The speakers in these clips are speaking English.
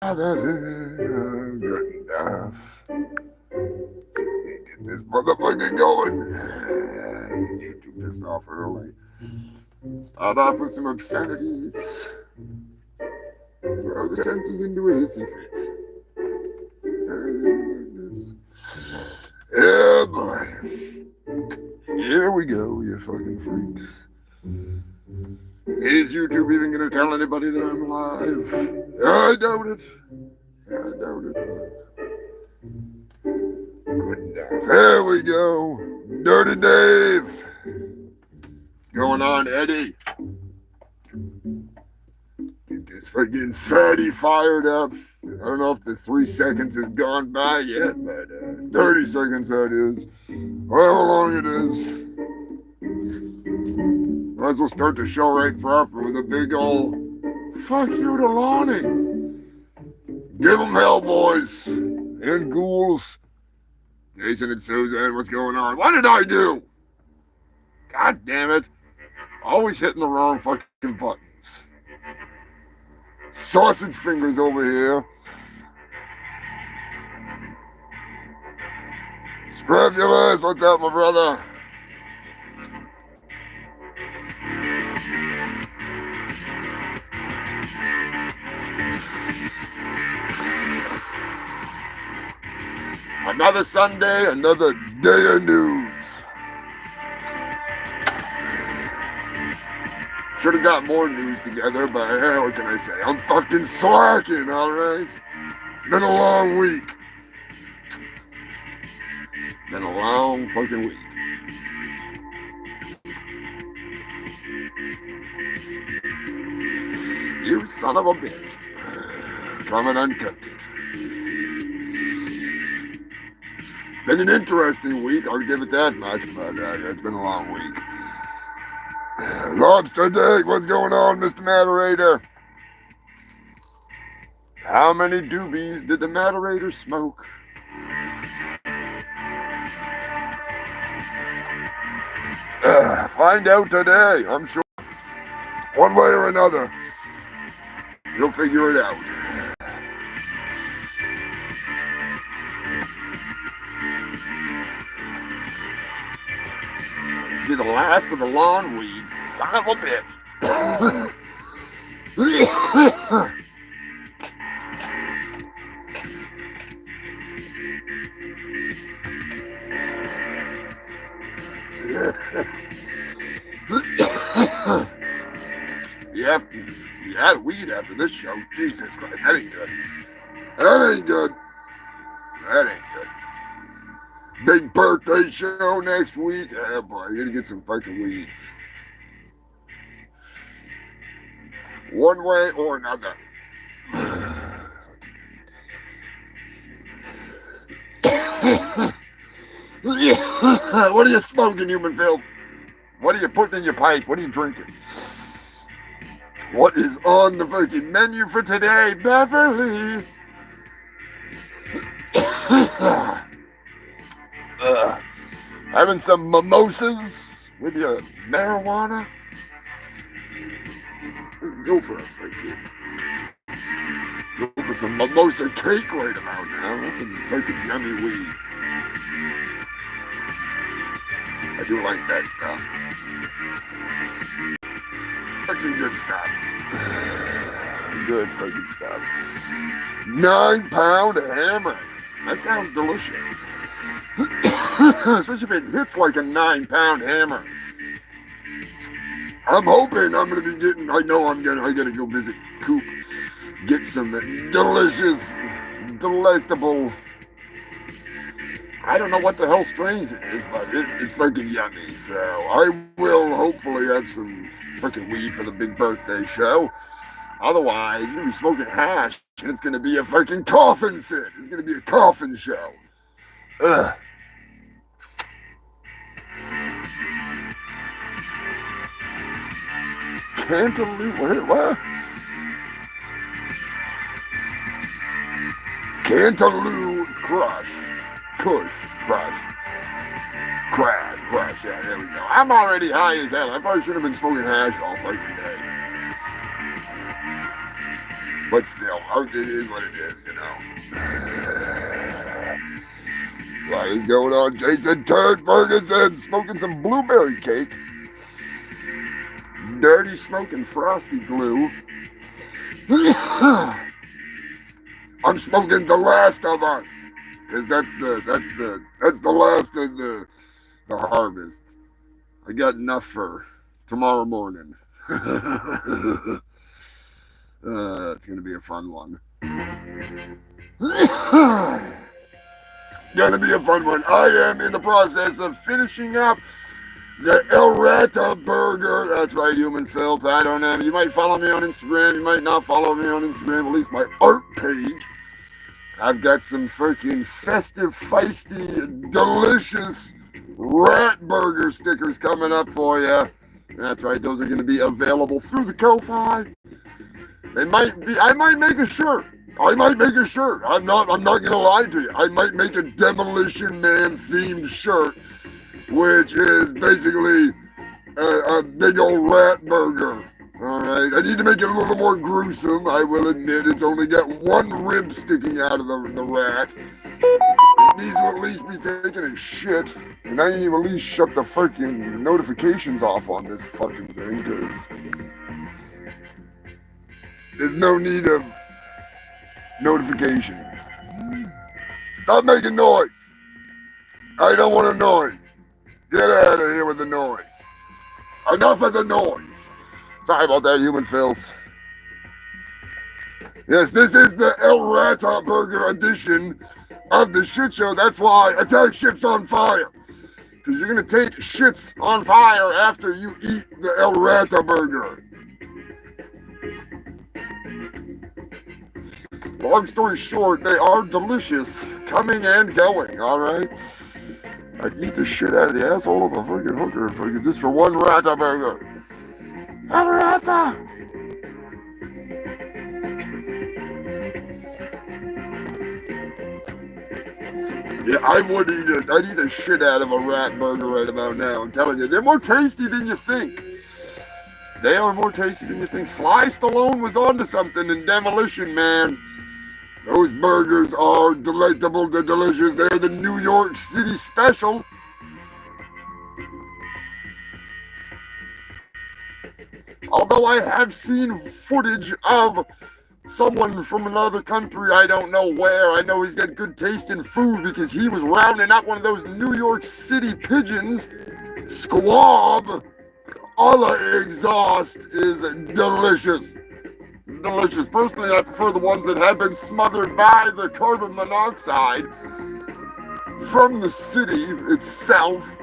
That is good enough. Get this motherfucker going. YouTube pissed off early. Start off with some obscenities. Throw the senses into a hissy fit. Yeah, boy. Here we go, you fucking freaks. Is YouTube even gonna tell anybody that I'm alive? I doubt it. I doubt it. Good enough. There we go. Dirty Dave. What's going on, Eddie? Get this freaking fatty fired up. I don't know if the 3 seconds has gone by yet, but 30 seconds that is. However long it is. Might as well start the show right proper with a big ol' fuck you to Lonnie. Give them hell, boys and ghouls. Jason and Susan, what's going on? What did I do? God damn it. Always hitting the wrong fucking buttons. Sausage fingers over here. Scrapulous, what's up, my brother? Another Sunday, another day of news. Should have got more news together, but what can I say? I'm fucking slacking, alright? It's been a long week. Been a long fucking week. You son of a bitch. Coming uncooked. Been an interesting week, I'll give it that much, but it's been a long week. Lobster Dig, what's going on, Mr. Moderator? How many doobies did the moderator smoke? Find out today, I'm sure. One way or another. You'll figure it out. Be the last of the lawn weeds, son of a bitch. You had weed after this show. Jesus Christ, that ain't good. That ain't good. That ain't good. Big birthday show next week. Yeah, boy, you gotta get some fucking weed. One way or another. What are you smoking, human filth? What are you putting in your pipe? What are you drinking? What is on the fucking menu for today, Beverly? Having some mimosas with your marijuana? Go for a fucking... Go for some mimosa cake right about now. That's some fucking yummy weed. I do like that stuff. Fucking good stuff. Good fucking stuff. 9-pound hammer. That sounds delicious. Especially if it hits like a 9-pound hammer. I'm hoping I'm gonna be getting. I know I gotta go visit Coop. Get some delicious, delectable. I don't know what the hell strains it is, but it's fucking yummy. So I will hopefully have some fucking weed for the big birthday show. Otherwise, you're gonna be smoking hash, and it's gonna be a fucking coffin fit. It's gonna be a coffin show. Ugh. Cantaloupe, what? Cantaloupe crush. Crush. Yeah, there we go. I'm already high as hell. I probably should have been smoking hash all fucking day. But still, it is what it is, you know. What is going on? Jason Turd Ferguson smoking some blueberry cake. Dirty smoking frosty glue. I'm smoking The Last of Us. Because that's the last of the harvest. I got enough for tomorrow morning. It's gonna be a fun one. Gonna be a fun one. I am in the process of finishing up the El Rata burger. That's right, human filth. I don't know. You might follow me on Instagram. You might not follow me on Instagram. At least my art page. I've got some freaking festive, feisty, delicious rat burger stickers coming up for you. That's right. Those are going to be available through the Ko-Fi. I might make a shirt. I'm not going to lie to you. I might make a Demolition Man themed shirt, which is basically a big old rat burger. All right. I need to make it a little more gruesome. I will admit it's only got one rib sticking out of the rat. It needs to at least be taking a shit. And I need to at least shut the fucking notifications off on this fucking thing, because there's no need of notifications. Stop making noise. I don't want a noise. Get out of here with the noise. Enough of the noise. Sorry about that, human filth. Yes, this is the El Rata Burger edition of the shit show. That's why Attack Ships on Fire. Because you're going to take shits on fire after you eat the El Rata Burger. Long story short, they are delicious, coming and going, alright? I'd eat the shit out of the asshole of a freaking hooker just for one Rata Burger. El Rata! Yeah, I would eat it. I'd eat the shit out of a rat burger right about now. I'm telling you, they're more tasty than you think. They are more tasty than you think. Sly Stallone was onto something in Demolition Man. Those burgers are delectable. They're delicious. They're the New York City special. Although I have seen footage of someone from another country, I don't know where. I know he's got good taste in food because he was rounding up one of those New York City pigeons. Squab a la exhaust is delicious. Delicious. Personally, I prefer the ones that have been smothered by the carbon monoxide from the city itself.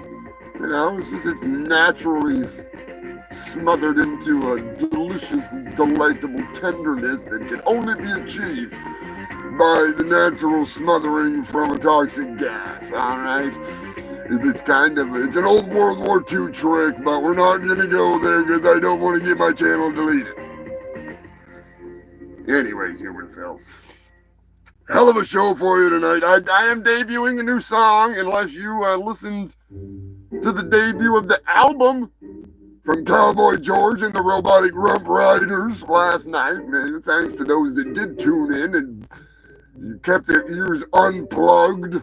You know, it's naturally smothered into a delicious, delightful tenderness that can only be achieved by the natural smothering from a toxic gas, alright? It's an old World War II trick, but we're not going to go there because I don't want to get my channel deleted. Anyways, human filth. Hell of a show for you tonight. I am debuting a new song, unless you listened to the debut of the album from Cowboy George and the Robotic Rump Riders last night. Thanks to those that did tune in and kept their ears unplugged.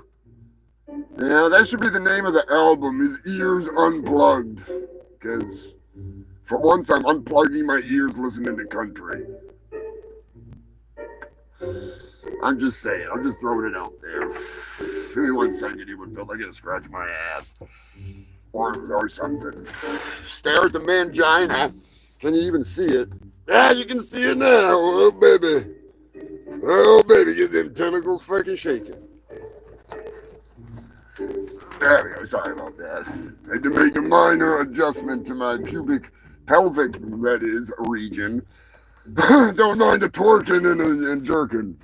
Yeah, that should be the name of the album, is Ears Unplugged. Because for once I'm unplugging my ears listening to country. I'm just saying, I'm just throwing it out there. Give me 1 second, you would feel I gotta scratch my ass. Or something. Stare at the mangina. Can you even see it? Yeah, you can see it now. Oh, baby. Oh, baby, get them tentacles fucking shaking. There we go. Sorry about that. I had to make a minor adjustment to my pelvic, that is, region. Don't mind the twerking and jerking.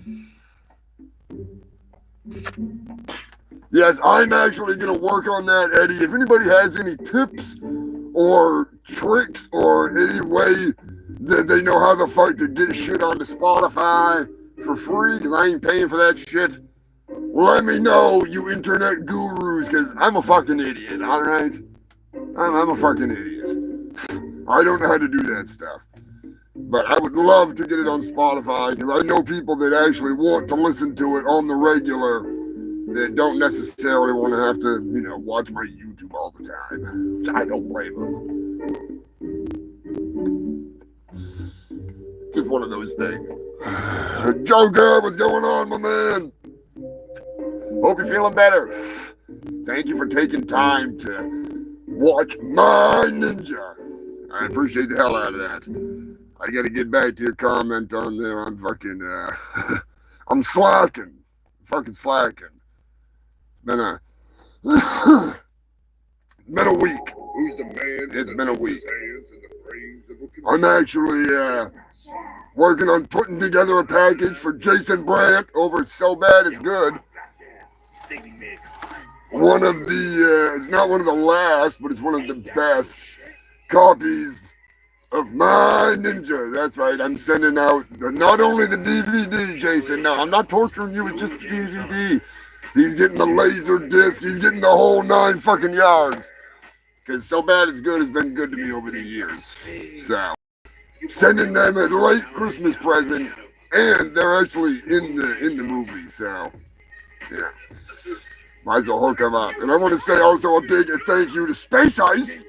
Yes, I'm actually going to work on that, Eddie. If anybody has any tips or tricks or any way that they know how the fuck to get shit onto Spotify for free, because I ain't paying for that shit, let me know, you internet gurus, because I'm a fucking idiot, alright? I'm a fucking idiot. I don't know how to do that stuff. But I would love to get it on Spotify because I know people that actually want to listen to it on the regular that don't necessarily want to have to, watch my YouTube all the time. I don't blame them. Just one of those things. Joker, what's going on, my man? Hope you're feeling better. Thank you for taking time to watch my ninja. I appreciate the hell out of that. I gotta get back to your comment on there. I'm fucking, I'm slacking. Fucking slacking. Been a been a week. Who's the man? It's been a week. I'm actually working on putting together a package for Jason Brandt over at So Bad It's Good. One of the it's not one of the last, but it's one of the best copies of my ninja. That's right. I'm sending out not only the DVD, Jason. No, I'm not torturing you with just the DVD. He's getting the laser disc. He's getting the whole 9 fucking yards. Because So Bad It's Good has been good to me over the years. So, sending them a late Christmas present, and they're actually in the movie. So, yeah. Might as well hook them up. And I want to say also a big thank you to Space Ice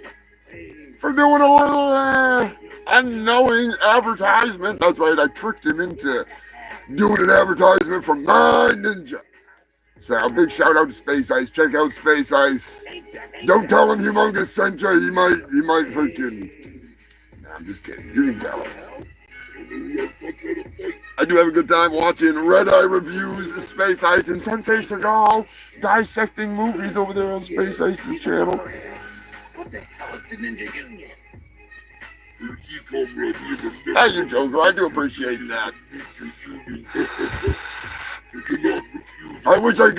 for doing a little unknowing advertisement. That's right, I tricked him into doing an advertisement for my ninja. So a big shout out to Space Ice. Check out Space Ice. Don't tell him Humongous sent you. He might freaking. Nah, I'm just kidding. You can tell him. I do have a good time watching Red Eye Reviews, Space Ice, and Sensei Seagal dissecting movies over there on Space Ice's channel. What the hell is the Ninja Union? Hey, you Joker, I do appreciate that. I wish I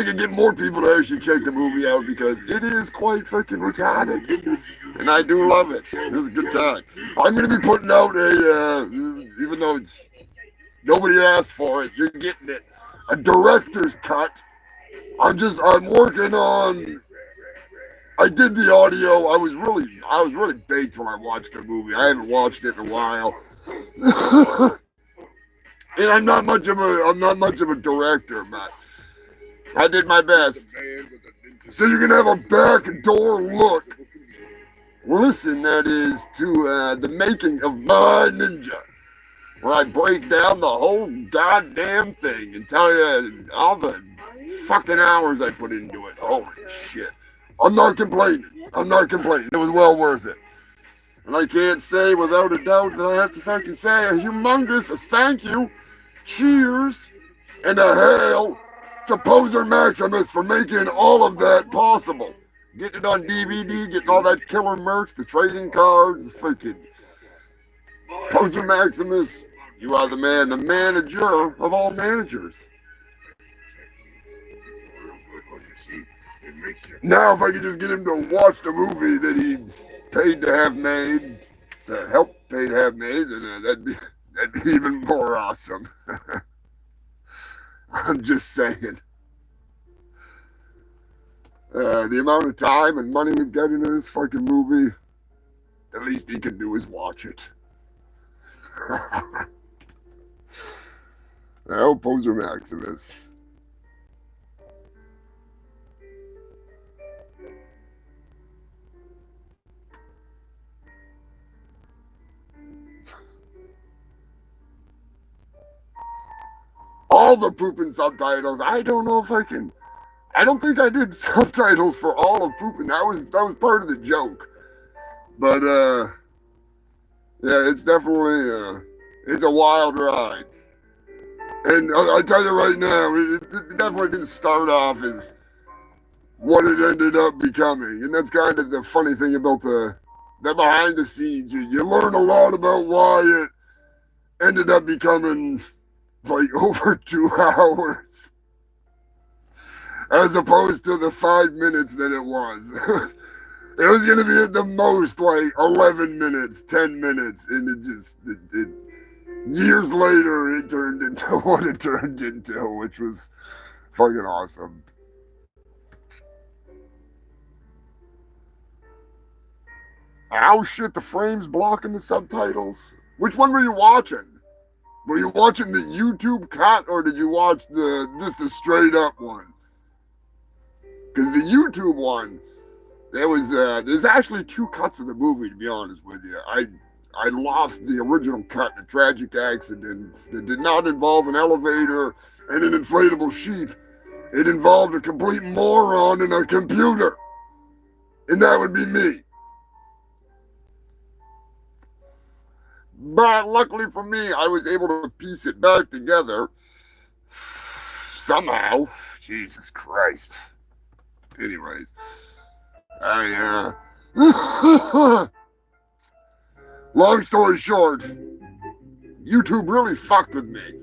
could get more people to actually check the movie out because it is quite freaking retarded. And I do love it. It was a good time. I'm going to be putting out even though nobody asked for it, you're getting it, a director's cut. I'm working on, I did the audio. I was really baked when I watched the movie. I haven't watched it in a while. And I'm not much of a director, but I did my best. So you're gonna have a backdoor look. Listen, that is to the making of my ninja, where I break down the whole goddamn thing and tell you all the fucking hours I put into it. Holy shit! I'm not complaining. It was well worth it. And I can't say without a doubt that I have to fucking say a humongous thank you. Cheers and a hail to Poser Maximus for making all of that possible. Getting it on DVD, getting all that killer merch, the trading cards, freaking Poser Maximus, you are the man, the manager of all managers. Now if I could just get him to watch the movie that he paid to have made, to help pay to have made, then that'd be even more awesome. I'm just saying. The amount of time and money we've got into this fucking movie, the least he can do is watch it. Well, Poser Maximus. All the pooping subtitles. I don't know if I can. I don't think I did subtitles for all of pooping. That was part of the joke. But yeah, it's definitely it's a wild ride. And I tell you right now, it definitely didn't start off as what it ended up becoming. And that's kind of the funny thing about the behind the scenes. You learn a lot about why it ended up becoming like over 2 hours as opposed to the 5 minutes that it was. It was going to be at the most like 11 minutes, 10 minutes, and it years later it turned into what it turned into, which was fucking awesome. Oh shit, the frame's blocking the subtitles. Which one were you watching? Were you watching the YouTube cut or did you watch just the straight up one? Because the YouTube one, there's actually 2 cuts of the movie, to be honest with you. I lost the original cut in a tragic accident that did not involve an elevator and an inflatable sheep. It involved a complete moron and a computer. And that would be me. But luckily for me, I was able to piece it back together. Somehow. Jesus Christ. Anyways. Long story short, YouTube really fucked with me.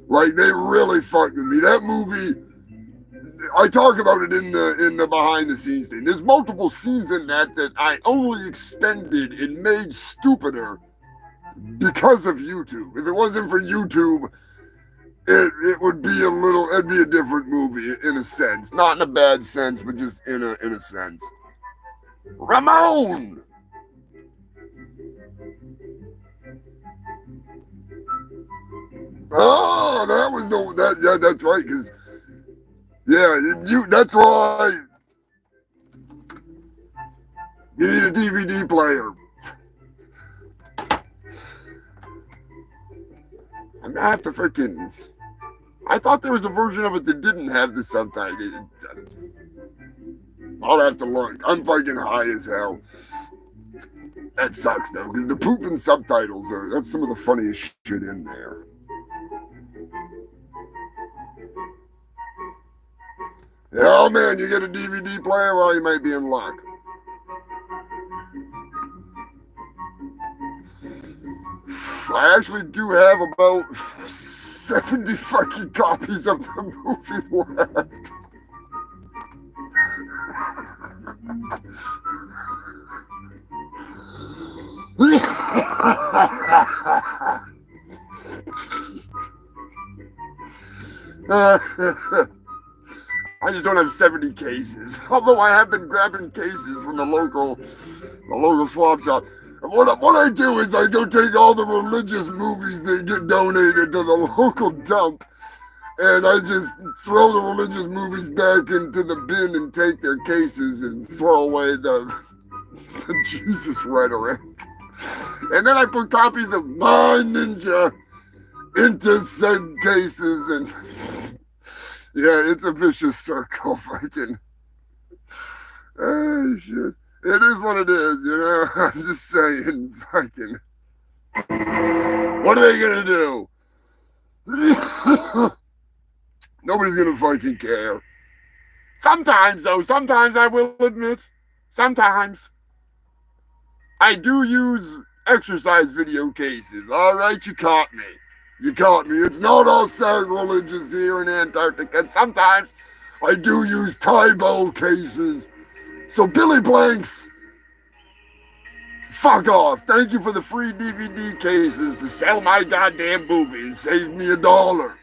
Like, they really fucked with me. That movie, I talk about it in the behind the scenes thing. There's multiple scenes in that I only extended and made stupider because of YouTube. If it wasn't for YouTube, it would be it'd be a different movie in a sense. Not in a bad sense, but just in a sense. Ramon! Oh, that was yeah, that's right, because that's why you need a DVD player. I'm gonna have to freaking. I thought there was a version of it that didn't have the subtitle. I'll have to look. I'm fucking high as hell. That sucks though, because the pooping subtitles that's some of the funniest shit in there. Oh man, you get a DVD player? Well, you might be in luck. I actually do have about 70 fucking copies of the movie left. I just don't have 70 cases. Although I have been grabbing cases from the local swap shop. What I do is I go take all the religious movies that get donated to the local dump, and I just throw the religious movies back into the bin and take their cases and throw away the Jesus rhetoric. And then I put copies of My Ninja into said cases, and yeah, it's a vicious circle, fucking. Oh, shit. It is what it is, you know? I'm just saying, fucking. What are they gonna do? Nobody's gonna fucking care. Sometimes, though, I will admit, sometimes, I do use exercise video cases. All right, you caught me. It's not all sacrilegious here in Antarctica. Sometimes I do use Tybo cases. So Billy Blanks, fuck off. Thank you for the free DVD cases to sell my goddamn movie and save me $1.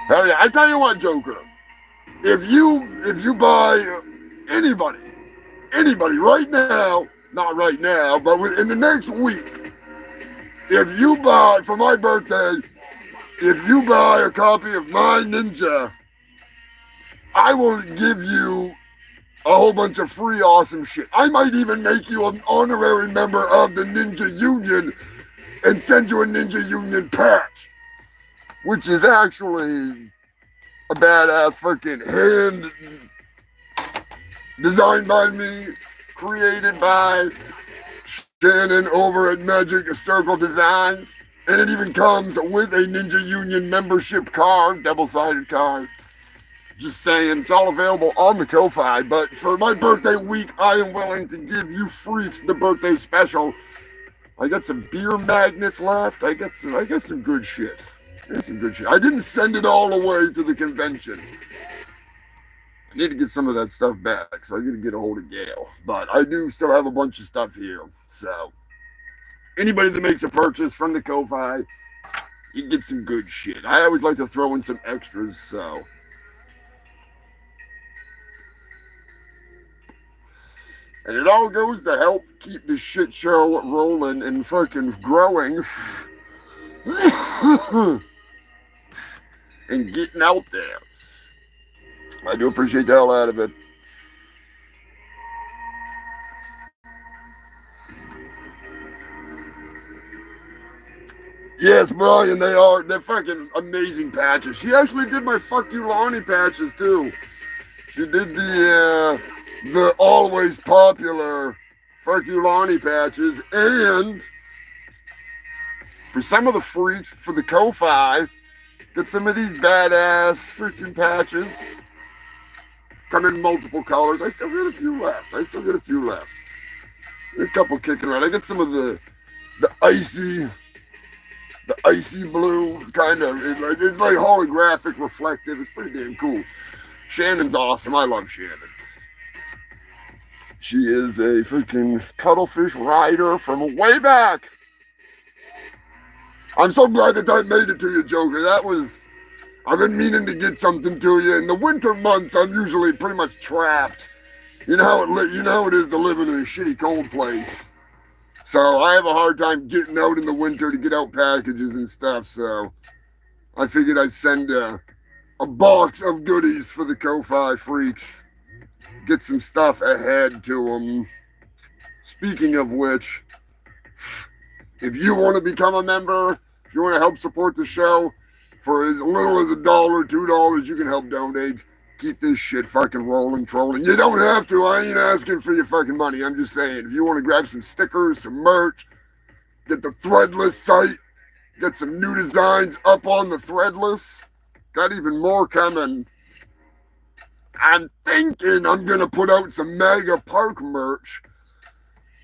Hell yeah, I tell you what, Joker. If you buy anybody right now, not right now, but in the next week, if you buy, for my birthday, if you buy a copy of My Ninja, I will give you a whole bunch of free awesome shit. I might even make you an honorary member of the Ninja Union and send you a Ninja Union patch, which is actually a badass freaking hand designed by me, created by Shannon over at Magic Circle Designs. And it even comes with a Ninja Union membership card, double-sided card. Just saying, it's all available on the Ko-Fi. But for my birthday week, I am willing to give you freaks the birthday special. I got some beer magnets left. I got some good shit. I didn't send it all away to the convention. I need to get some of that stuff back, so I got to get a hold of Gail. But I do still have a bunch of stuff here, so anybody that makes a purchase from the Ko-Fi, you get some good shit. I always like to throw in some extras, so And it all goes to help keep the shit show rolling and fucking growing and getting out there. I do appreciate the hell out of it. Yes, Brian, they're fucking amazing patches. She actually did my Fuck You Lonnie patches too. She did the always popular Fuck You Lonnie patches, and for some of the freaks for the Ko-Fi, get some of these badass freaking patches. Come in multiple colors. I still got a few left. A couple kicking around. I got some of the icy blue kind of. It's like holographic, reflective. It's pretty damn cool. Shannon's awesome. I love Shannon. She is a freaking cuttlefish rider from way back. I'm so glad that I made it to you, Joker. I've been meaning to get something to you. In the winter months, I'm usually pretty much trapped. You know how it is to live in a shitty cold place. So I have a hard time getting out in the winter to get out packages and stuff. So I figured I'd send a box of goodies for the Ko-Fi freaks. Get some stuff ahead to them. Speaking of which, if you want to become a member, if you want to help support the show, for as little as $1, $2, you can help donate. Keep this shit fucking rolling, trolling. You don't have to. I ain't asking for your fucking money. I'm just saying, if you want to grab some stickers, some merch, get the Threadless site, get some new designs up on the Threadless. Got even more coming. I'm thinking I'm going to put out some Mega Park merch.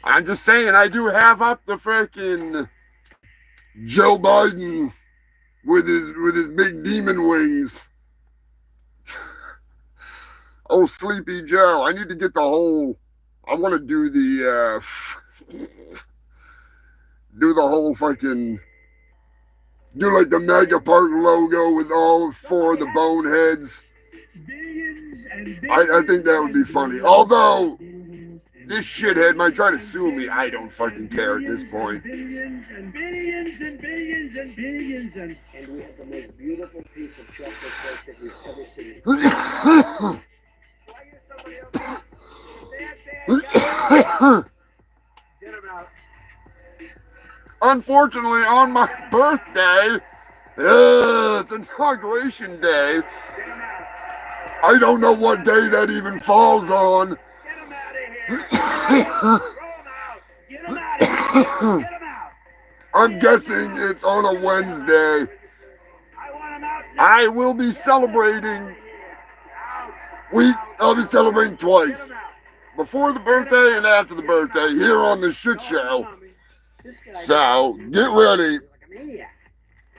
I'm just saying, I do have up the freaking Joe Biden with his big demon wings. Oh, Sleepy Joe. I need to get the whole... I want to do the... do the whole fucking... Do like the Mega Park logo with all 4 of the boneheads. I think that would be funny. Although, this shithead might try to sue me. I don't fucking care at this point. Billions and billions and billions and billions and we have the most beautiful piece of chocolate cake that we've ever seen. Get him out. Unfortunately, on my birthday, it's inauguration day. I don't know what day that even falls on. Get him out of here. Throw him out. Get him out of here. Get him out. I'm guessing it's on a Wednesday. I want him out. I will be celebrating. I'll be celebrating twice. Before the birthday and after the birthday here on the Shit Show. So, get ready.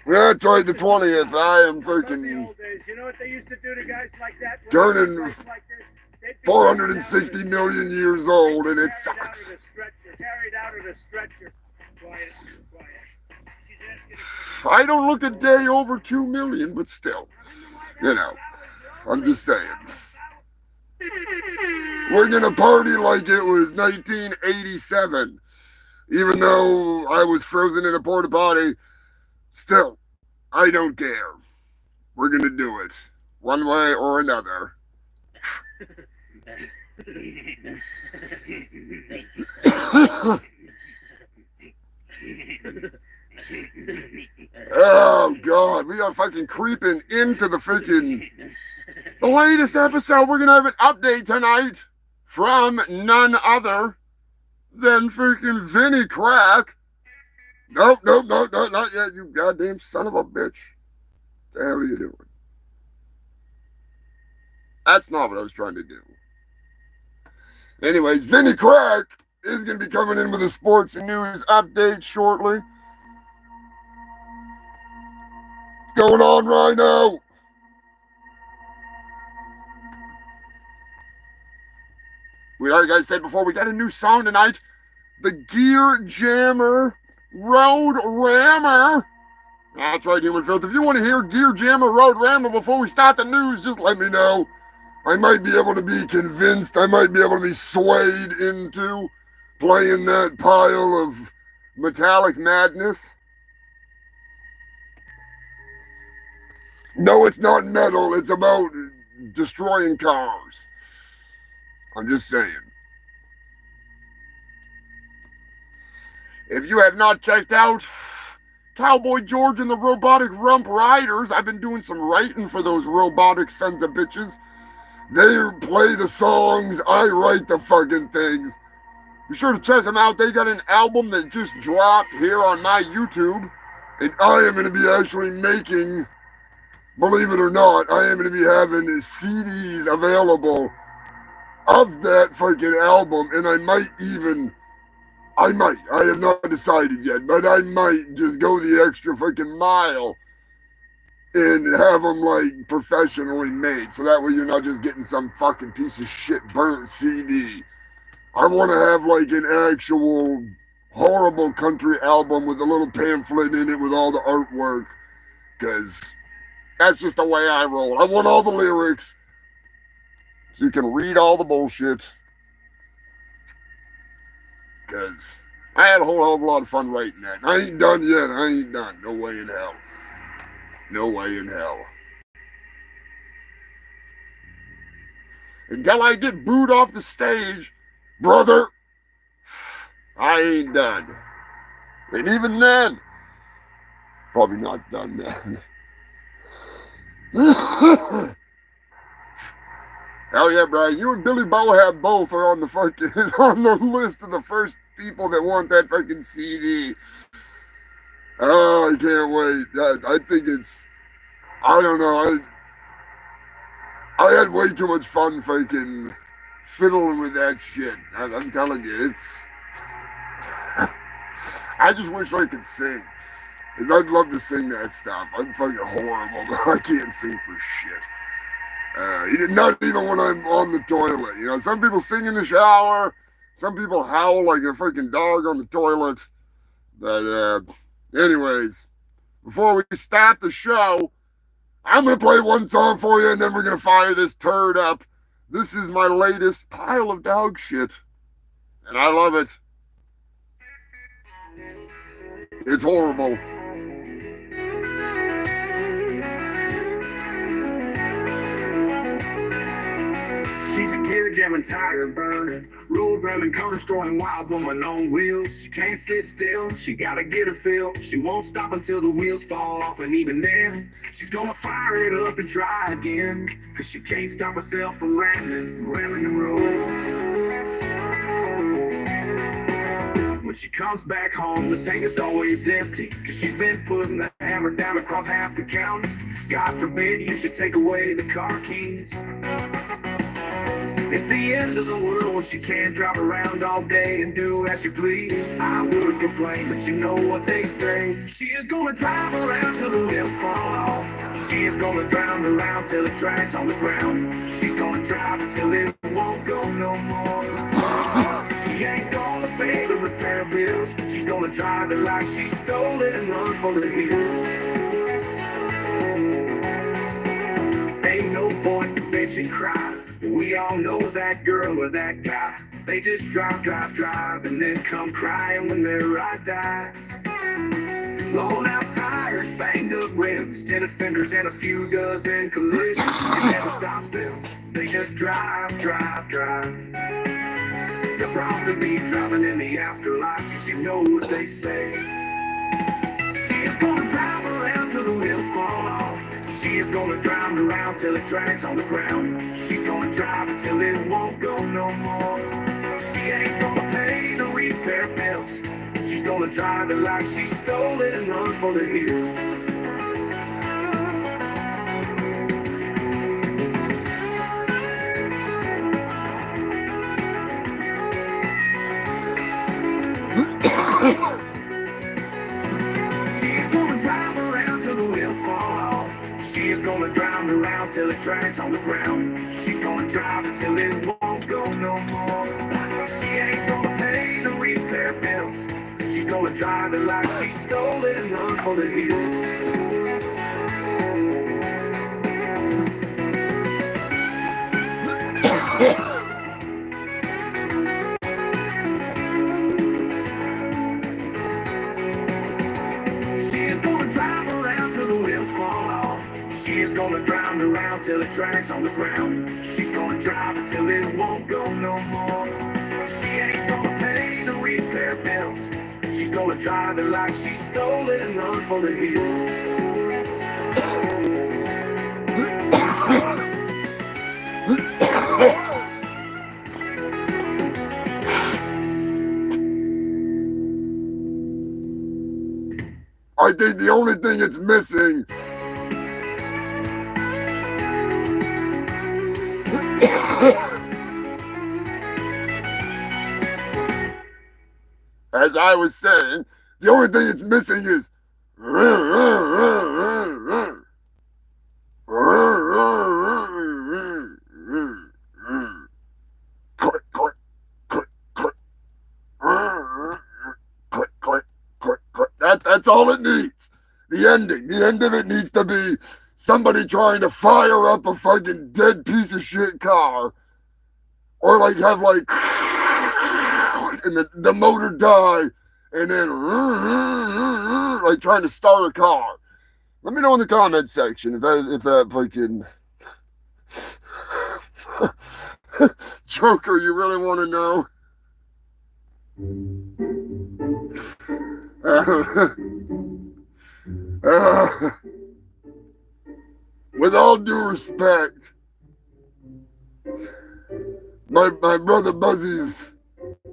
That's right, the 20th. I am freaking You know what they used to do to guys like that? turning 460 million years old, and it sucks. Carried out of the stretcher. Quiet. I don't look a day over 2 million, but still, you know, I'm just saying. We're gonna party like it was 1987. Even though I was frozen in a porta potty, still, I don't care. We're gonna do it, one way or another. Oh God, we are fucking creeping into the latest episode. We're gonna have an update tonight from none other than freaking Vinny Crack. Nope, not yet, you goddamn son of a bitch. The hell are you doing? That's not what I was trying to do. Anyways, Vinny Crack is going to be coming in with a sports and news update shortly. What's going on right now? We already guys said before, we got a new song tonight. The Gear Jammer Road Rammer. That's right, Human Filth. If you want to hear Gear Jammer Road Rammer before we start the news, just let me know. I might be able to be convinced, I might be able to be swayed into playing that pile of metallic madness. No, it's not metal, it's about destroying cars. I'm just saying. If you have not checked out Cowboy George and the Robotic Rump Riders, I've been doing some writing for those robotic sons of bitches. They play the songs, I write the fucking things. Be sure to check them out. They got an album that just dropped here on my YouTube. And I am going to be actually making, believe it or not, I am going to be having CDs available of that fucking album. And I have not decided yet, but I might just go the extra fucking mile and have them like professionally made. So that way you're not just getting some fucking piece of shit burnt CD. I want to have like an actual horrible country album with a little pamphlet in it with all the artwork. Because that's just the way I roll. I want all the lyrics so you can read all the bullshit. Because I had a whole hell of a lot of fun writing that. And I ain't done yet. I ain't done. No way in hell. No way in hell. Until I get booed off the stage, brother, I ain't done. And even then, probably not done then. Hell yeah, Brian. You and Billy Bohab both are on the fucking on the list of the first people that want that fucking CD. Oh, I can't wait. I think it's, I don't know. I had way too much fun fucking fiddling with that shit. I'm telling you, it's. I just wish I could sing. Because I'd love to sing that stuff. I'm fucking horrible, but I can't sing for shit. Not even when I'm on the toilet. You know, some people sing in the shower. Some people howl like a freaking dog on the toilet. But, anyways, before we start the show, I'm going to play one song for you and then we're going to fire this turd up. This is my latest pile of dog shit. And I love it. It's horrible. She's a gear jamming, tire burning, road ramming, car destroying, wild woman on wheels. She can't sit still, she gotta get her fill. She won't stop until the wheels fall off, and even then, she's gonna fire it up and try again. Cause she can't stop herself from ramming the road. When she comes back home, the tank is always empty. Cause she's been putting the hammer down across half the county. God forbid you should take away the car keys. It's the end of the world when she can't drive around all day and do as she please. I would complain, but you know what they say. She is gonna drive around till the wheels fall off. She is gonna drown around till it drags on the ground. She's gonna drive until it won't go no more. She ain't gonna pay the repair bills. She's gonna drive it like she stole it and run for the hills. Ain't no point to bitch and cry. We all know that girl or that guy. They just drive, and then come crying when their ride dies. Blown out tires, banged up rims, 10 offenders and a few dozen collisions. It never stops them. They just drive. They'll probably be driving in the afterlife, cause you know what they say. She is gonna drive around till the wheels fall off. She is gonna drown around till it drags on the ground. She's gonna drive until it won't go no more. She ain't gonna pay the repair bills. She's gonna drive it like she stole it and run for the hills. She's gonna drive around till the wheels fall off. She's gonna drown around till it drags on the ground. She's gonna drive until it won't go no more. She ain't gonna pay the repair bills. She's gonna drive it like she stole it and run for the hills. She's gonna drive around till the wheels fall off. She's gonna drown around till the tracks on the ground. She's gonna drive until it won't go no more. She ain't gonna pay the repair bills. She's gonna drive it like she stole it and run for the hills. I think the only thing it's missing as I was saying, the only thing it's missing is click, click, click, click, click, click, click, click. That's all it needs. The end of it needs to be somebody trying to fire up a fucking dead piece of shit car, or like have like, and the motor die, and then like trying to start a car. Let me know in the comments section if that fucking Joker, you really want to know? With all due respect, my brother Buzzy's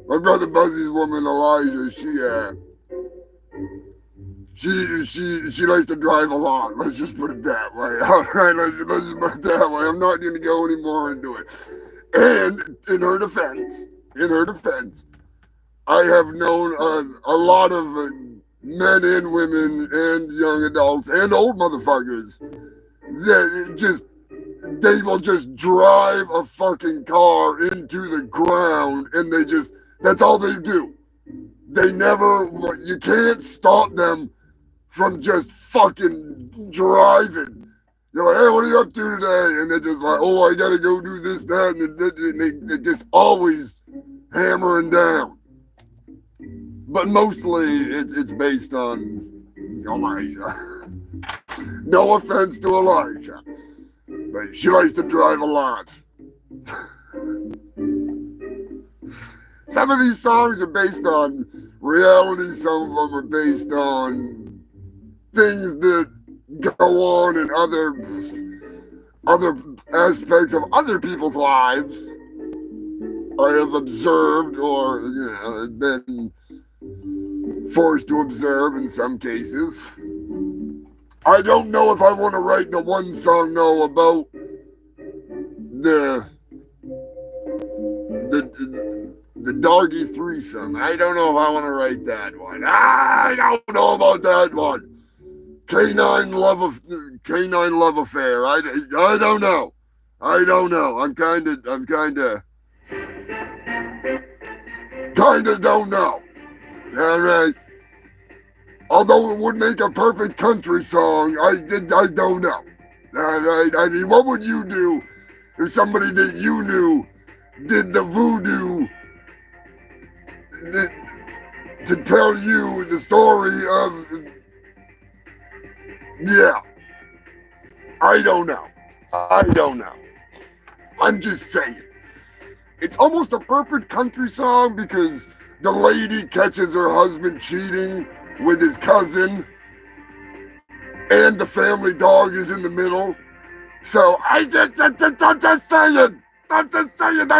woman Elijah, she likes to drive a lot. Let's just put it that way. All right, let's just put it that way. I'm not going to go any more into it. And in her defense, I have known a lot of men and women and young adults and old motherfuckers that they will just drive a fucking car into the ground, and that's all they do. You can't stop them from just fucking driving. You're like, hey, what are you up to today? And they're just like, oh, I gotta go do this, that, and they just always hammering down. But mostly it's based on Elijah. No offense to Elijah, but she likes to drive a lot. Some of these songs are based on reality, some of them are based on things that go on in other aspects of other people's lives I have observed or been forced to observe in some cases. I don't know if I want to write the one song though about the doggy threesome. I don't know if I want to write that one. I don't know about that one. Canine love affair. I don't know. I'm kind of don't know. All right. Although it would make a perfect country song, I don't know. All right. I mean, what would you do if somebody that you knew did the voodoo to tell you the story of? Yeah. I don't know. I'm just saying. It's almost a perfect country song because the lady catches her husband cheating with his cousin and the family dog is in the middle. So I'm just saying that's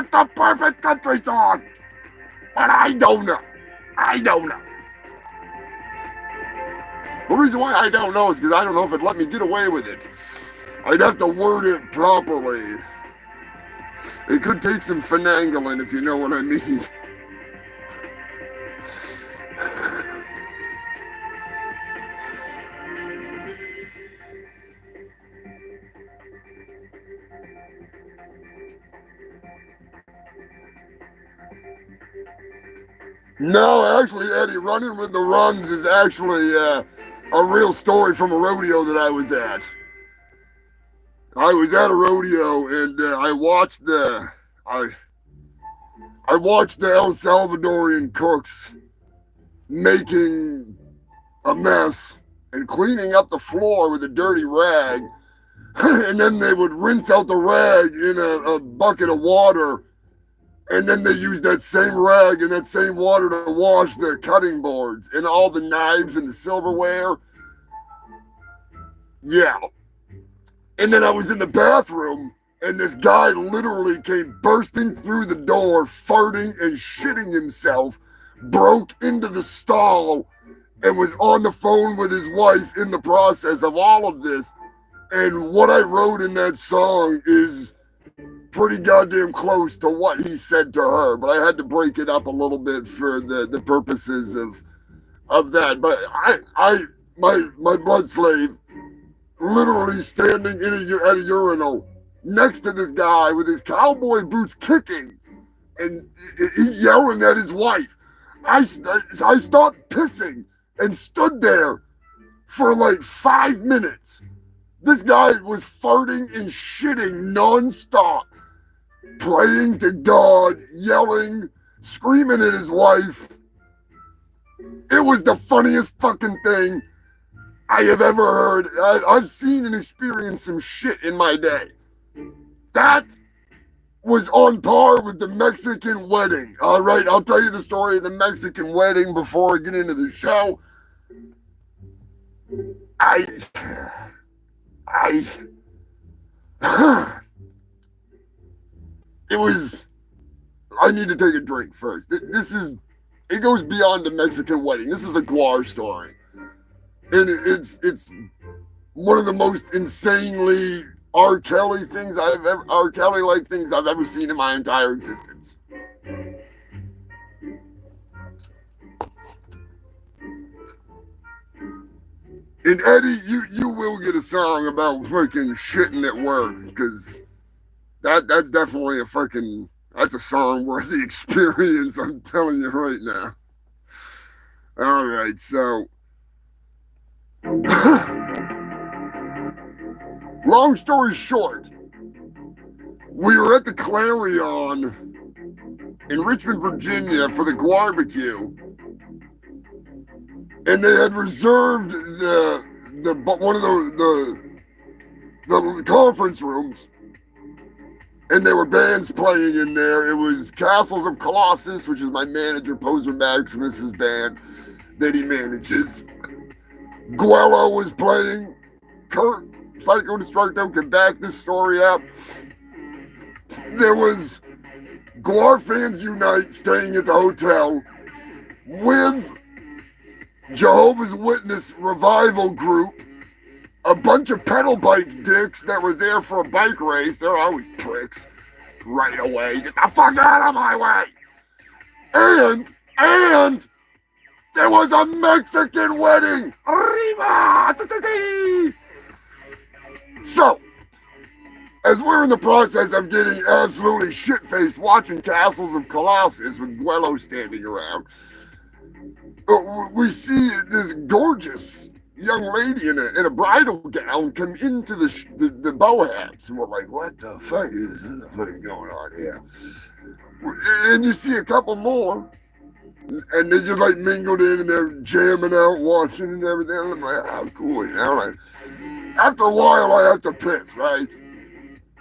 the perfect country song. But I don't know. The reason why I don't know is because I don't know if it'd let me get away with it. I'd have to word it properly. It could take some finagling, if you know what I mean. No, actually, Eddie, running with the runs is actually a real story from a rodeo that I was at. I was at a rodeo and I watched the I watched the El Salvadorian cooks making a mess and cleaning up the floor with a dirty rag, and then they would rinse out the rag in a bucket of water, and then they used that same rag and that same water to wash the cutting boards and all the knives and the silverware. Yeah. And then I was in the bathroom, and this guy literally came bursting through the door, farting and shitting himself, broke into the stall, and was on the phone with his wife in the process of all of this. And what I wrote in that song is pretty goddamn close to what he said to her, but I had to break it up a little bit for the purposes of that. But my blood slave literally standing at a urinal next to this guy with his cowboy boots kicking, and he's yelling at his wife. I stopped pissing and stood there for like 5 minutes. This guy was farting and shitting nonstop, praying to God, yelling, screaming at his wife. It was the funniest fucking thing I have ever heard. I've seen and experienced some shit in my day. That was on par with the Mexican wedding. All right, I'll tell you the story of the Mexican wedding before I get into the show. I need to take a drink first. It goes beyond the Mexican wedding. This is a Gwell-O story. And it's one of the most insanely R. Kelly-like things I've ever seen in my entire existence. And Eddie, you will get a song about freaking shitting at work, because that's definitely that's a song worthy experience, I'm telling you right now. All right, so long story short, we were at the Clarion in Richmond, Virginia for the barbecue, and they had reserved one of the conference rooms, and there were bands playing in there. It was Castles of Colossus, which is my manager Poser Maximus's band that he manages. Gwell-O was playing. Kurt, Psycho Destructo, can back this story up. There was Gwar Fans Unite staying at the hotel with Jehovah's Witness Revival Group, a bunch of pedal bike dicks that were there for a bike race. They're always pricks. Right away. Get the fuck out of my way. And there was a Mexican wedding. Arriba! So, as we're in the process of getting absolutely shit-faced watching Castles of Colossus with Gwell-O standing around, we see this gorgeous young lady in a bridal gown come into the Bohabs, and we're like, what the fuck is going on here? And you see a couple more, and they just like mingled in, and they're jamming out, watching and everything. And I'm like, how cool, you know? Like, after a while, I have to piss, right?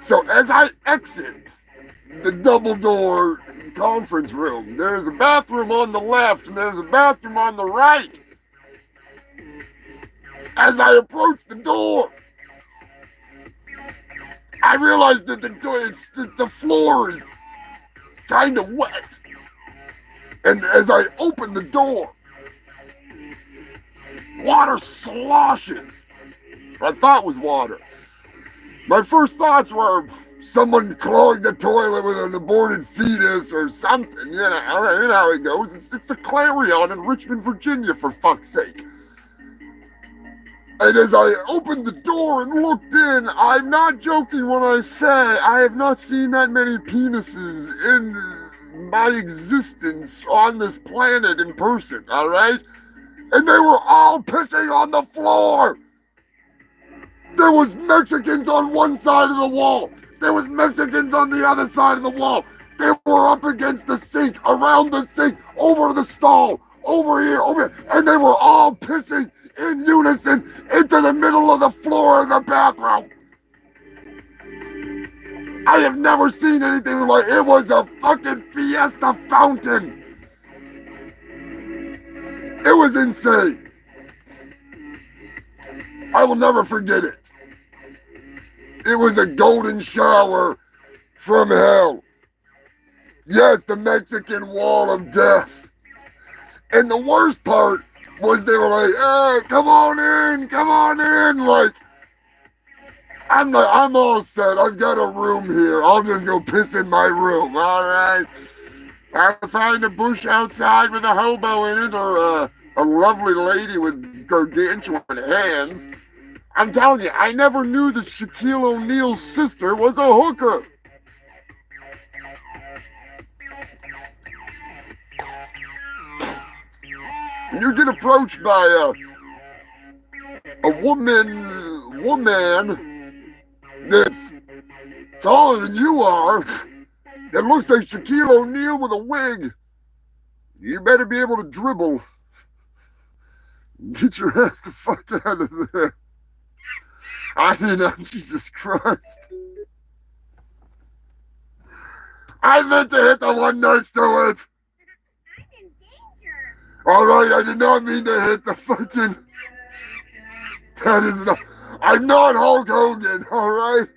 So as I exit the double door conference room, there's a bathroom on the left and there's a bathroom on the right. As I approach the door, I realized that the floor is kind of wet. And as I open the door, water sloshes. I thought was water. My first thoughts were someone clogged the toilet with an aborted fetus or something. You know how it goes. It's the Clarion in Richmond, Virginia, for fuck's sake. And as I opened the door and looked in, I'm not joking when I say I have not seen that many penises in my existence on this planet in person, all right? And they were all pissing on the floor. There was Mexicans on one side of the wall. There was Mexicans on the other side of the wall. They were up against the sink, around the sink, over the stall, over here, and they were all pissing in unison into the middle of the floor of the bathroom. I have never seen anything like it. Was a fucking fiesta fountain. It was insane. I will never forget it. It was a golden shower from hell. Yes, the Mexican wall of death. And the worst part was they were like, hey, come on in. Like, I'm all set. I've got a room here. I'll just go piss in my room. All right. I'll find a bush outside with a hobo in it, or a lovely lady with gargantuan hands. I'm telling you, I never knew that Shaquille O'Neal's sister was a hooker. And you get approached by a woman that's taller than you are, that looks like Shaquille O'Neal with a wig. You better be able to dribble. Get your ass the fuck out of there. I mean, Jesus Christ. I meant to hit the one next to it. I'm in danger. Alright, I did not mean to hit the fucking... That is not... I'm not Hulk Hogan, alright?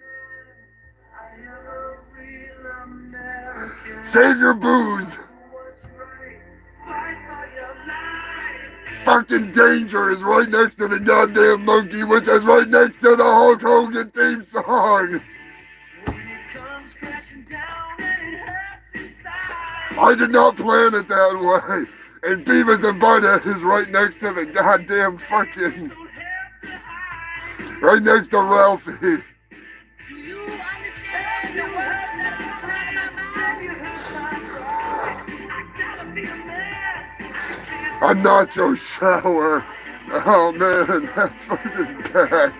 Save your booze. Fucking danger is right next to the goddamn monkey, which is right next to the Hulk Hogan theme song. I did not plan it that way. And Beavis and Butthead is right next to the goddamn fucking... Right next to Ralphie. A nacho shower. Oh man, that's fucking bad.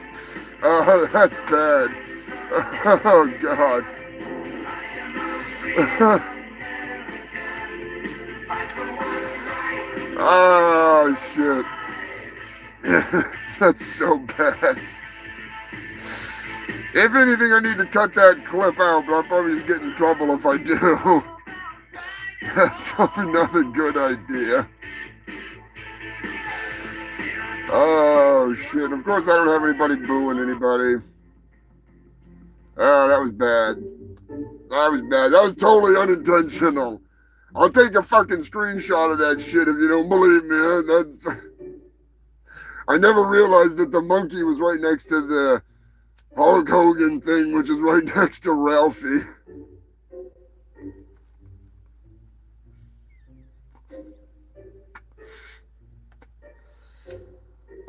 Oh, that's bad. Oh god. Oh shit. That's so bad. If anything, I need to cut that clip out, but I'll probably just get in trouble if I do. That's probably not a good idea. Oh shit, of course I don't have anybody booing anybody. Oh, that was bad. That was bad. That was totally unintentional. I'll take a fucking screenshot of that shit if you don't believe me. That's... I never realized that the monkey was right next to the Hulk Hogan thing, which is right next to Ralphie.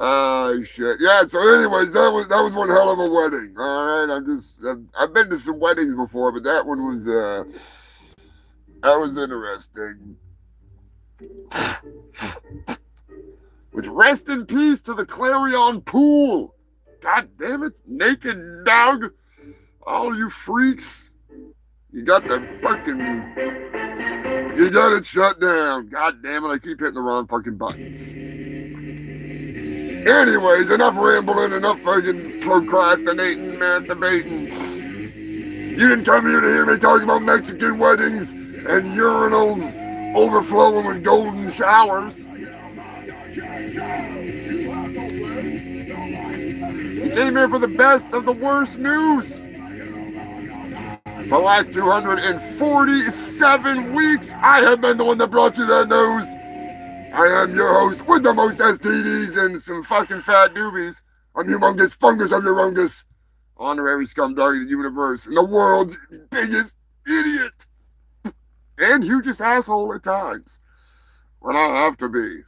Oh shit. Yeah, so anyways, that was one hell of a wedding. Alright, I've been to some weddings before, but that one was interesting. Which, rest in peace to the Clarion Pool. God damn it, naked dog. All you freaks. You got the fucking... You got it shut down. God damn it, I keep hitting the wrong fucking buttons. Anyways, enough rambling, enough fucking procrastinating, masturbating. You didn't come here to hear me talking about Mexican weddings and urinals overflowing with golden showers. You came here for the best of the worst news. For the last 247 weeks, I have been the one that brought you that news. I am your host with the most STDs and some fucking fat doobies. I'm Humongous Fungus of Humongous, honorary scumdog of the universe, and the world's biggest idiot. And hugest asshole at times. When I have to be,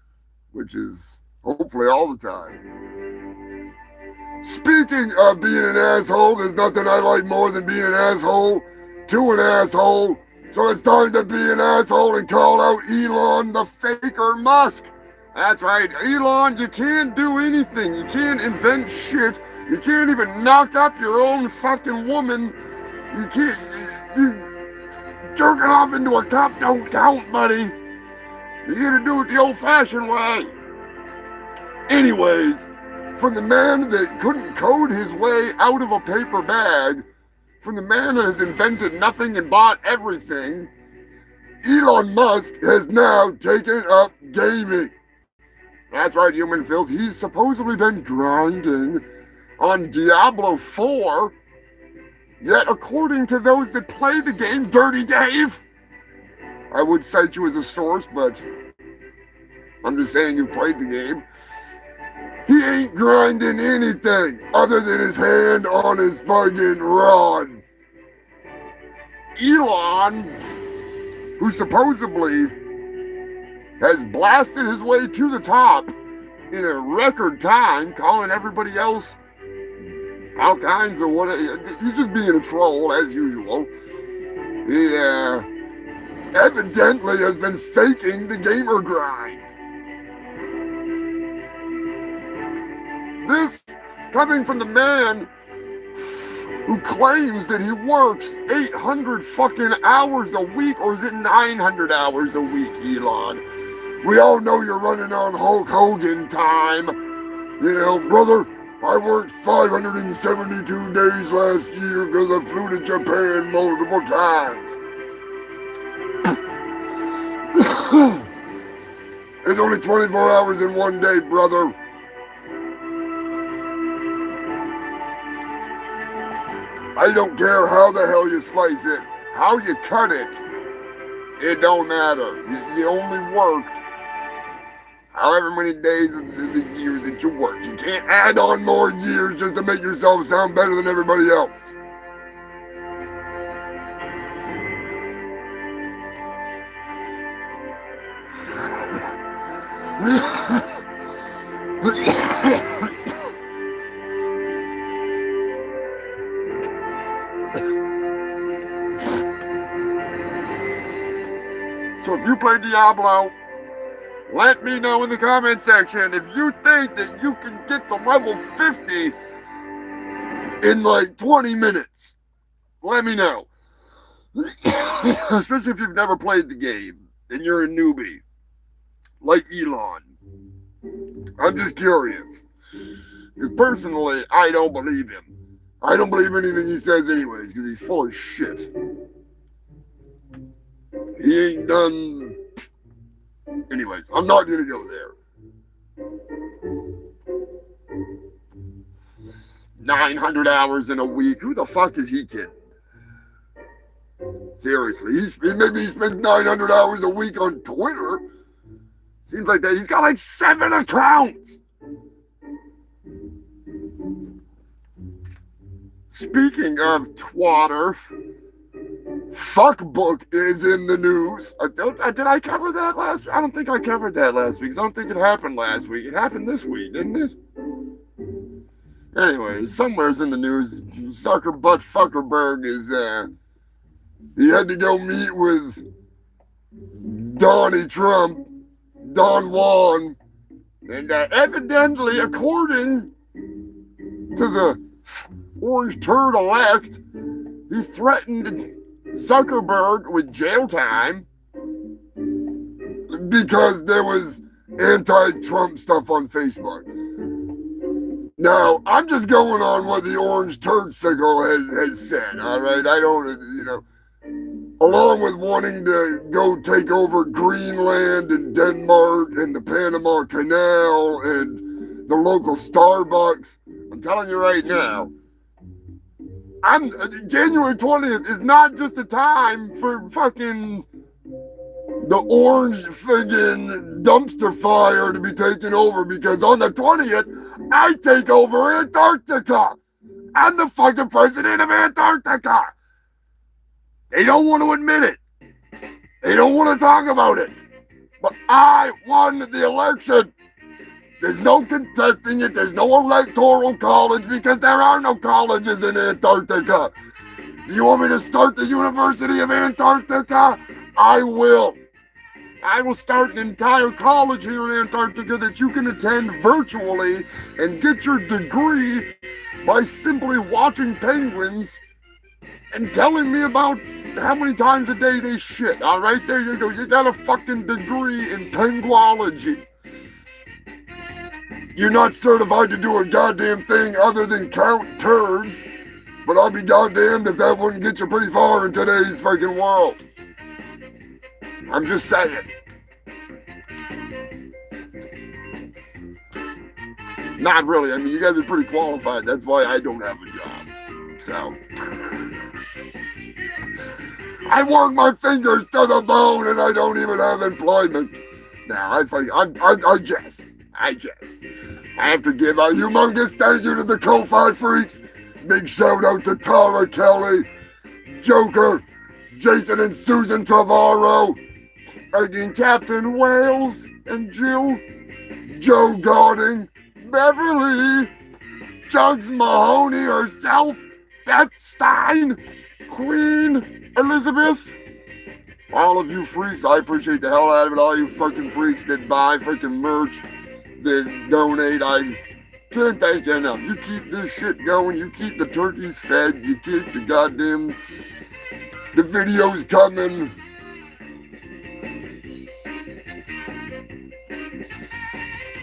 which is hopefully all the time. Speaking of being an asshole, there's nothing I like more than being an asshole to an asshole. So it's time to be an asshole and call out Elon the Faker Musk. That's right, Elon, you can't do anything. You can't invent shit. You can't even knock up your own fucking woman. You can't... Jerking off into a cup don't count, buddy. You gotta do it the old-fashioned way. Anyways, from the man that couldn't code his way out of a paper bag, from the man that has invented nothing and bought everything, Elon Musk has now taken up gaming. That's right, human filth. He's supposedly been grinding on Diablo 4, yet according to those that play the game, Dirty Dave, I would cite you as a source, but I'm just saying you've played the game. He ain't grinding anything other than his hand on his fucking rod. Elon, who supposedly has blasted his way to the top in a record time, calling everybody else all kinds of what. He's just being a troll as usual. He evidently has been faking the gamer grind. This coming from the man who claims that he works 800 fucking hours a week, or is it 900 hours a week, Elon? We all know you're running on Hulk Hogan time. You know, brother, I worked 572 days last year because I flew to Japan multiple times. It's only 24 hours in one day, brother. I don't care how the hell you slice it, how you cut it. It don't matter. You only worked however many days of the year that you worked. You can't add on more years just to make yourself sound better than everybody else. So if you play Diablo, let me know in the comment section if you think that you can get to level 50 in like 20 minutes. Let me know. Especially if you've never played the game and you're a newbie, like Elon. I'm just curious. Because personally, I don't believe him. I don't believe anything he says anyways, because he's full of shit. He ain't done. Anyways, I'm not gonna go there. 900 hours in a week. Who the fuck is he kidding? Seriously, maybe he spends 900 hours a week on Twitter. Seems like that. He's got like 7 accounts. Speaking of twatter, Fuckbook is in the news. Did I cover that last week? I don't think I covered that last week, because I don't think it happened last week. It happened this week, didn't it? Anyways, somewhere's in the news, Sucker Butt Fuckerberg is, he had to go meet with Donnie Trump, Don Juan, and evidently, according to the orange turd elect, he threatened Zuckerberg with jail time because there was anti-Trump stuff on Facebook. Now, I'm just going on what the orange turd sickle has said, all right? I don't, along with wanting to go take over Greenland and Denmark and the Panama Canal and the local Starbucks. I'm telling you right now, January 20th is not just a time for fucking the orange friggin' dumpster fire to be taken over, because on the 20th, I take over Antarctica. I'm the fucking president of Antarctica. They don't want to admit it. They don't want to talk about it. But I won the election. There's no contesting it. There's no electoral college, because there are no colleges in Antarctica. Do you want me to start the University of Antarctica? I will. I will start an entire college here in Antarctica that you can attend virtually and get your degree by simply watching penguins and telling me about how many times a day they shit. All right, there you go. You got a fucking degree in penguology. You're not certified to do a goddamn thing other than count turds, but I'll be goddamned if that wouldn't get you pretty far in today's fucking world. I'm just saying. Not really. I mean, you gotta be pretty qualified. That's why I don't have a job. So I work my fingers to the bone and I don't even have employment. Now, I jest. I have to give a humongous thank you to the Ko-Fi freaks. Big shout out to Tara Kelly, Joker, Jason and Susan Trevorrow, again Captain Wales and Jill, Joe Garding, Beverly, Jugs Mahoney herself, Beth Stein, Queen Elizabeth. All of you freaks, I appreciate the hell out of it. All you fucking freaks that buy freaking merch, that donate, I can't thank you enough. You keep this shit going. You keep the turkeys fed. You keep the videos coming.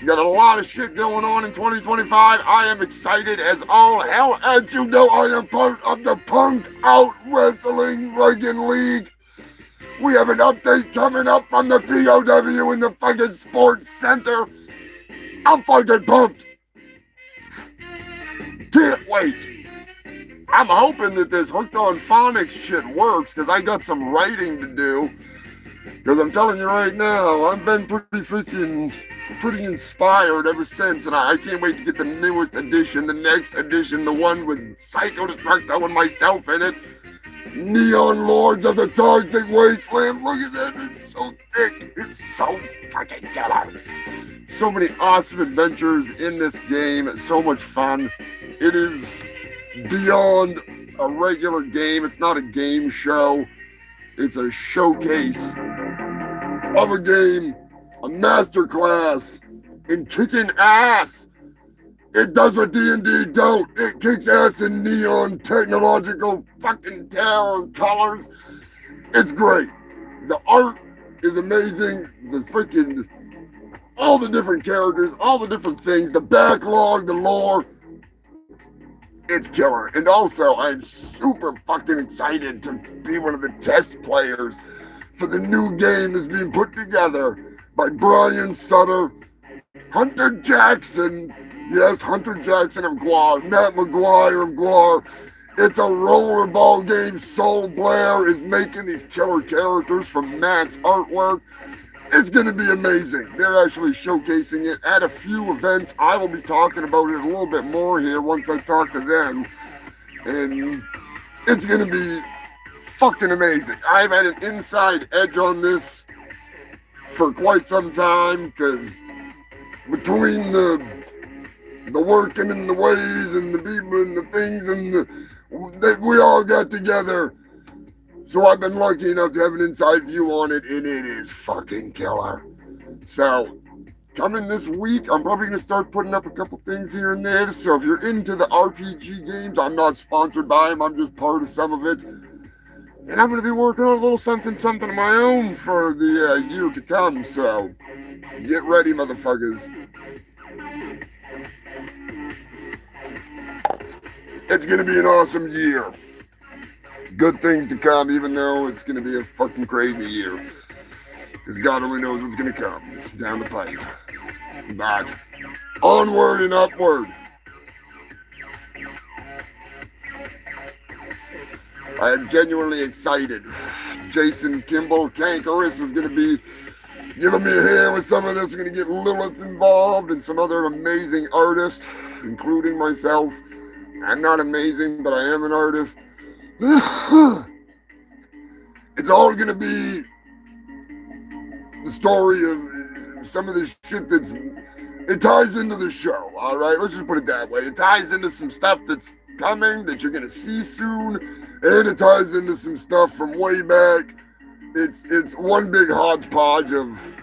Got a lot of shit going on in 2025. I am excited as all hell. As you know, I am part of the Punked Out Wrestling Friggin' League. We have an update coming up from the POW in the fucking Sports Center. I'm fucking pumped. Can't wait. I'm hoping that this Hooked on Phonics shit works, because I got some writing to do. Because I'm telling you right now, I've been pretty inspired ever since, and I can't wait to get the newest edition, the next edition, the one with Psycho Destructo and myself in it. Neon Lords of the Toxic Wasteland. Look at that. It's so thick. It's so fucking killer. So many awesome adventures in this game. So much fun. It is beyond a regular game. It's not a game show. It's a showcase of a game, a masterclass in kicking ass. It does what D&D don't. It kicks ass in neon technological fucking terror colors. It's great. The art is amazing. The freaking, all the different characters, all the different things, the backlog, the lore. It's killer. And also, I'm super fucking excited to be one of the test players for the new game that's being put together by Brian Sutter, Hunter Jackson, yes, Hunter Jackson of Gwar, Matt McGuire of Gwar. It's a rollerball game. Soul Blair is making these killer characters from Matt's artwork. It's going to be amazing. They're actually showcasing it at a few events. I will be talking about it a little bit more here once I talk to them. And it's going to be fucking amazing. I've had an inside edge on this for quite some time, because between the working and the ways and the people and the things and that we all got together. So I've been lucky enough to have an inside view on it, and it is fucking killer. So coming this week, I'm probably going to start putting up a couple things here and there. So if you're into the RPG games, I'm not sponsored by them. I'm just part of some of it. And I'm going to be working on a little something of my own for the year to come. So get ready, motherfuckers. It's going to be an awesome year. Good things to come, even though it's going to be a fucking crazy year. Because God only knows what's going to come down the pipe. But onward and upward. I am genuinely excited. Jason Kimball Kankaris is going to be giving me a hand with some of this. We're going to get Lilith involved and some other amazing artists, including myself. I'm not amazing, but I am an artist. It's all going to be the story of some of this shit it ties into the show, all right? Let's just put it that way. It ties into some stuff that's coming that you're going to see soon, and it ties into some stuff from way back. It's one big hodgepodge of,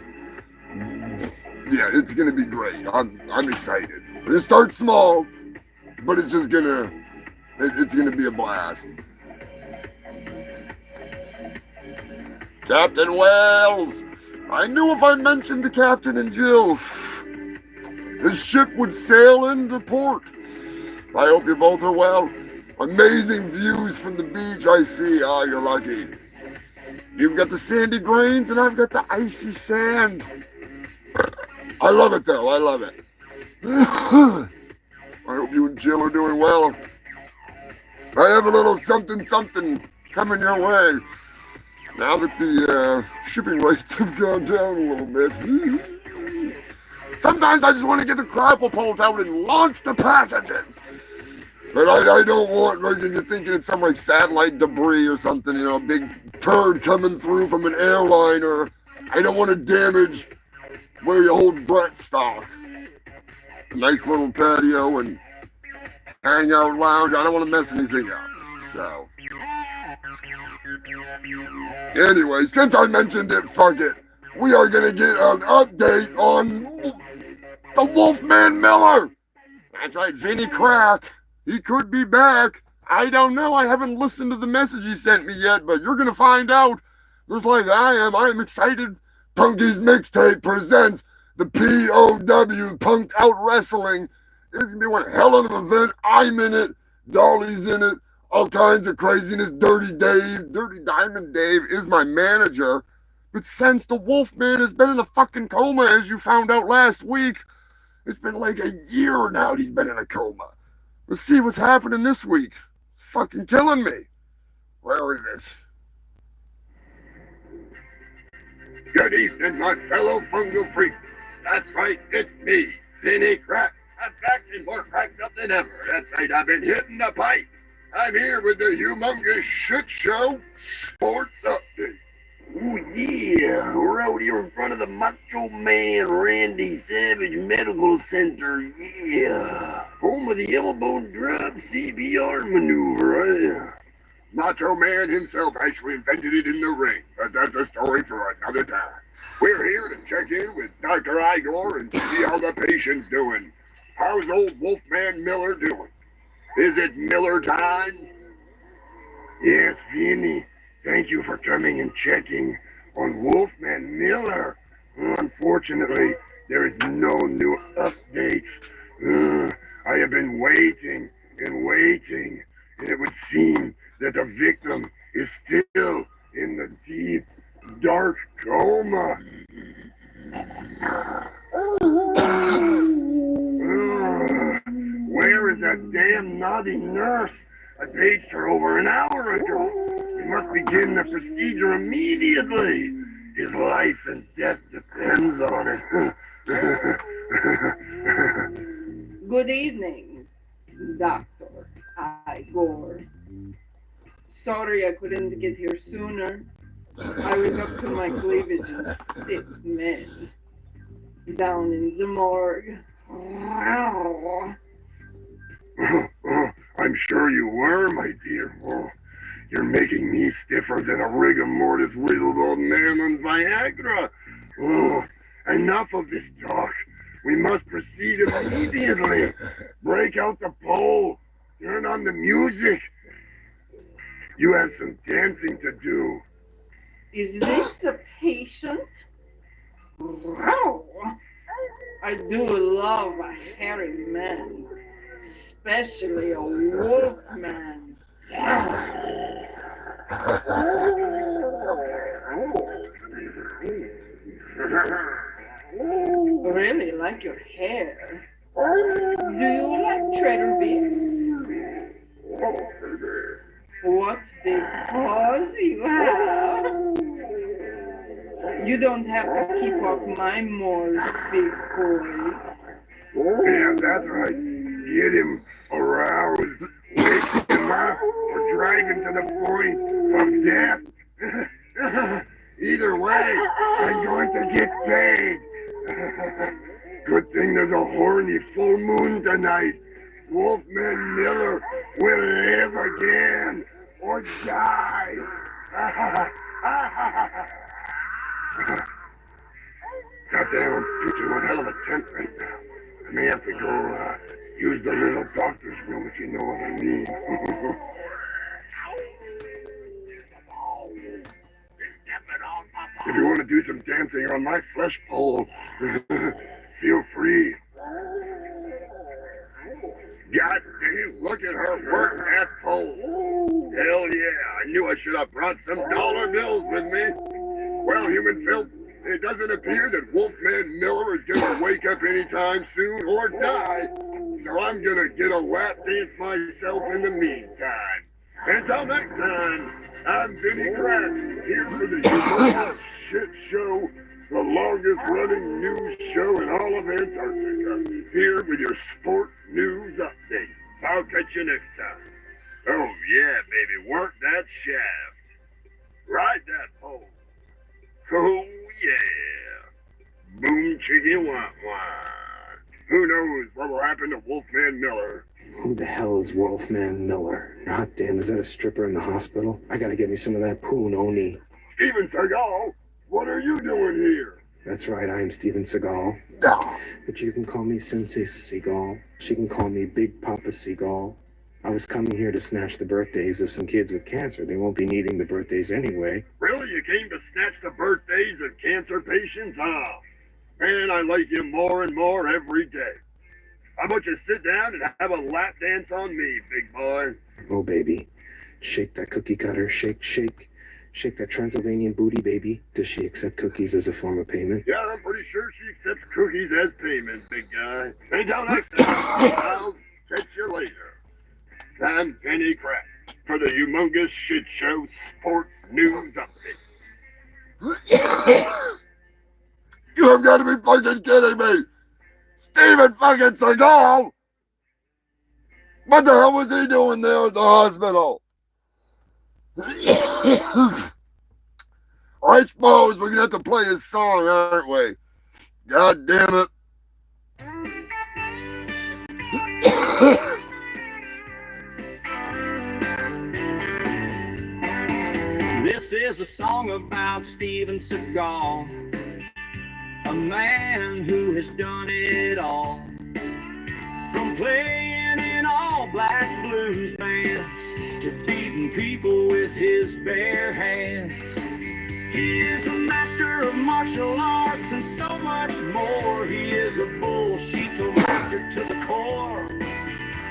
yeah, it's going to be great. I'm excited. We're going to start small, but it's just going to, it's going to be a blast. Captain Wells! I knew if I mentioned the captain and Jill, the ship would sail into port. I hope you both are well. Amazing views from the beach I see. Ah, you're lucky. You've got the sandy grains and I've got the icy sand. I love it though, I love it. I hope you and Jill are doing well. I have a little something coming your way. Now that the shipping rates have gone down a little bit. Sometimes I just want to get the grapple poles out and launch the packages. But I don't want, like, you're thinking it's some, like, satellite debris or something, you know, a big turd coming through from an airliner. I don't want to damage where you hold Brett stock. A nice little patio and hangout lounge. I don't want to mess anything up. So, anyway, since I mentioned it, fuck it. We are going to get an update on the Wolfman Miller. That's right, Vinny Crack. He could be back. I don't know. I haven't listened to the message he sent me yet, but you're going to find out. Just like I am. I am excited. Punky's Mixtape presents the POW, Punked Out Wrestling. It's going to be one hell of an event. I'm in it. Dolly's in it. All kinds of craziness. Dirty Diamond Dave is my manager. But since the Wolfman has been in a fucking coma, as you found out last week, it's been like a year now he's been in a coma. Let's see what's happening this week. It's fucking killing me. Where is it? Good evening, my fellow fungal freaks. That's right, it's me, Vinny Crack. I'm back and more cracked up than ever. That's right, I've been hitting the pipe. I'm here with the Humongous Shit Show Sports Update. Oh yeah, we're out here in front of the Macho Man Randy Savage Medical Center, yeah. Home of the elbow drop CPR maneuver, Macho Man himself actually invented it in the ring, but that's a story for another time. We're here to check in with Dr. Igor and see how the patient's doing. How's old Wolfman Miller doing? Is it Miller time? Yes, Vinny. Thank you for coming and checking on Wolfman Miller. Unfortunately, there is no new updates. I have been waiting and waiting, and it would seem that the victim is still in the deep, dark coma. Where is that damn naughty nurse? I paged her over an hour ago. We must begin the procedure immediately. His life and death depends on it. Good evening, Dr. Igor. Sorry I couldn't get here sooner. I was up to my cleavage in 6 men. Down in the morgue. I'm sure you were, my dear. Oh, you're making me stiffer than a rigor mortis riddled old man on Viagra. Oh, enough of this talk. We must proceed immediately. Break out the pole. Turn on the music. You have some dancing to do. Is this the patient? I do love a hairy man, especially a wolf man. Really like your hair. Do you like Trader Vic's? What big paws you have. You don't have to keep off my moors, big boy. Yeah, that's right. Get him aroused, wake him up, or drive him to the point of death. Either way, I'm going to get paid. Good thing there's a horny full moon tonight. Wolfman Miller will live again or die. Goddamn, it's one hell of a tent right now. I may have to go use the little doctor's room if you know what I mean. Stepping on If you want to do some dancing on my flesh pole, feel free. God damn, look at her work that pole. Hell yeah, I knew I should have brought some dollar bills with me. Well, human filth, it doesn't appear that Wolfman Miller is going to wake up anytime soon or die, so I'm going to get a lap dance myself in the meantime. Until next time, I'm Vinny Crack, here for the Humongous Shit Show, the longest running news show in all of Antarctica, here with your sports news update. I'll catch you next time. Oh yeah, baby, work that shaft. Ride that pole. Oh yeah. Boom chicka wah wah. Who knows what will happen to Wolfman Miller? Who the hell is Wolfman Miller? God damn, is that a stripper in the hospital? I gotta get me some of that poon oni. Steven Seagal, what are you doing here? That's right, I am Steven Seagal. But you can call me Sensei Seagal. She can call me Big Papa Seagal. I was coming here to snatch the birthdays of some kids with cancer. They won't be needing the birthdays anyway. Really? You came to snatch the birthdays of cancer patients? Ah, man, I like you more and more every day. How about you sit down and have a lap dance on me, big boy? Oh, baby. Shake that cookie cutter. Shake, shake. Shake that Transylvanian booty, baby. Does she accept cookies as a form of payment? Yeah, I'm pretty sure she accepts cookies as payment, big guy. Until next time, I'll catch you later. I'm Penny Crack for the Humongous Shit Show Sports News Update. You have got to be fucking kidding me! Steven fucking Seagal! What the hell was he doing there at the hospital? I suppose we're gonna have to play his song, aren't we? God damn it. This is a song about Steven Seagal, a man who has done it all. From playing in all black blues bands to beating people with his bare hands. He is a master of martial arts and so much more. He is a bullshito master to the core.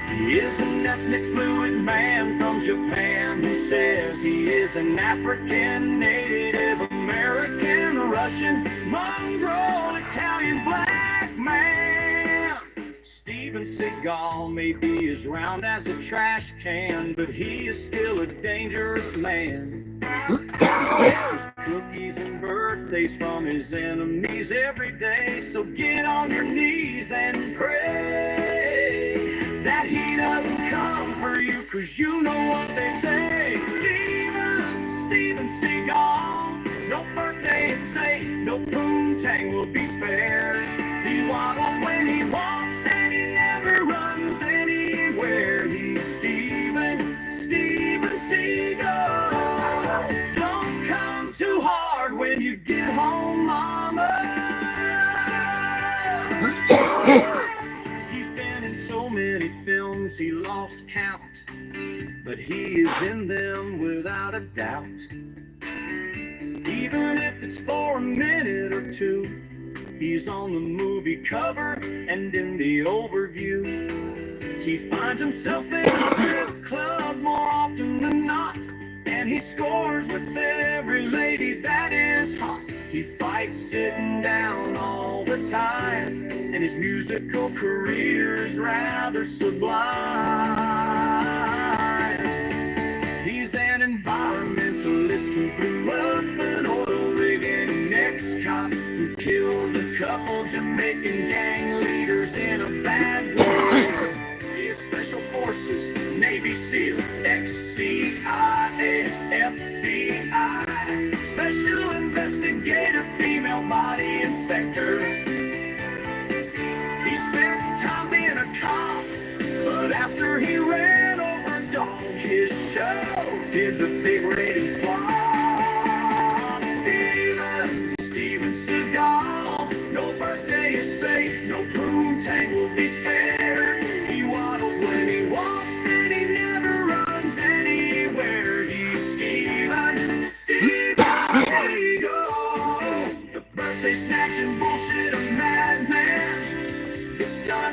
He is an ethnic fluid man from Japan who says he is an African, Native American, Russian, mongrel, Italian black man. Steven Seagal may be as round as a trash can, but he is still a dangerous man. He gets cookies and birthdays from his enemies every day, so get on your knees and pray that he doesn't come for you, 'cause you know what they say. Steven Seagal, no birthday is safe, no poontang will be spared. He waddles when he walks and he never runs anywhere. He's Steven Seagal. Don't come too hard when you get home, mama. He's been in so many films he lost count, but he is in them without a doubt. Even if it's for a minute or two, he's on the movie cover and in the overview. He finds himself in a strip club more often than not, and he scores with every lady that is hot. He fights sitting down all the time, and his musical career is rather sublime. He's an environmentalist who blew up an oil rig and an ex-cop who killed a couple Jamaican gang leaders in a bad way. He is Special Forces, Navy SEAL, ex-CIA, FBI, Special Investigator, female body inspector. He spent time being a cop, but after he ran over a dog, his show did the big ratings flop. Steven Seagal, no birthday is safe, no poontang will be spared. He waddles when he walks and he never runs anywhere. He's Steven Seagal.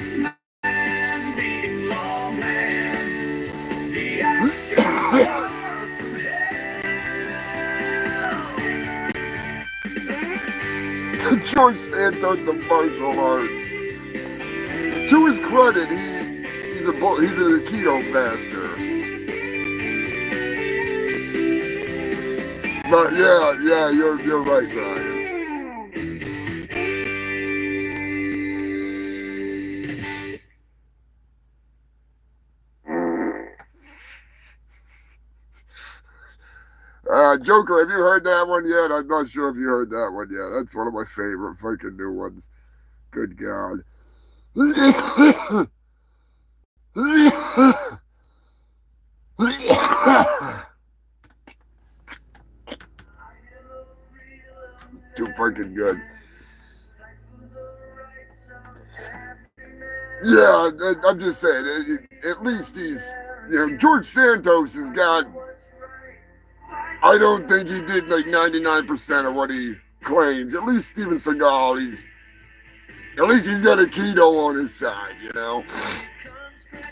yes man, being lawman. The action George Santos of martial arts. To his credit, he's a Aikido master. But yeah, you're right, Brian. Joker, have you heard that one yet? I'm not sure if you heard that one yet. That's one of my favorite fucking new ones. Good God. Too fucking good. Yeah, I'm just saying, at least George Santos has got, I don't think he did like 99% of what he claims. At least Steven Seagal, at least he's got Aikido on his side, you know?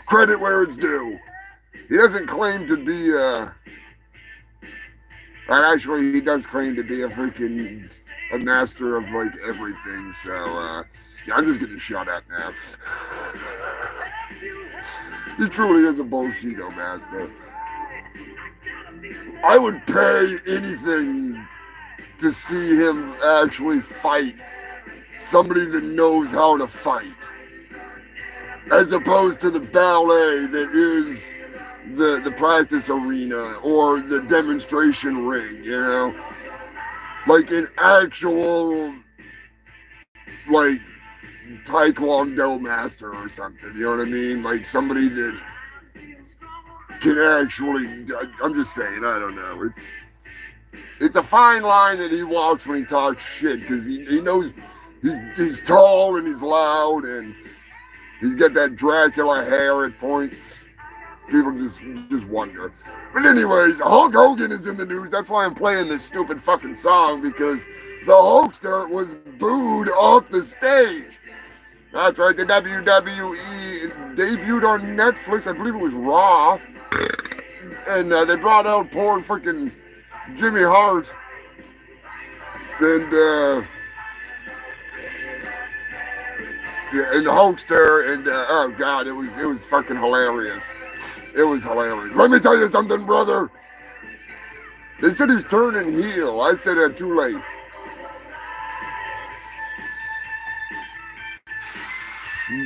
Credit where it's due. He doesn't claim to be, actually, he does claim to be a master of like everything, so, yeah, I'm just gonna shut up now. He truly is a bullshito master. I would pay anything to see him actually fight somebody that knows how to fight, as opposed to the ballet that is the practice arena or the demonstration ring, you know? Like an actual, like, Taekwondo master or something, you know what I mean? Like somebody that can actually, I'm just saying, I don't know. It's a fine line that he walks when he talks shit, because he knows he's tall and he's loud and he's got that Dracula hair at points. People just wonder. But anyways, Hulk Hogan is in the news. That's why I'm playing this stupid fucking song, because the Hulkster was booed off the stage. That's right, the WWE debuted on Netflix. I believe it was Raw. And they brought out poor freaking Jimmy Hart. And, yeah, and the Hulkster. And, oh, God, it was fucking hilarious. It was hilarious. Let me tell you something, brother. They said he was turning heel. I said that too late.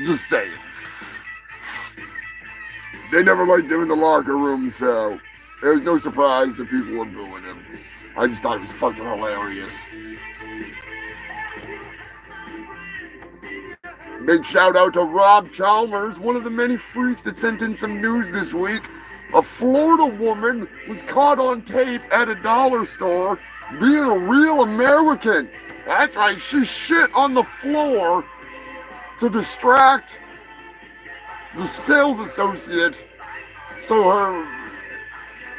Just saying. They never liked him in the locker room, so it was no surprise that people were booing him. I just thought it was fucking hilarious. Big shout out to Rob Chalmers, one of the many freaks that sent in some news this week. A Florida woman was caught on tape at a dollar store being a real American. That's right, she shit on the floor to distract the sales associate, so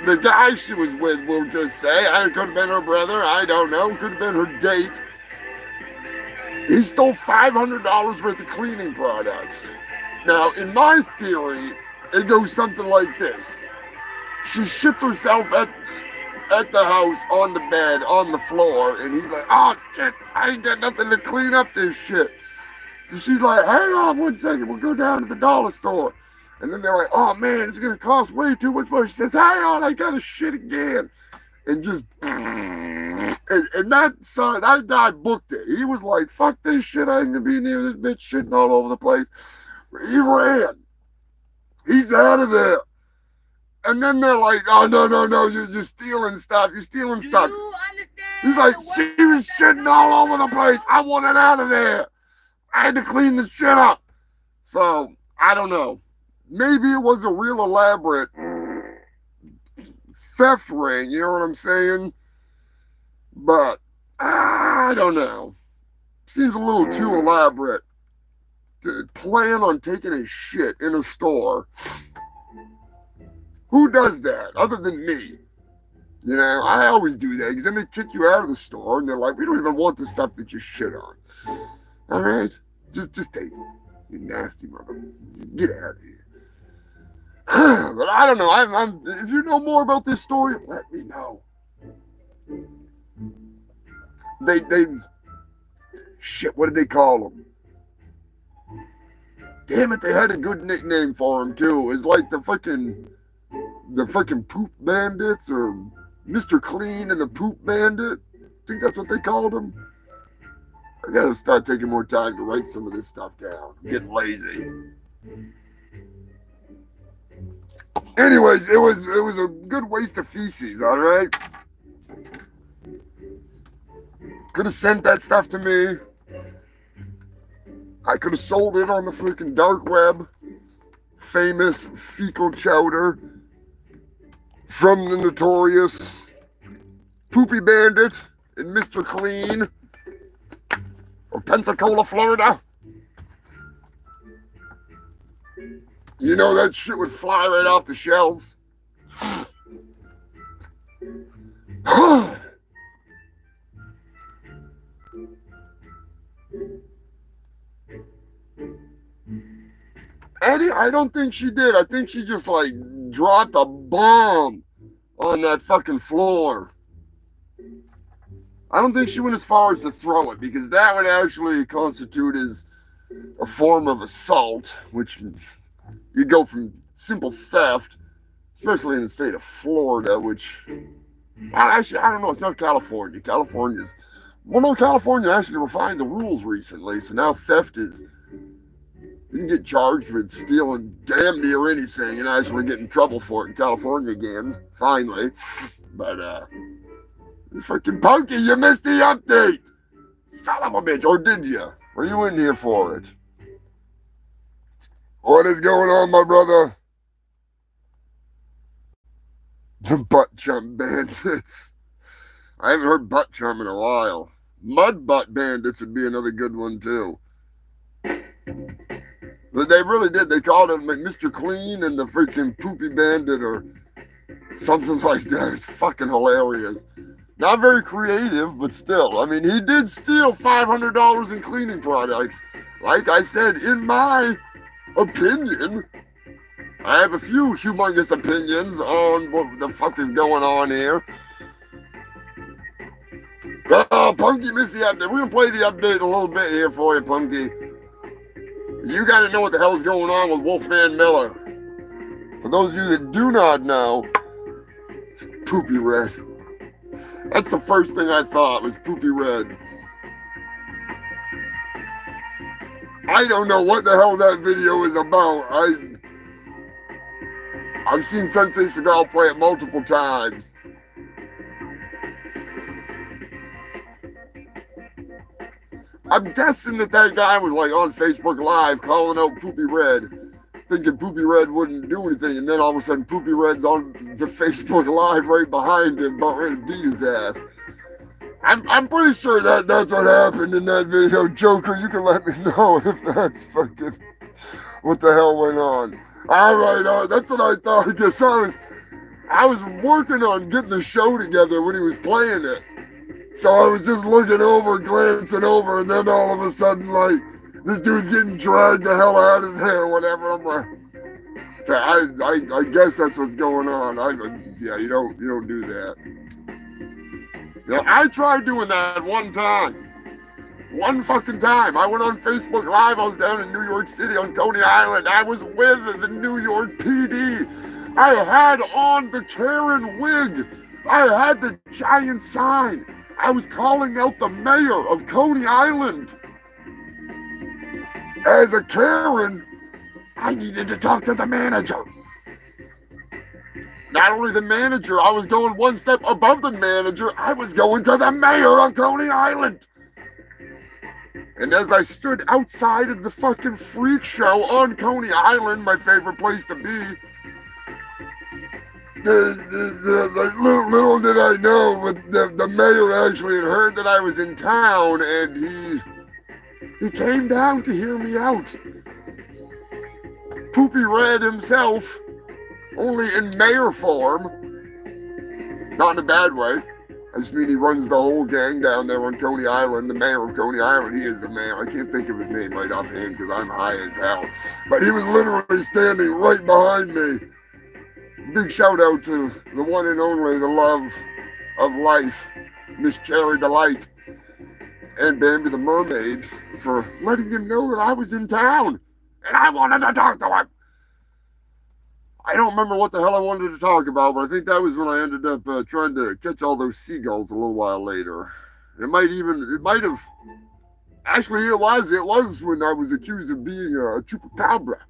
the guy she was with, will just say, it could have been her brother, I don't know, could have been her date. He stole $500 worth of cleaning products. Now, in my theory, it goes something like this. She shits herself at the house, on the bed, on the floor, and he's like, oh shit, I ain't got nothing to clean up this shit. So she's like, hang on 1 second, we'll go down to the dollar store. And then they're like, oh man, it's gonna cost way too much money. She says, hang on, I gotta shit again. And just, and that guy booked it. He was like, fuck this shit, I ain't gonna be near this bitch shitting all over the place. He ran. He's out of there. And then they're like, oh, no, you're stealing stuff. You're stealing stuff. He's like, she was shitting all over the place. I want it out of there. I had to clean the shit up. So, I don't know. Maybe it was a real elaborate theft ring, you know what I'm saying? But, I don't know. Seems a little too elaborate to plan on taking a shit in a store. Who does that other than me? You know, I always do that because then they kick you out of the store and they're like, we don't even want the stuff that you shit on. All right? Just take it. You nasty mother. Get out of here. But I don't know. If you know more about this story, let me know. Shit, what did they call them? Damn it, they had a good nickname for him too. It's like the fucking poop bandits or Mr. Clean and the Poop Bandit. I think that's what they called him. I gotta start taking more time to write some of this stuff down. I'm getting lazy. Anyways, it was a good waste of feces, all right? Could have sent that stuff to me. I could have sold it on the freaking dark web. Famous fecal chowder from the notorious Poopy Bandit and Mr. Clean or Pensacola, Florida. You know that shit would fly right off the shelves. Eddie, I don't think she did. I think she just like dropped a bomb on that fucking floor. I don't think she went as far as to throw it, because that would actually constitute as a form of assault, which you go from simple theft, especially in the state of Florida, which actually, I don't know, it's not California. California actually refined the rules recently, so now theft is, you can get charged with stealing damn near anything and actually get in trouble for it in California again, finally. But, freaking Punky, you missed the update! Son of a bitch, or did you? Were you in here for it? What is going on, my brother? The butt chump bandits. I haven't heard butt chump in a while. Mud butt bandits would be another good one, too. But they really did. They called it like Mr. Clean and the freaking Poopy Bandit or something like that. It's fucking hilarious. Not very creative, but still. I mean, he did steal $500 in cleaning products. Like I said, in my opinion, I have a few humongous opinions on what the fuck is going on here. Punky missed the update. We're going to play the update a little bit here for you, Punky. You got to know what the hell is going on with Wolfman Miller. For those of you that do not know, Poopy Red. That's the first thing I thought was Poopy Red. I don't know what the hell that video is about. I've seen Sensei Seagal play it multiple times. I'm guessing that guy was like on Facebook Live calling out Poopy Red, thinking Poopy Red wouldn't do anything, and then all of a sudden Poopy Red's on the Facebook Live right behind him, about ready to beat his ass. I'm pretty sure that's what happened in that video. Joker, you can let me know if that's fucking what the hell went on. All right, that's what I thought. I guess I was working on getting the show together when he was playing it. So I was just looking over, glancing over, and then all of a sudden, like, this dude's getting dragged the hell out of there or whatever. I'm like, so I guess that's what's going on. Yeah, you don't do that. You know, I tried doing that one time. One fucking time. I went on Facebook Live. I was down in New York City on Coney Island. I was with the New York PD. I had on the Karen wig. I had the giant sign. I was calling out the mayor of Coney Island. As a Karen, I needed to talk to the manager. Not only the manager, I was going one step above the manager. I was going to the mayor of Coney Island. And as I stood outside of the fucking freak show on Coney Island, my favorite place to be, little did I know, but the mayor actually had heard that I was in town, and he came down to hear me out. Poopy Red himself, only in mayor form, not in a bad way. I just mean he runs the whole gang down there on Coney Island, the mayor of Coney Island. He is the mayor. I can't think of his name right offhand because I'm high as hell. But he was literally standing right behind me. Big shout out to the one and only, the love of life, Miss Cherry Delight, and Bambi the Mermaid for letting him know that I was in town and I wanted to talk to him. I don't remember what the hell I wanted to talk about, but I think that was when I ended up trying to catch all those seagulls a little while later. It might have, actually it was when I was accused of being a chupacabra.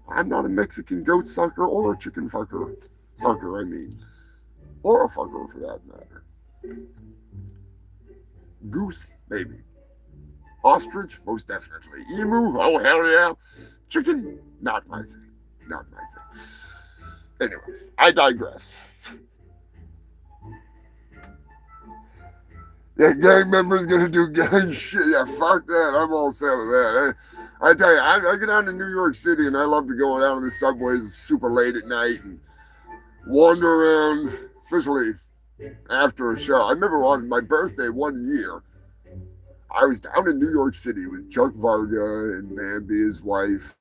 I'm not a Mexican goat sucker or a chicken sucker, I mean. Or a fucker for that matter. Goose, maybe. Ostrich, most definitely. Emu, oh hell yeah. Chicken, not my thing. Not my thing. Anyways, I digress. Yeah, gang members gonna do gang shit. Yeah, fuck that. I'm all set with that. I tell you, I get down to New York City and I love to go down to the subways super late at night and wander around, especially after a show. I remember on my birthday one year, I was down in New York City with Chuck Varga and Bambi, his wife,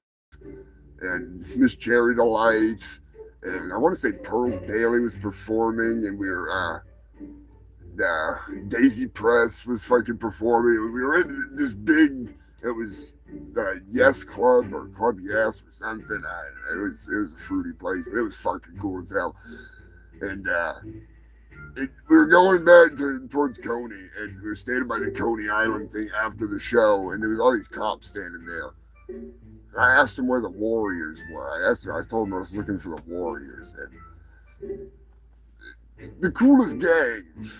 and Miss Cherry Delight, and I want to say Pearls Daly was performing, and we were, Daisy Press was fucking performing. We were in this big, it was the Yes Club or Club Yes or something. It was a fruity place, but it was fucking cool as hell. And we were going back towards Coney, and we were standing by the Coney Island thing after the show, and there was all these cops standing there. And I asked them where the Warriors were. I told them I was looking for the Warriors, and the coolest gang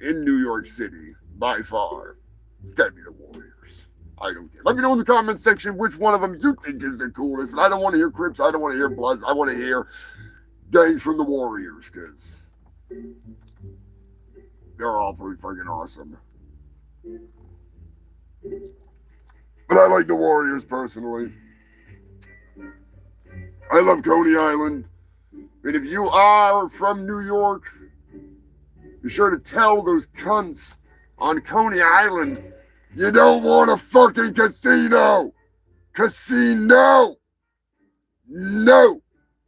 in New York City, by far, it's gotta be the Warriors. I don't care. Let me know in the comment section which one of them you think is the coolest. And I don't want to hear Crips. I don't want to hear Bloods. I want to hear gangs from the Warriors, because they're all pretty fucking awesome. But I like the Warriors personally. I love Coney Island. And if you are from New York, be sure to tell those cunts on Coney Island you don't want a fucking casino. Casino. No.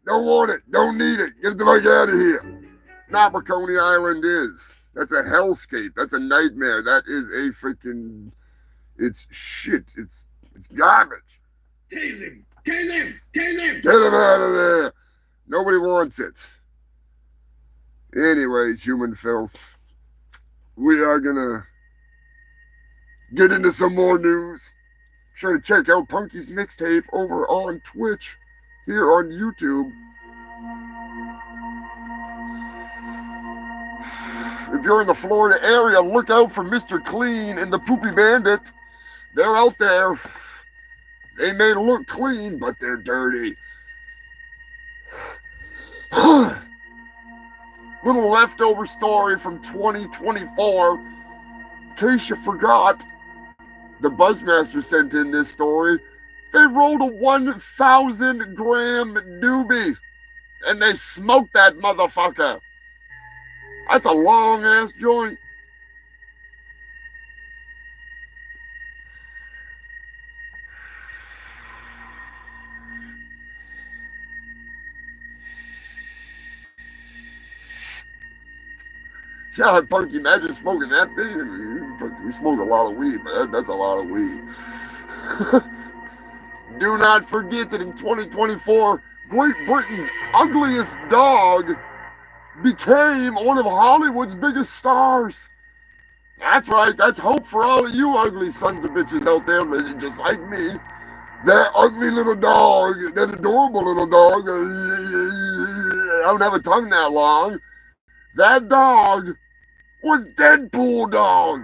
Don't want it. Don't need it. Get the fuck out of here. It's not what Coney Island is. That's a hellscape. That's a nightmare. That is a freaking... It's shit. It's garbage. Tase him! Tase him! Tase him! Get him out of there. Nobody wants it. Anyways, human filth. We are gonna get into some more news. Be sure to check out Punky's mixtape over on Twitch, here on YouTube. If you're in the Florida area, look out for Mr. Clean and the Poopy Bandit. They're out there. They may look clean, but they're dirty. Little leftover story from 2024. In case you forgot, the Buzzmaster sent in this story. They rolled a 1,000 gram doobie and they smoked that motherfucker. That's a long ass joint. Yeah, Punky, imagine smoking that thing. We smoked a lot of weed, but that's a lot of weed. Do not forget that in 2024, Great Britain's ugliest dog became one of Hollywood's biggest stars. That's right, that's hope for all of you ugly sons of bitches out there, just like me. That ugly little dog, that adorable little dog, I don't have a tongue that long. That dog was Deadpool Dog.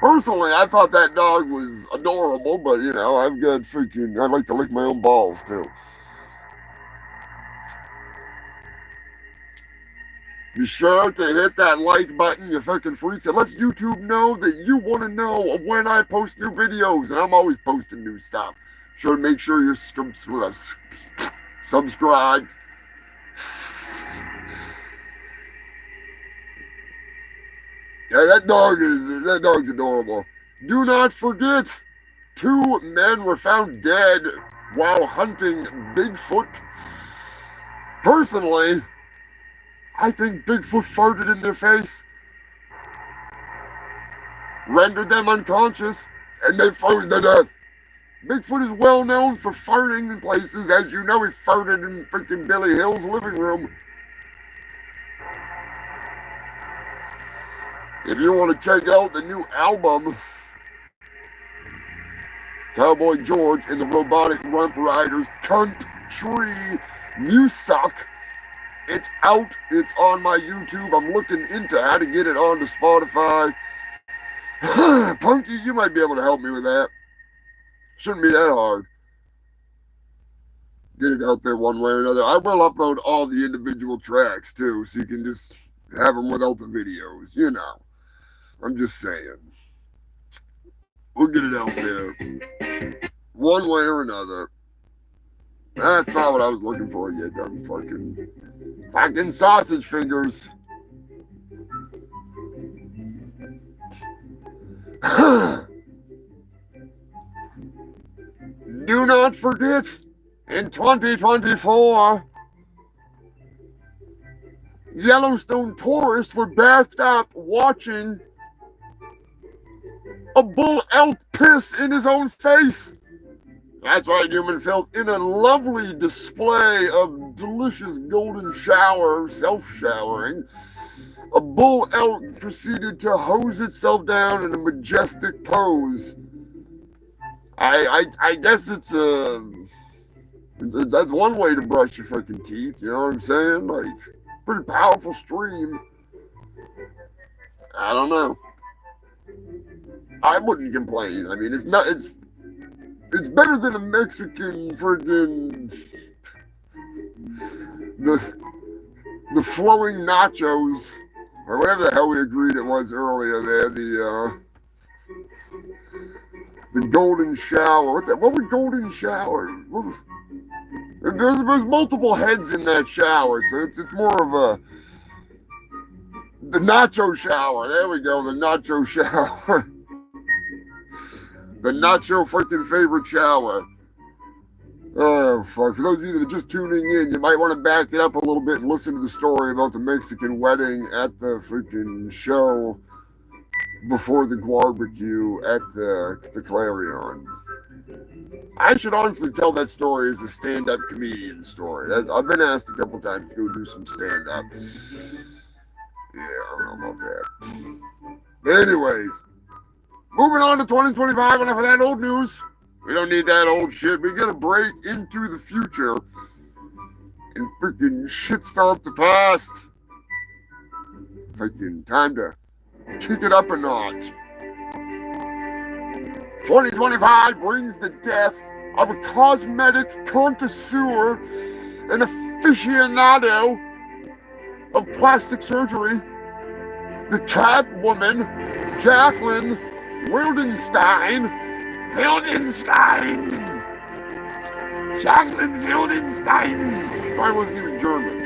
Personally, I thought that dog was adorable, but you know, I've got freaking, I like to lick my own balls too. Be sure to hit that like button, you fucking freaks. It lets YouTube know that you want to know when I post new videos, and I'm always posting new stuff. Sure to make sure you're subscribed. Yeah, that dog's adorable. Do not forget, 2 men were found dead while hunting Bigfoot. Personally, I think Bigfoot farted in their face, rendered them unconscious, and they froze to death. Bigfoot is well known for farting in places. As you know, he farted in freaking Billy Hill's living room. If you want to check out the new album, Cowboy George and the Robotic Rump Riders Country, You Suck, it's out. It's on my YouTube. I'm looking into how to get it onto Spotify. Punky, you might be able to help me with that. Shouldn't be that hard. Get it out there one way or another. I will upload all the individual tracks too, so you can just have them without the videos, you know. I'm just saying. We'll get it out there. One way or another. That's not what I was looking for, you dumb fucking sausage fingers. Do not forget, in 2024, Yellowstone tourists were backed up watching a bull elk piss in his own face. That's right, human filth. In a lovely display of delicious golden shower, self-showering, a bull elk proceeded to hose itself down in a majestic pose. I guess that's one way to brush your fucking teeth, you know what I'm saying? Like, pretty powerful stream. I don't know. I wouldn't complain. I mean, it's better than a Mexican friggin' the flowing nachos, or whatever the hell we agreed it was earlier there, the golden shower. What was golden shower? There's multiple heads in that shower, so it's more of the nacho shower. There we go, the nacho shower. The nacho freaking favorite shower. Oh, fuck. For those of you that are just tuning in, you might want to back it up a little bit and listen to the story about the Mexican wedding at the freaking show before the barbecue at the Clarion. I should honestly tell that story as a stand-up comedian story. I've been asked a couple times to go do some stand-up. Yeah, I don't know about that. Anyways, moving on to 2025, enough of that old news. We don't need that old shit. We gotta break into the future and freaking shit stomp the past. Freaking time to kick it up a notch. 2025 brings the death of a cosmetic connoisseur and aficionado of plastic surgery, the Catwoman, Jacqueline Wildenstein. Jacqueline Wildenstein. She probably wasn't even German.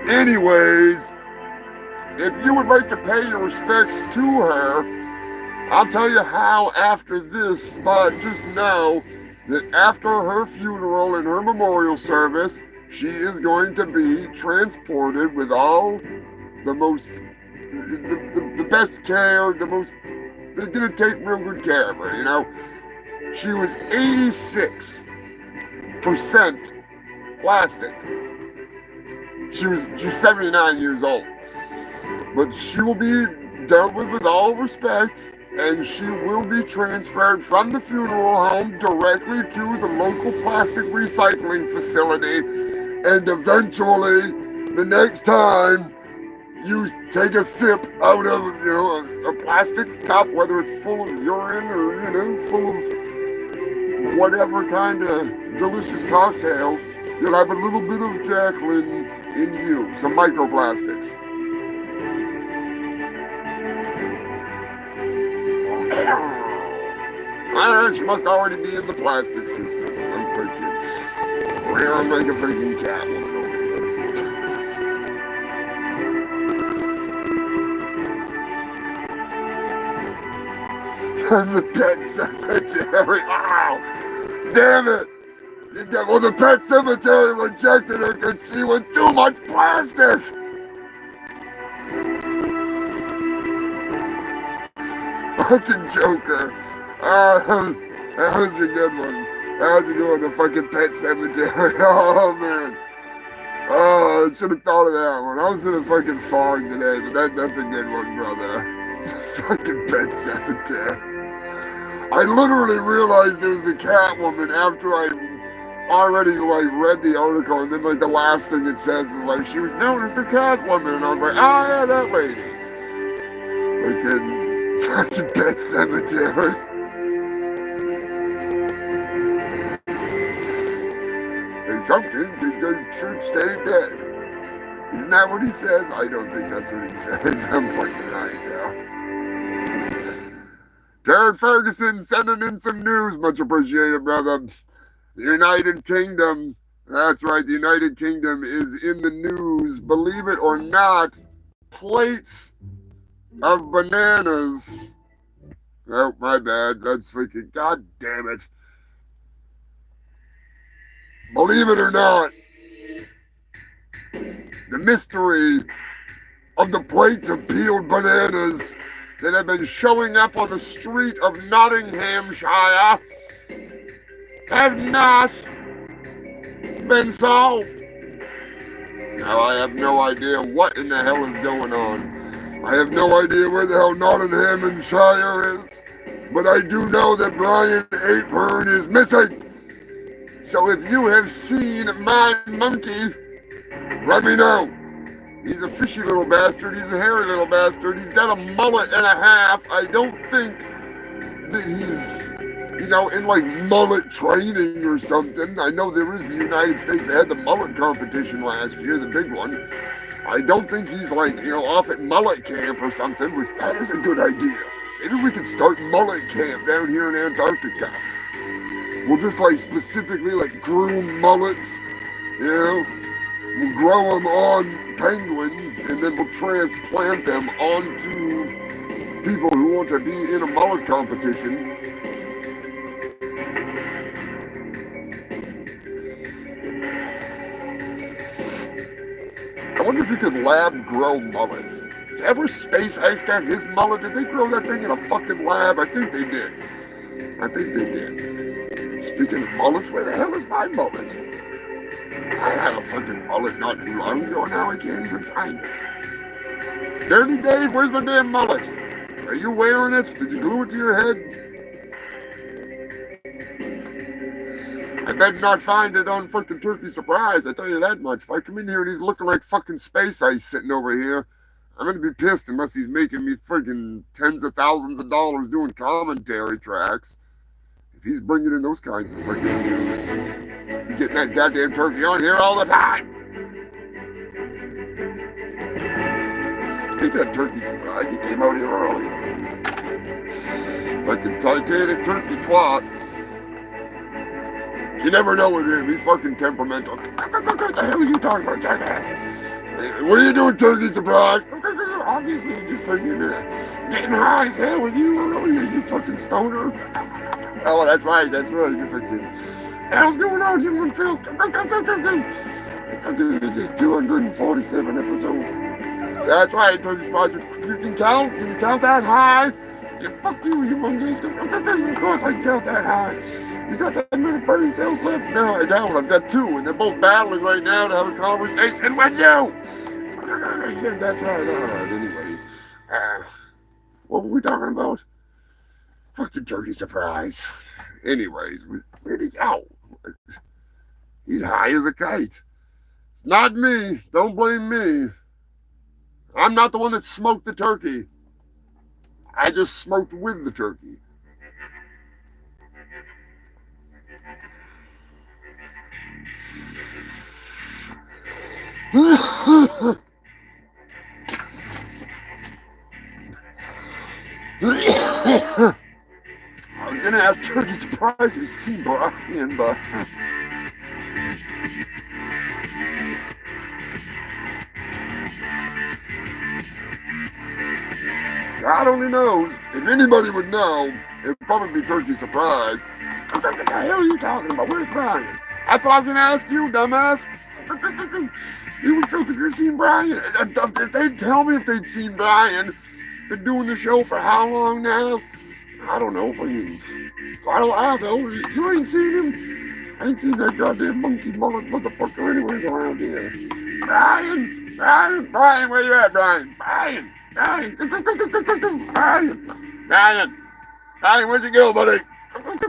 Anyways, if you would like to pay your respects to her, I'll tell you how after this, but just know that after her funeral and her memorial service, she is going to be transported with all the best care, they're going to take real good care of her, you know. She was 86% plastic. She was 79 years old. But she will be dealt with all respect, and she will be transferred from the funeral home directly to the local plastic recycling facility. And eventually, the next time you take a sip out of, you know, a plastic cup, whether it's full of urine or, you know, full of whatever kind of delicious cocktails, you'll have a little bit of Jacqueline in you, some microplastics. She must already be in the plastic system. I'm freaking. We're gonna make a freaking Catwoman over here. The pet cemetery. Ow! Damn it! Well, the pet cemetery rejected her because she was too much plastic. Fucking Joker. That was a good one. That was a good one. The fucking pet cemetery. Oh man. Oh, I should have thought of that one. I was in a fucking fog today, but that's a good one, brother. Fucking pet cemetery. I literally realized it was the Catwoman after I already like read the article, and then like the last thing it says is like she was known as the Catwoman, and I was like, oh yeah, that lady. Fucking pet cemetery. Hey, something should stay dead. Isn't that what he says? I don't think that's what he says. I'm fucking high as hell. Jared Ferguson sending in some news. Much appreciated, brother. The United Kingdom. That's right. The United Kingdom is in the news. Believe it or not, plates of bananas. Oh, my bad. That's freaking. God damn it. Believe it or not, the mystery of the plates of peeled bananas that have been showing up on the street of Nottinghamshire have not been solved. Now, I have no idea what in the hell is going on. I have no idea where the hell Nottinghamshire is, but I do know that Brian Apern is missing. So if you have seen my monkey, let me know. He's a fishy little bastard. He's a hairy little bastard. He's got a mullet and a half. I don't think that he's, in like mullet training or something. I know there is the United States that had the mullet competition last year, the big one. I don't think he's like, off at mullet camp or something, which that is a good idea. Maybe we could start mullet camp down here in Antarctica. We'll just like specifically like groom mullets, We'll grow them on penguins and then we'll transplant them onto people who want to be in a mullet competition. I wonder if you could lab grow mullets. Has ever Space Ice got his mullet? Did they grow that thing in a fucking lab? I think they did. Speaking of mullets, where the hell is my mullet? I had a fucking mullet not too long ago, now I can't even find it. Dirty Dave, where's my damn mullet? Are you wearing it? Did you glue it to your head? I better not find it on fucking Turkey Surprise, I tell you that much. If I come in here and he's looking like fucking Space Ice sitting over here, I'm gonna be pissed unless he's making me freaking tens of thousands of dollars doing commentary tracks. If he's bringing in those kinds of freaking news, you're getting that goddamn turkey on here all the time. Speaking of Turkey Surprise, he came out here early. Fucking Titanic turkey twat. You never know with him. He's fucking temperamental. What the hell are you talking about, jackass? What are you doing, Turkey Surprise? Obviously, you're just freaking getting high as hell with you earlier, you fucking stoner. Oh, that's right. You fucking. What the hell's going on, Jim and Phil? This is 247 episodes. That's right, Turkey Surprise. You can count? Can you count that high? Yeah, fuck you, humongous. Of course I can count that high. You got that many brain cells left? No, I don't. I've got two, and they're both battling right now to have a conversation with you. Yeah, that's right. All right. Anyways, what were we talking about? Fucking Turkey Surprise. Anyways, where'd he go? He's high as a kite. It's not me. Don't blame me. I'm not the one that smoked the turkey. I just smoked with the turkey. I was gonna ask Turkey Surprise if he's seen Brian, but God only knows. If anybody would know, it'd probably be Turkey Surprise. What the hell are you talking about? Where's Brian? That's what I was going to ask you, dumbass. You would feel that you've seen Brian. If they'd tell me if they'd seen Brian. Been doing the show for how long now? I don't know. Quite a while, though. You ain't seen him? I ain't seen that goddamn monkey mullet motherfucker anyways around here. Brian, where you at, Brian? Brian, where'd you go, buddy?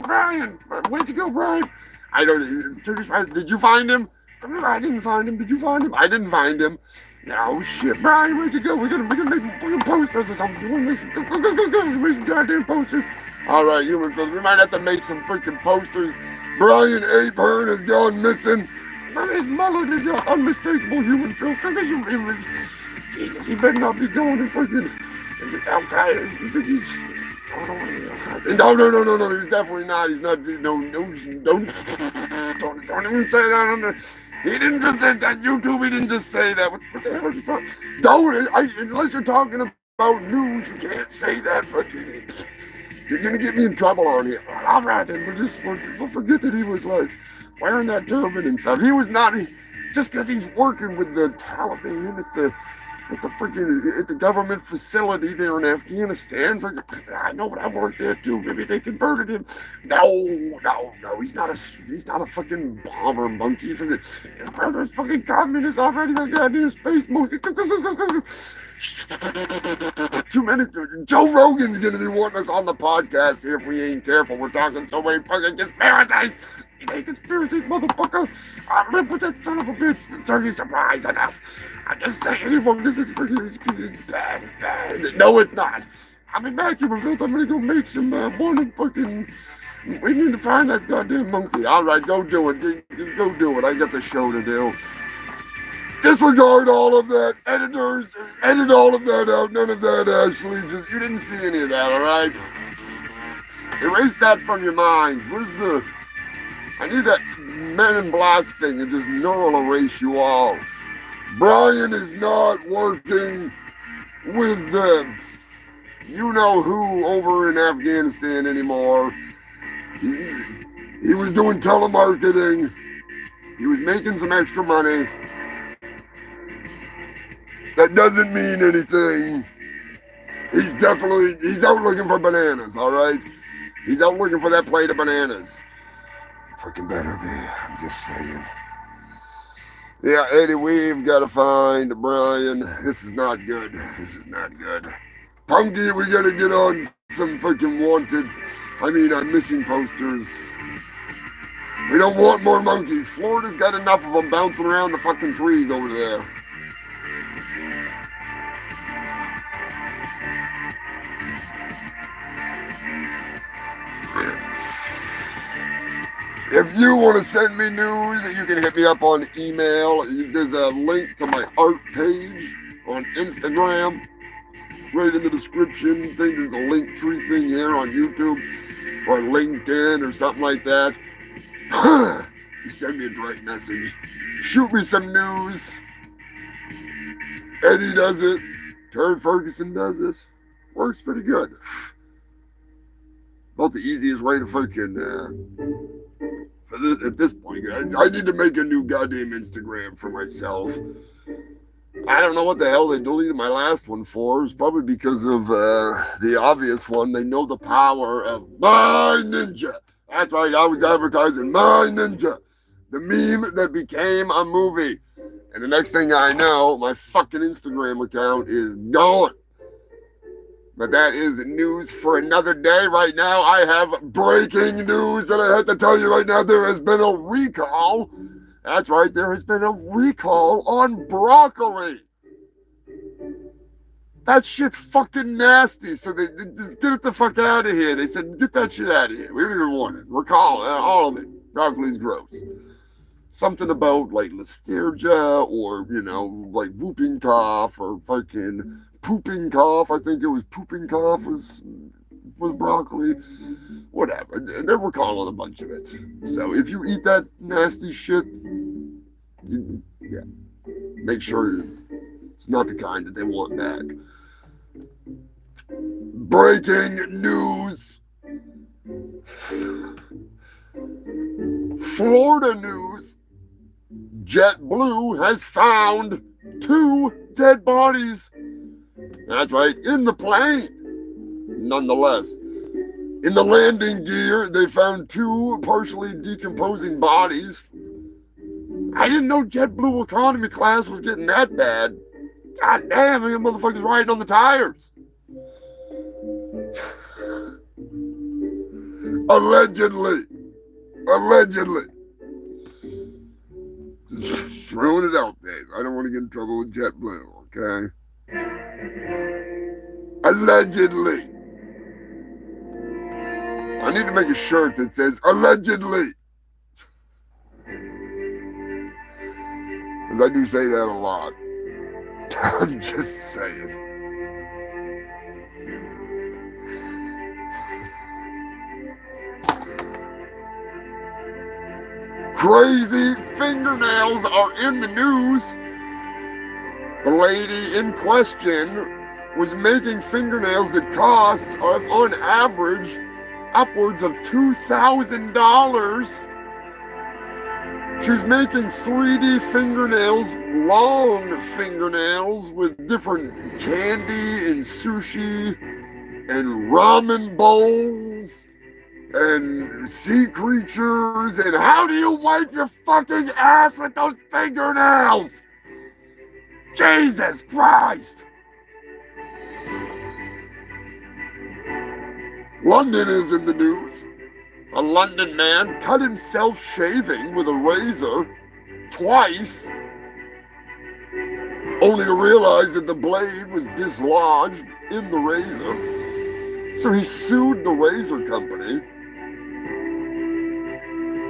Brian, where'd you go, Brian? I don't. Did you find him? I didn't find him. Did you find him? I didn't find him. Oh shit, Brian, where'd you go? We're gonna make some fucking posters or something. We're gonna make some goddamn posters. All right, human filth. We might have to make some freaking posters. Brian Apehearn has gone missing. His mullet is unmistakable human filth. Jesus, he better not be going and freaking Al Qaeda. You think he's? No. He's definitely not. He's not. No. Don't even say that on the. He didn't just say that. YouTube, he didn't just say that. What the hell is he talking? Unless you're talking about news, you can't say that. Fucking. You're gonna get me in trouble on here. All right, then. We'll forget that he was like wearing that turban and stuff. He was not. Just because he's working with the Taliban at the government facility there in Afghanistan. I know, but I worked there too. Maybe they converted him. No. He's not a fucking bomber monkey. His brother's fucking communist already. That goddamn space monkey. Too many. Joe Rogan's gonna be wanting us on the podcast here if we ain't careful. We're talking so many fucking conspiracies. It ain't conspiracies, motherfucker. I'm live with that son of a bitch. Turkey Surprise enough. I'm just saying, anyone, this is freaking, it's bad, it's bad. No, it's not. I'll be back here, I'm gonna go make some morning fucking, we need to find that goddamn monkey. All right, go do it. Go do it. I got the show to do. Disregard all of that. Editors, edit all of that out. None of that, Ashley. Just, you didn't see any of that, all right? Erase that from your minds. Where's the, I need that Men in Black thing and just neural erase you all. Brian is not working with the you-know-who over in Afghanistan anymore. He was doing telemarketing. He was making some extra money. That doesn't mean anything. He's out looking for bananas, all right? He's out looking for that plate of bananas. You freaking better be, I'm just saying. Yeah, Eddie, we've got to find Brian. This is not good. Punky, we got to get on some fucking missing posters. We don't want more monkeys. Florida's got enough of them bouncing around the fucking trees over there. If you want to send me news, you can hit me up on email. There's a link to my art page on Instagram. Right in the description thing. There's a link tree thing here on YouTube or LinkedIn or something like that. You send me a direct message. Shoot me some news. Eddie does it. Terry Ferguson does it. Works pretty good. About the easiest way to fucking... at this point, guys, I need to make a new goddamn Instagram for myself. I don't know what the hell they deleted my last one for. It's probably because of the obvious one. They know the power of My Ninja. That's right, I was advertising My Ninja. The meme that became a movie. And the next thing I know, my fucking Instagram account is gone. But that is news for another day. Right now, I have breaking news that I have to tell you right now. There has been a recall. That's right, there has been a recall on broccoli. That shit's fucking nasty. So they just get it the fuck out of here. They said, get that shit out of here. We don't even want it. Recall all of it. Broccoli's gross. Something about like listeria or, like whooping cough or fucking... pooping cough. I think it was pooping cough was broccoli. Whatever. They were calling a bunch of it. So if you eat that nasty shit, make sure it's not the kind that they want back. Breaking news. Florida news. JetBlue has found 2 dead bodies. That's right, in the plane. Nonetheless, in the landing gear, they found 2 partially decomposing bodies. I didn't know JetBlue economy class was getting that bad. God damn, these motherfuckers riding on the tires. Allegedly. Just throwing it out there. I don't want to get in trouble with JetBlue, okay? Allegedly. I need to make a shirt that says allegedly. Because I do say that a lot. I'm just saying. Crazy fingernails are in the news. The lady in question was making fingernails that cost, on average, upwards of $2,000. She was making 3D fingernails, long fingernails with different candy and sushi and ramen bowls and sea creatures. And how do you wipe your fucking ass with those fingernails? Jesus Christ! London is in the news. A London man cut himself shaving with a razor twice, only to realize that the blade was dislodged in the razor. So he sued the razor company.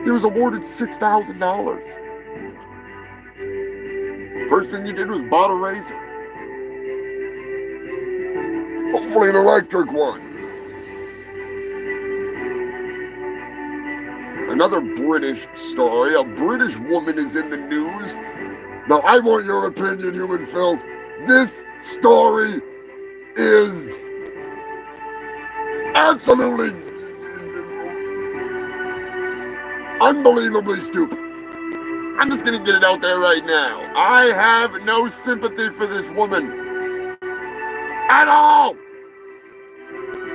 He was awarded $6,000. First thing he did was bought a razor. Hopefully an electric one. Another British story. A British woman is in the news. Now, I want your opinion, human filth. This story is absolutely unbelievably stupid. I'm just gonna get it out there right now. I have no sympathy for this woman. At all!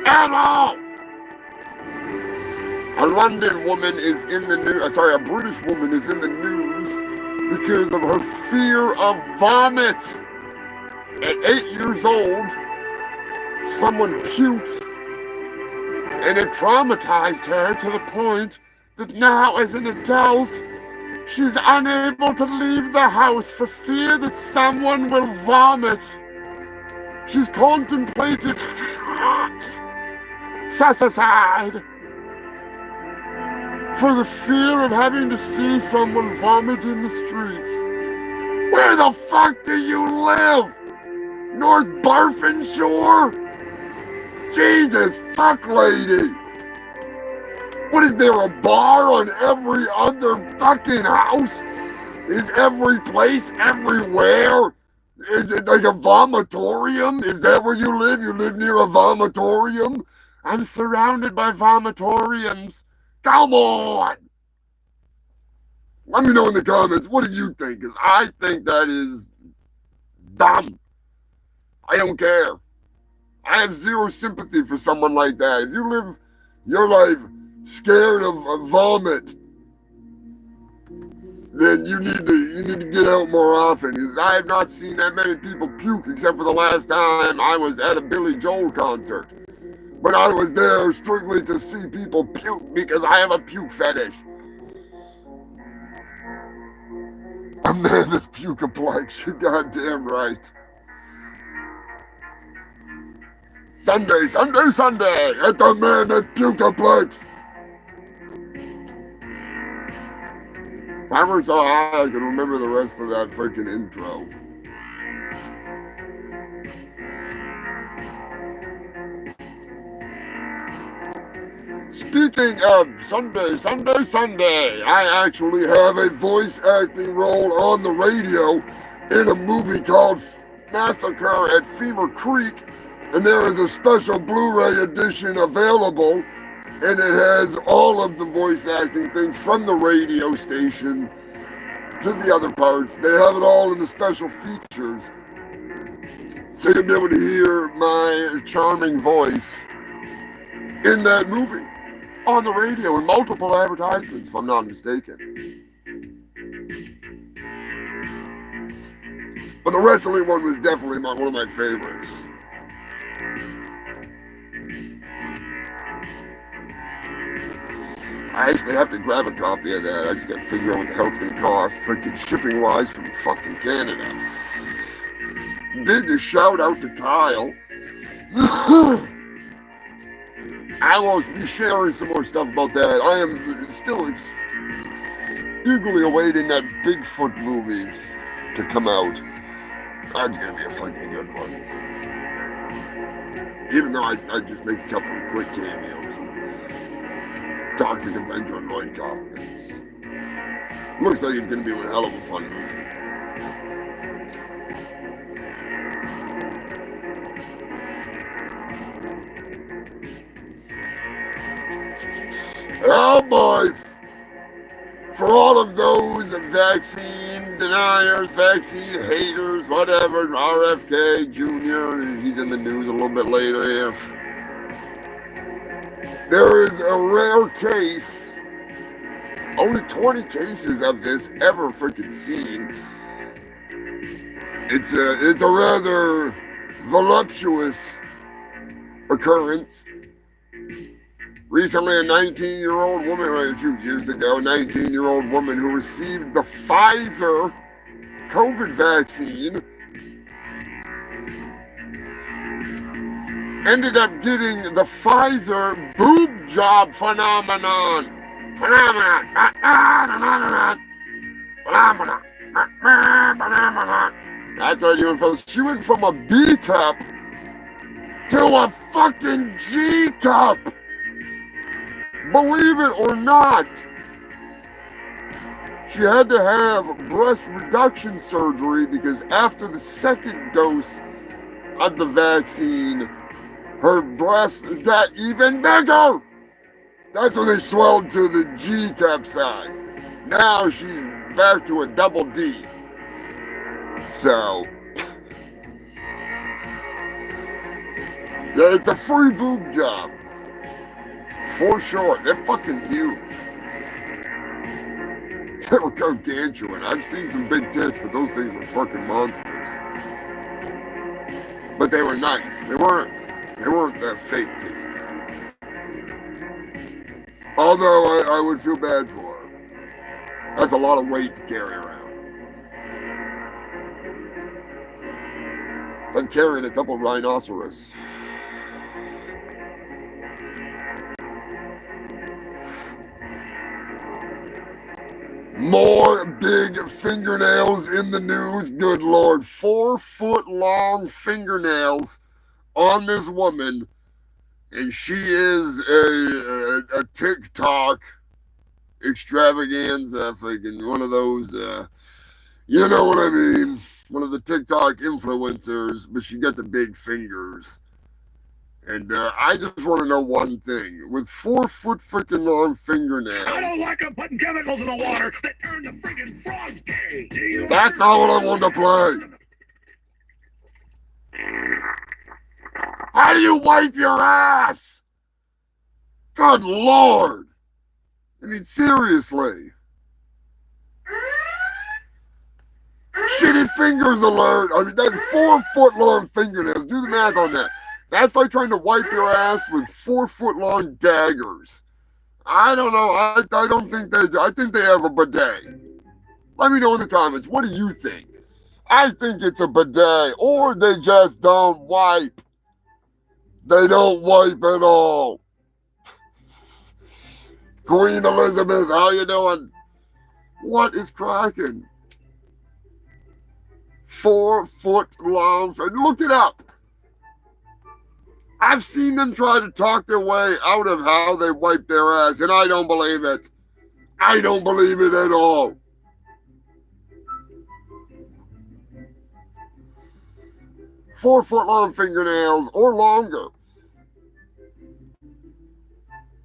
At all! A London woman is in the news, a British woman is in the news because of her fear of vomit. At 8 years old, someone puked, and it traumatized her to the point that now, as an adult, she's unable to leave the house for fear that someone will vomit. She's contemplated suicide for the fear of having to see someone vomit in the streets. Where the fuck do you live? North Barfenshire? Jesus fuck, lady. What is there, a bar on every other fucking house? Is every place everywhere? Is it like a vomitorium? Is that where you live? You live near a vomitorium? I'm surrounded by vomitoriums. Come on! Let me know in the comments, what do you think? Because I think that is dumb. I don't care. I have zero sympathy for someone like that. If you live your life scared of vomit, then you need to get out more often. Because I have not seen that many people puke except for the last time I was at a Billy Joel concert. But I was there strictly to see people puke because I have a puke fetish. A man is pukaplex, you're goddamn right. Sunday, Sunday, Sunday, at the man that's pukaplex. If I were so high, I could remember the rest of that freaking intro. Speaking of Sunday, Sunday, Sunday, I actually have a voice acting role on the radio in a movie called Massacre at Femur Creek And there is a special Blu-ray edition available, and it has all of the voice acting things from the radio station to the other parts. They have it all in the special features. So you'll be able to hear my charming voice in that movie on the radio in multiple advertisements, if I'm not mistaken. But the wrestling one was definitely one of my favorites. I actually have to grab a copy of that. I just gotta figure out what the hell it's gonna cost, freaking shipping wise from fucking Canada. Big shout out to Kyle. I will be sharing some more stuff about that. I am still eagerly awaiting that Bigfoot movie to come out. That's gonna be a fucking good one. Even though I just make a couple of quick cameos. Toxic Avenger and Lloyd Kaufman's. Looks like it's gonna be a hell of a fun movie. Oh boy! For all of those vaccine deniers, vaccine haters, whatever, RFK Jr., he's in the news a little bit later here. There is a rare case, only 20 cases of this ever freaking seen. It's a rather voluptuous occurrence. Recently, a 19-year-old woman, a few years ago, a 19-year-old woman who received the Pfizer COVID vaccine ended up getting the Pfizer boob job phenomenon. That's right, you folks. She went from a B cup to a fucking G cup. Believe it or not. She had to have breast reduction surgery because after the second dose of the vaccine, her breasts got even bigger. That's when they swelled to the G cup size. Now she's back to a double D. So, yeah, it's a free boob job. For sure. They're fucking huge. They were gargantuan. I've seen some big tits, but those things were fucking monsters. But they were nice. They weren't that fake titties. Although I would feel bad for her. That's a lot of weight to carry around. It's like carrying a couple rhinoceros. More big fingernails in the news. Good Lord. 4-foot long fingernails on this woman. And she is a TikTok extravaganza, freaking one of those, you know what I mean? One of the TikTok influencers, but she got the big fingers. And I just want to know one thing. With 4-foot freaking long fingernails. I don't like them putting chemicals in the water that turn the friggin' frogs gay. That's not what I wanted to play. How do you wipe your ass? Good Lord. I mean, seriously. Shitty fingers alert. I mean, that's 4-foot long fingernails. Do the math on that. That's like trying to wipe your ass with 4-foot long daggers. I don't know. I don't think they do. I think they have a bidet. Let me know in the comments. What do you think? I think it's a bidet, or they just don't wipe. They don't wipe at all. Queen Elizabeth, how you doing? What is cracking? 4-foot long. Look it up. I've seen them try to talk their way out of how they wipe their ass, and I don't believe it. I don't believe it at all. 4-foot-long fingernails or longer,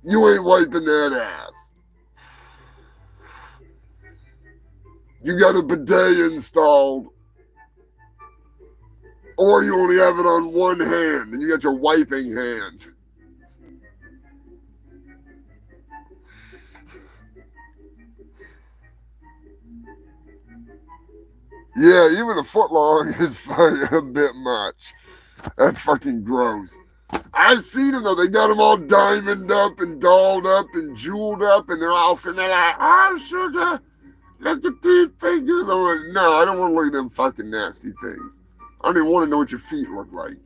you ain't wiping that ass. You got a bidet installed, or you only have it on one hand, and you got your wiping hand. Yeah, even a foot long is a bit much. That's fucking gross. I've seen them though. They got them all diamonded up and dolled up and jeweled up, and they're all sitting there like, "Oh, sugar, look at these fingers." I'm like, no, I don't want to look at them fucking nasty things. I don't even want to know what your feet look like.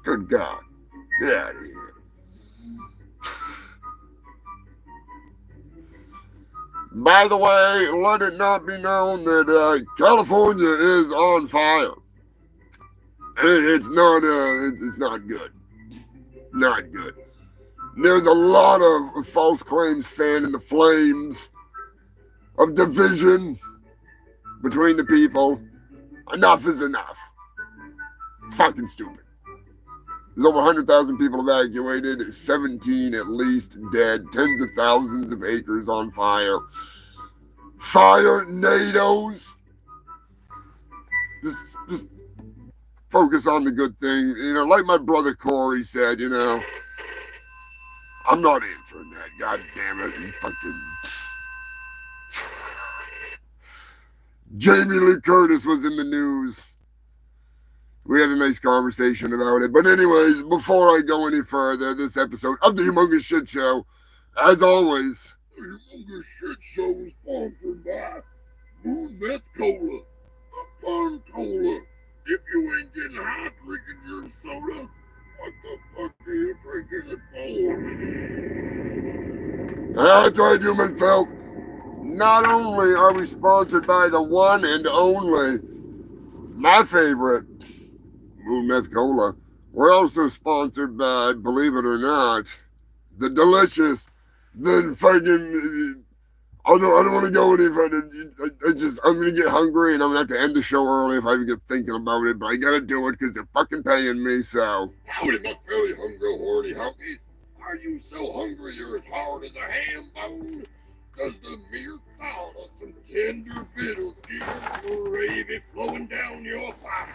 Good God. Get out of here. By the way, let it not be known that California is on fire. It's not good. Not good. There's a lot of false claims fanning the flames of division between the people. Enough is enough. It's fucking stupid. There's over 100,000 people evacuated, 17 at least dead, tens of thousands of acres on fire. Fire NATOs. Just focus on the good thing. You know, like my brother Corey said, you know, I'm not answering that. God damn it. You fucking... Jamie Lee Curtis was in the news. We had a nice conversation about it. But anyways, before I go any further, this episode of the Humongous Shit Show, as always, The Humongous Shit Show is sponsored by Moon Meth Cola, a fun cola. If you ain't getting high drinking your soda, what the fuck are you drinking it for? that's right, human filth. Not only are we sponsored by the one and only, my favorite, Moon Meth Cola, we're also sponsored by, believe it or not, the delicious, the fucking, I don't want to go any further. I'm going to get hungry and I'm going to have to end the show early if I even get thinking about it, but I got to do it because they're fucking paying me, so. Howdy, my fairly hungry, horny honkies. Are you so hungry you're as hard as a ham bone? Does the mere thought of some tender victuals give you gravy flowing down your thighs?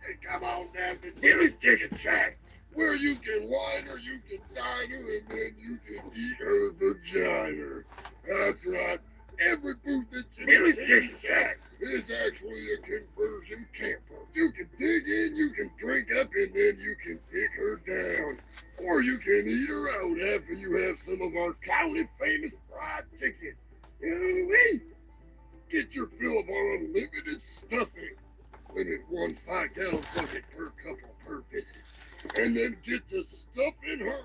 Hey, come on down to Jimmy Chicken Shack, where you can whine or you can dine her and then you can eat her vagina. That's right. Every booth at Jimmy's Chicken Shack is actually a conversion camper. You can dig in, you can drink up, and then you can take her down. Or you can eat her out after you have some of our county famous fried chicken. Ooh-wee! Get your fill of our unlimited stuffing. Limit 1 5-gallon bucket per couple per visit. And then get to stuffing her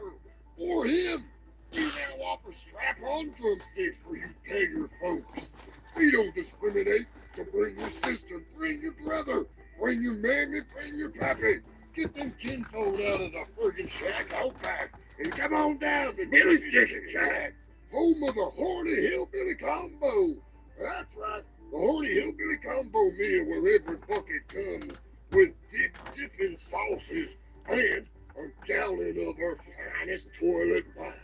or him. We now offer strap-on drumsticks for you beggar folks. We don't discriminate, so bring your sister, bring your brother, bring your mammy, bring your pappy. Get them kinfolk out of the friggin' shack out back and come on down to Billy's Chicken Shack, home of the Horny Hillbilly Combo. That's right, the Horny Hillbilly Combo meal where every bucket comes with dipping sauces and a gallon of our finest toilet wine.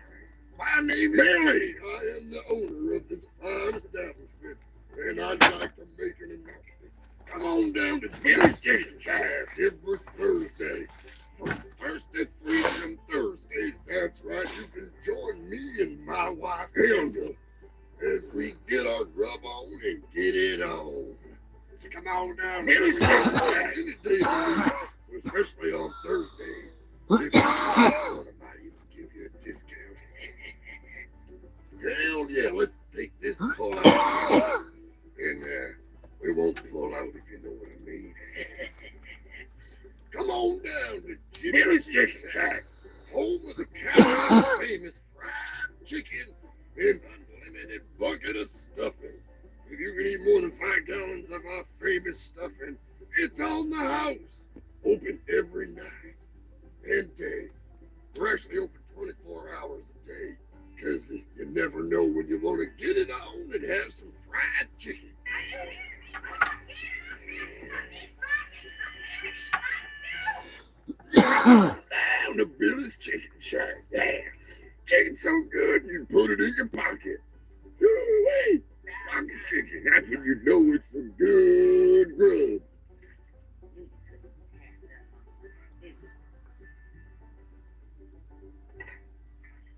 My name is Billy. I am the owner of this fine establishment, and I'd like to make an announcement. Come on down to Billy's Chicken Shack every Thursday. From first to 3 on Thursdays, that's right, you can join me and my wife Hilda as we get our grub on and get it on. So come on down to Billy's Chicken Shack any day of the week, especially on Thursdays. If you want, I might even give you a discount. Hell yeah, let's take this pull out. And we won't pull out if you know what I mean. Come on down to Jimmy's Chicken Shack, home of the county's famous fried chicken and unlimited bucket of stuffing. If you can eat more than 5 gallons of our famous stuffing, it's on the house. Open every night and day. We're actually open 24 hours a day. Because you never know when you want to get it on and have some fried chicken. put it in your pocket. Wait, pocket chicken. That's when you know it's some good grub.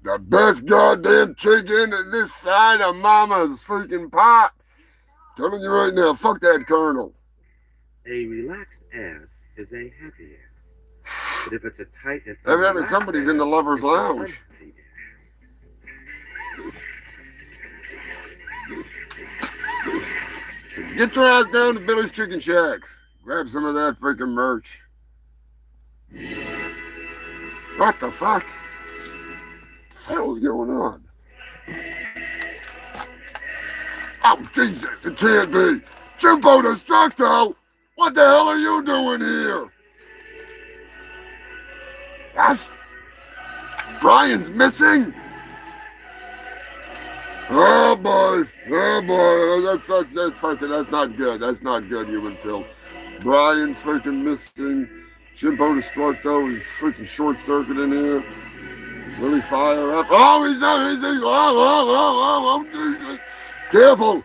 The best goddamn chicken in this side of mama's freaking pot. Telling you right now, fuck that colonel. A relaxed ass is a happy ass. But if it's a tight and Evidently somebody's in the lover's lounge. So get your ass down to Billy's Chicken Shack. Grab some of that freaking merch. What the fuck? What the hell's going on? Oh, Jesus, it can't be. Jimbo Destructo, what the hell are you doing here? What? Brian's missing? Oh boy, that's not good. That's not good, human filth. Brian's freaking missing. Jimbo Destructo is freaking short circuit in here. Will he fire up? Oh, he's oh, Jesus. Careful.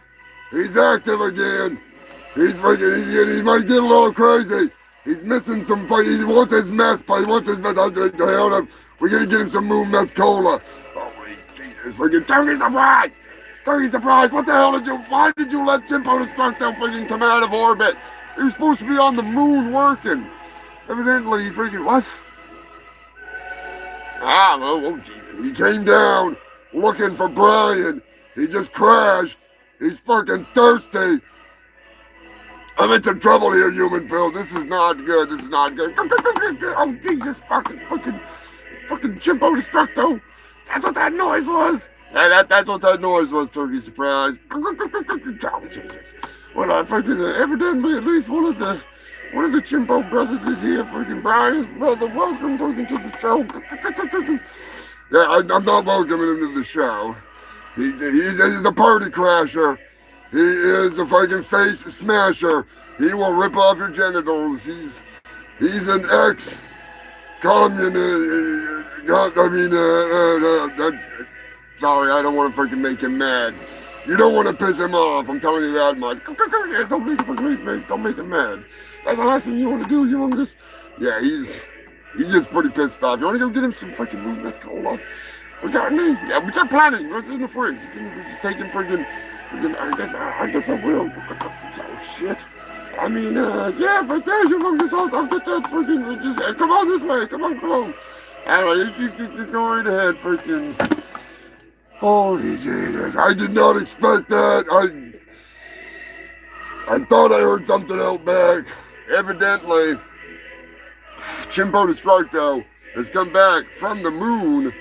He's active again. He might get a little crazy. He's missing some, he wants his meth. He wants his meth. We're going to get him some moon meth cola. Holy Jesus, freaking turkey surprise. Turkey surprise. What the hell why did you let Jimbo Destructo freaking come out of orbit? He was supposed to be on the moon working. Evidently, he freaking, what? Oh, Jesus. He came down looking for Brian. He just crashed. He's fucking thirsty. I'm in some trouble here, human Phil. This is not good. This is not good. Oh, Jesus, fucking Jimbo Destructo. That's what that noise was. Yeah, that's what that noise was, turkey surprise. Oh, Jesus. Well, evidently, at least one of the Jimbo brothers is here. Freaking Brian's brother. Welcome, freaking, to the show. Yeah, I'm not welcoming him to the show. He's a party crasher. He is a fucking face smasher. He will rip off your genitals. He's an ex-communist. Sorry, I don't want to freaking make him mad. You don't want to piss him off. I'm telling you that much. Don't make him mad. That's the last thing you want to do, Humongous. Yeah, he gets pretty pissed off. You want to go get him some fucking moon meth cola? We got any? Yeah, we got plenty. It's in the fridge. Just taking freaking. I guess I will. Oh shit. I mean, yeah, but there's Humongous. I'll get that freaking. Just come on this way. Come on. Anyway, you go right ahead, freaking. Holy Jesus! I did not expect that. I thought I heard something out back. Evidently, Jimbo Destructo has come back from the moon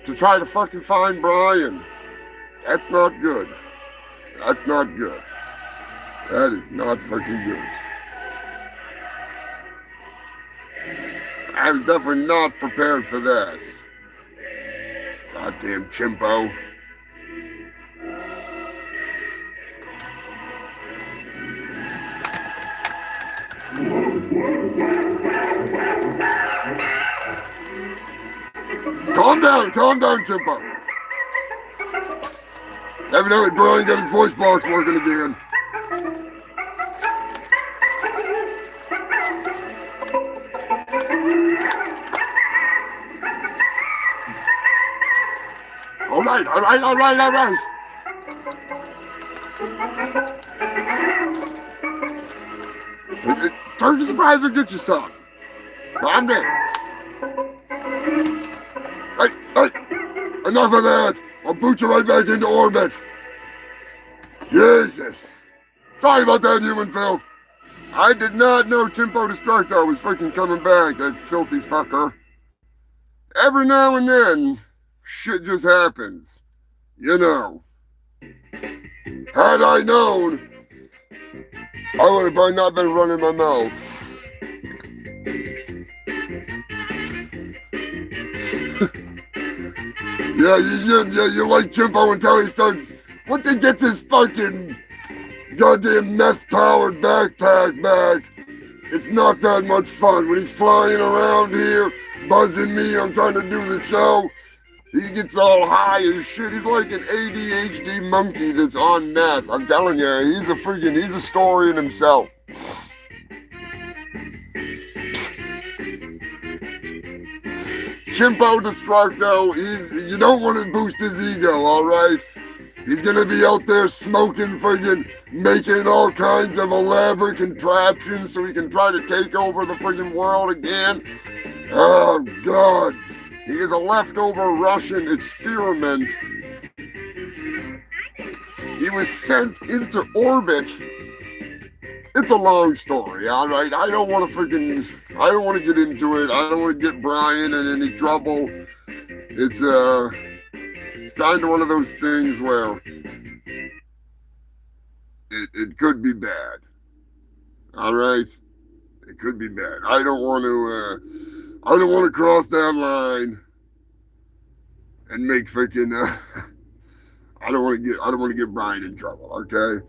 to try to fucking find Brian. That's not good. That's not good. That is not fucking good. I was definitely not prepared for that. Goddamn chimpo. Calm down, chimpo. Evidently, Brian got his voice box working again. All right. Turkey surprise will get you some. Calm down. Hey, enough of that. I'll boot you right back into orbit. Jesus. Sorry about that, human filth. I did not know Jimbo Destructo was freaking coming back, that filthy fucker. Every now and then, shit just happens. You know. Had I known, I would have probably not been running my mouth. Yeah, you like Jimbo until he starts, once he gets his fucking goddamn meth-powered backpack back, it's not that much fun. When he's flying around here, buzzing me, I'm trying to do the show, He gets all high and shit. He's like an ADHD monkey that's on meth. I'm telling you, he's a story in himself. Chimpo Destructo, you don't want to boost his ego, alright? He's gonna be out there smoking, friggin' making all kinds of elaborate contraptions so he can try to take over the friggin' world again. Oh, God. He is a leftover Russian experiment. He was sent into orbit. It's a long story, all right? I don't want to get into it. I don't want to get Brian in any trouble. It's kind of one of those things where it could be bad. All right? It could be bad. I don't want to cross that line and make freaking I don't want to get Brian in trouble, okay?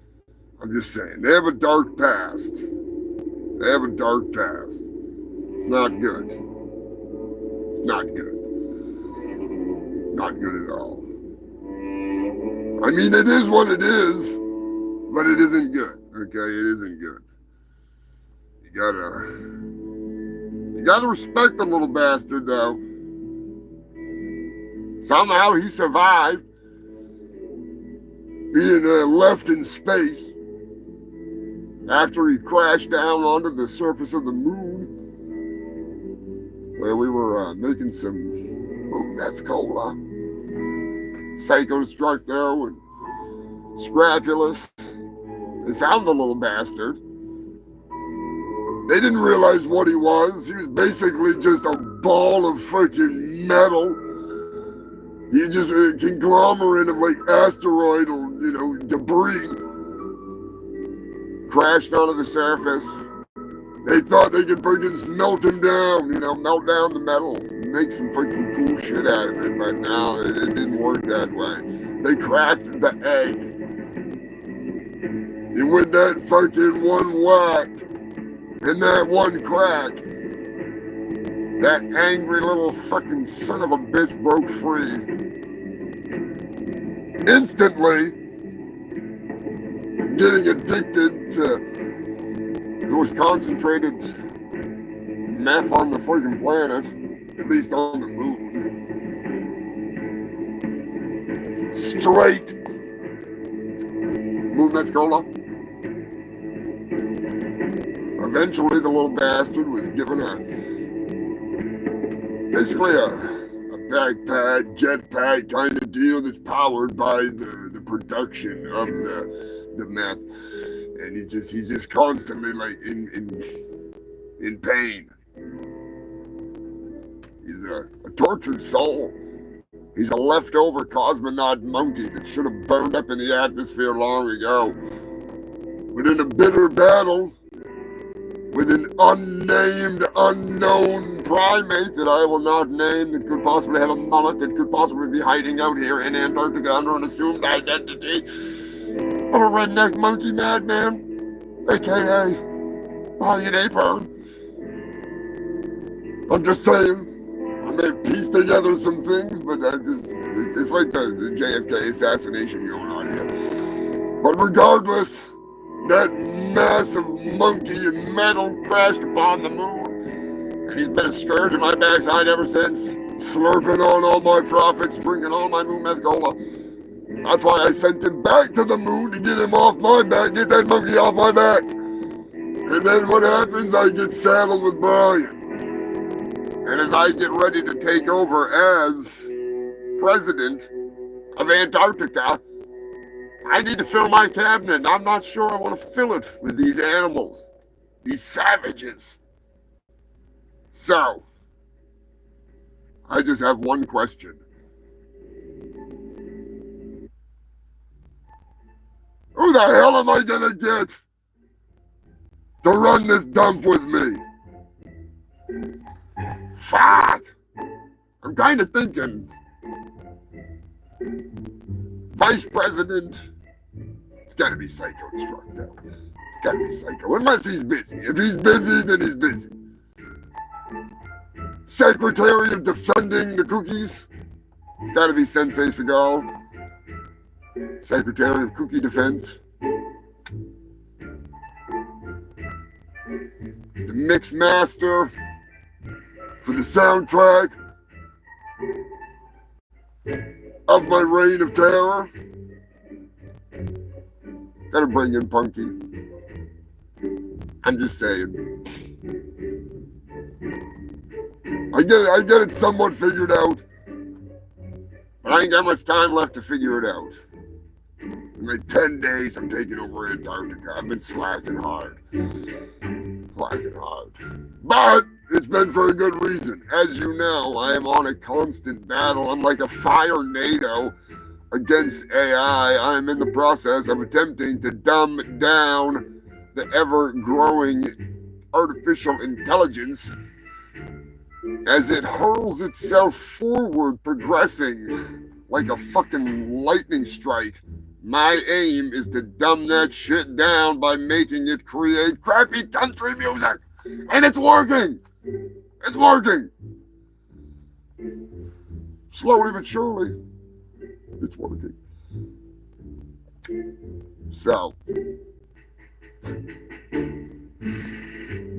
I'm just saying. They have a dark past. It's not good. It's not good. Not good at all. I mean, it is what it is, but it isn't good, okay? It isn't good. You gotta respect the little bastard, though. Somehow he survived being left in space after he crashed down onto the surface of the moon, where we were making some moon meth cola. Psycho Destructo and Scrapulous. They found the little bastard. They didn't realize what he was. He was basically just a ball of freaking metal. He just a conglomerate of like asteroid or, debris. Crashed onto the surface. They thought they could freaking melt him down, melt down the metal, make some freaking cool shit out of it, but no, it didn't work that way. They cracked the egg. And with that fucking one whack and that one crack, that angry little fucking son of a bitch broke free. Instantly getting addicted to the most concentrated meth on the freaking planet, at least on the moon. Straight moon meth cola. Eventually, the little bastard was given basically a backpack, jetpack kind of deal that's powered by the production of the meth. And he's just constantly like in pain. He's a tortured soul. He's a leftover cosmonaut monkey that should have burned up in the atmosphere long ago. But in a bitter battle with an unnamed, unknown primate that I will not name, that could possibly have a mullet, that could possibly be hiding out here in Antarctica under an assumed identity of a redneck monkey madman, aka Brian Apern. I'm just saying, I may have pieced together some things, but it's like the JFK assassination going on here. But regardless, that massive monkey in metal crashed upon the moon, and he's been a scourge in my backside ever since, slurping on all my profits, drinking all my moon meth cola. That's why I sent him back to the moon to get him off my back, get that monkey off my back. And then what happens? I get saddled with Brian. And as I get ready to take over as president of Antarctica, I need to fill my cabinet, and I'm not sure I want to fill it with these animals, these savages. So, I just have one question. Who the hell am I gonna get to run this dump with me? Fuck! I'm kind of thinking Vice President. It's gotta be Psycho Destructo. It's gotta be Psycho, unless he's busy. If he's busy, then he's busy. Secretary of Defending the Cookies. It's gotta be Sensei Seagal, Secretary of Cookie Defense. The mix master for the soundtrack of my reign of terror. Gotta bring in Punky. I'm just saying. I get it somewhat figured out. But I ain't got much time left to figure it out. In like 10 days, I'm taking over Antarctica. I've been slacking hard. But it's been for a good reason. As you know, I am on a constant battle. I'm like a fire NATO against AI. I am in the process of attempting to dumb down the ever-growing artificial intelligence as it hurls itself forward, progressing like a fucking lightning strike. My aim is to dumb that shit down by making it create crappy country music. And it's working. It's working. Slowly but surely, it's working. So,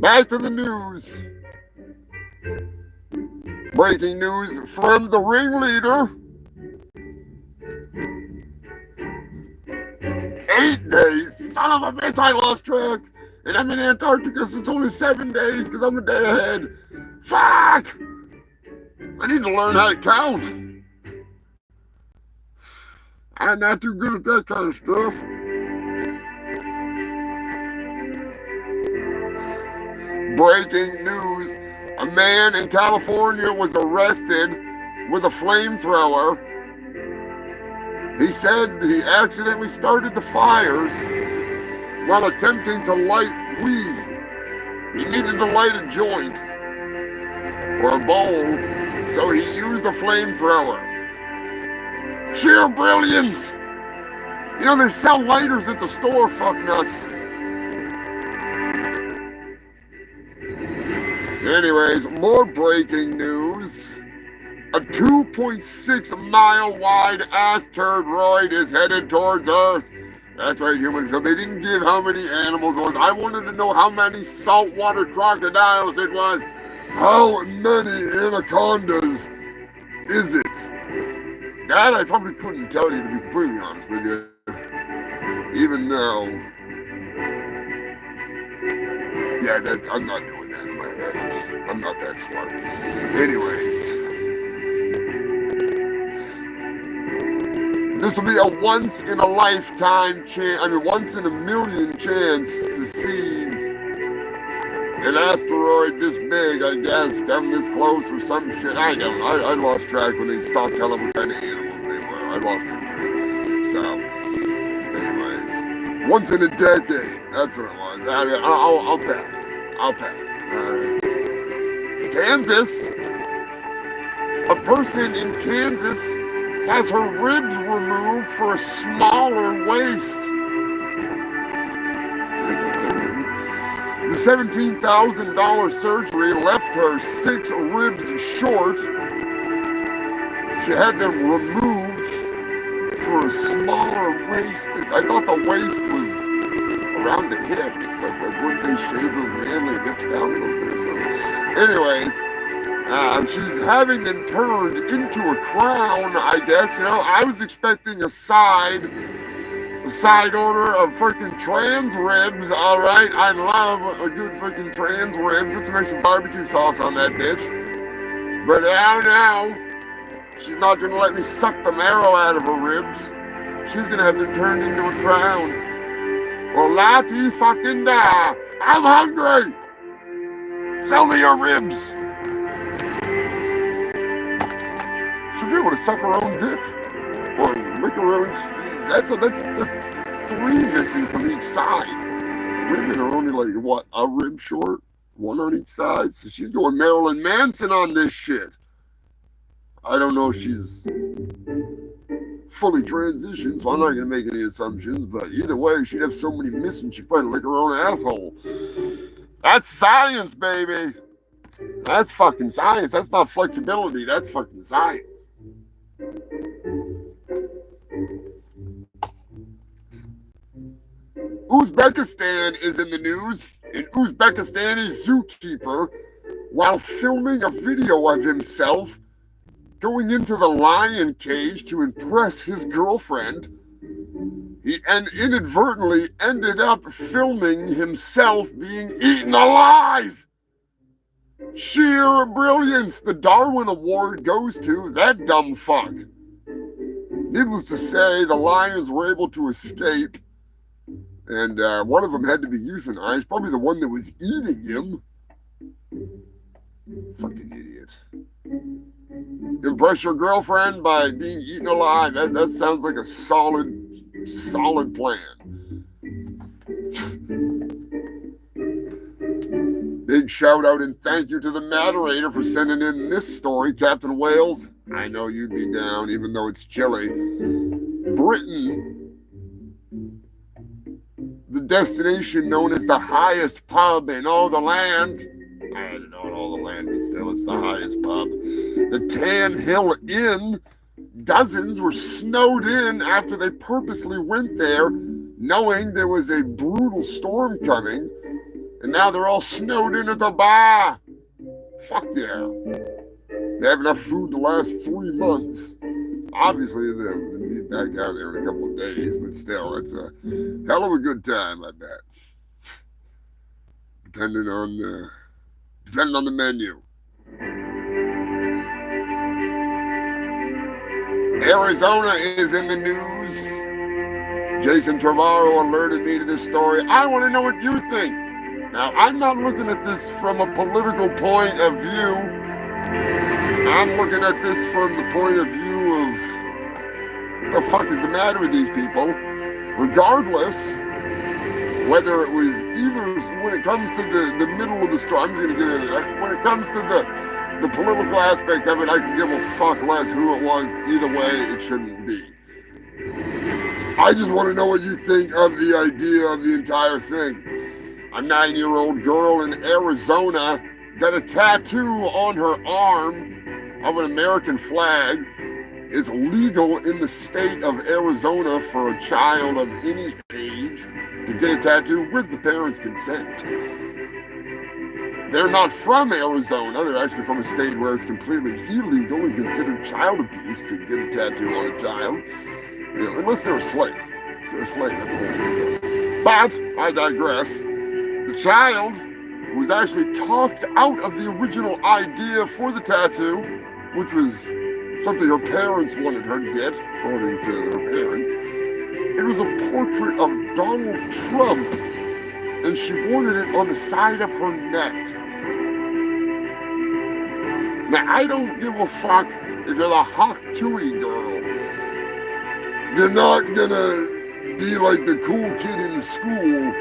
back to the news. Breaking news from the ringleader. 8 days. Son of a bitch, I lost track. And I'm in Antarctica, so it's only 7 days because I'm a day ahead. Fuck! I need to learn how to count. I'm not too good at that kind of stuff. Breaking news. A man in California was arrested with a flamethrower. He said he accidentally started the fires while attempting to light weed. He needed to light a joint or a bowl, so he used a flamethrower. Sheer brilliance! You know, they sell lighters at the store, fucknuts. Anyways, more breaking news. A 2.6 mile wide asteroid is headed towards Earth. That's right, human. So they didn't give how many animals it was. I wanted to know how many saltwater crocodiles it was. How many anacondas is it? That I probably couldn't tell you, to be completely honest with you. Even though, yeah, I'm not doing that in my head. I'm not that smart. Anyways, this will be a once in a lifetime chance, once in a million chance to see an asteroid this big, I guess, come this close or some shit. I don't know. I lost track when they stopped telling what kind of animals they were. I lost interest. So, anyways, once in a decade. That's what it was. I'll pass. I'll pass. Kansas. A person in Kansas has her ribs removed for a smaller waist. The $17,000 surgery left her 6 ribs short. She had them removed for a smaller waist. I thought the waist was around the hips. Like wouldn't they shave those manly hips down a little bit or something? Anyways, she's having them turned into a crown, I guess. You know, I was expecting a side order of freaking trans ribs, alright? I love a good freaking trans rib. Put some extra barbecue sauce on that bitch. But now, she's not gonna let me suck the marrow out of her ribs. She's gonna have them turned into a crown. Well, Lati fucking da. I'm hungry! Sell me your ribs! She'll be able to suck her own dick. Or make her own. That's 3 missing from each side. Women are only like, what, a rib short? 1 on each side? So she's going Marilyn Manson on this shit. I don't know if she's fully transitioned, so I'm not going to make any assumptions, but either way, she'd have so many missing, she'd probably lick her own asshole. That's science, baby. That's fucking science. That's not flexibility. That's fucking science. Uzbekistan is in the news. An Uzbekistani zookeeper, while filming a video of himself going into the lion cage to impress his girlfriend, he inadvertently ended up filming himself being eaten alive. Sheer brilliance. The Darwin Award goes to that dumb fuck. Needless to say, the lions were able to escape, and one of them had to be euthanized, probably the one that was eating him. Fucking idiot. Impress your girlfriend by being eaten alive. That sounds like a solid plan. Big shout out and thank you to the moderator for sending in this story, Captain Wales. I know you'd be down, even though it's chilly. Britain, the destination known as the highest pub in all the land. I don't know all the land, but still, it's the highest pub. The Tan Hill Inn. Dozens were snowed in after they purposely went there, knowing there was a brutal storm coming, and now they're all snowed in at the bar. Fuck yeah. They have enough food to last 3 months. Obviously, they'll be back out there in a couple of days, but still, it's a hell of a good time, I bet. Depending on the menu. Arizona is in the news. Jason Trevorrow alerted me to this story. I want to know what you think. Now, I'm not looking at this from a political point of view. I'm looking at this from the point of view of what the fuck is the matter with these people. Regardless, whether it was either, when it comes to the middle of the story, I'm just going to give it, when it comes to the political aspect of it, I can give a fuck less who it was. Either way, it shouldn't be. I just want to know what you think of the idea of the entire thing. A 9-year-old girl in Arizona got a tattoo on her arm of an American flag. It's legal in the state of Arizona for a child of any age to get a tattoo with the parents' consent. They're not from Arizona. They're actually from a state where it's completely illegal and considered child abuse to get a tattoo on a child. You know, unless they're a slave. If they're a slave, that's a whole other story. But, I digress. The child was actually talked out of the original idea for the tattoo, which was something her parents wanted her to get, according to her parents. It was a portrait of Donald Trump, and she wanted it on the side of her neck. Now, I don't give a fuck if you're the Hawk Tui girl. You're not gonna be like the cool kid in school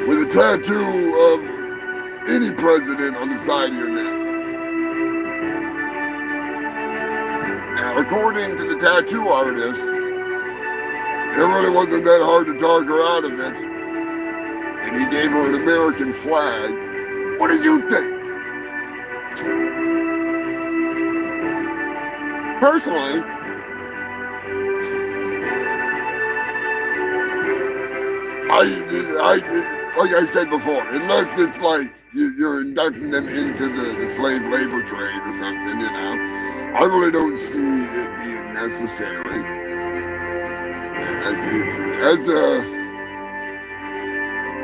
with a tattoo of any president on the side of your neck. Now, according to the tattoo artist, it really wasn't that hard to talk her out of it. And he gave her an American flag. What do you think? Personally, like I said before, unless it's like you're inducting them into the slave labor trade or something, you know, I really don't see it being necessary.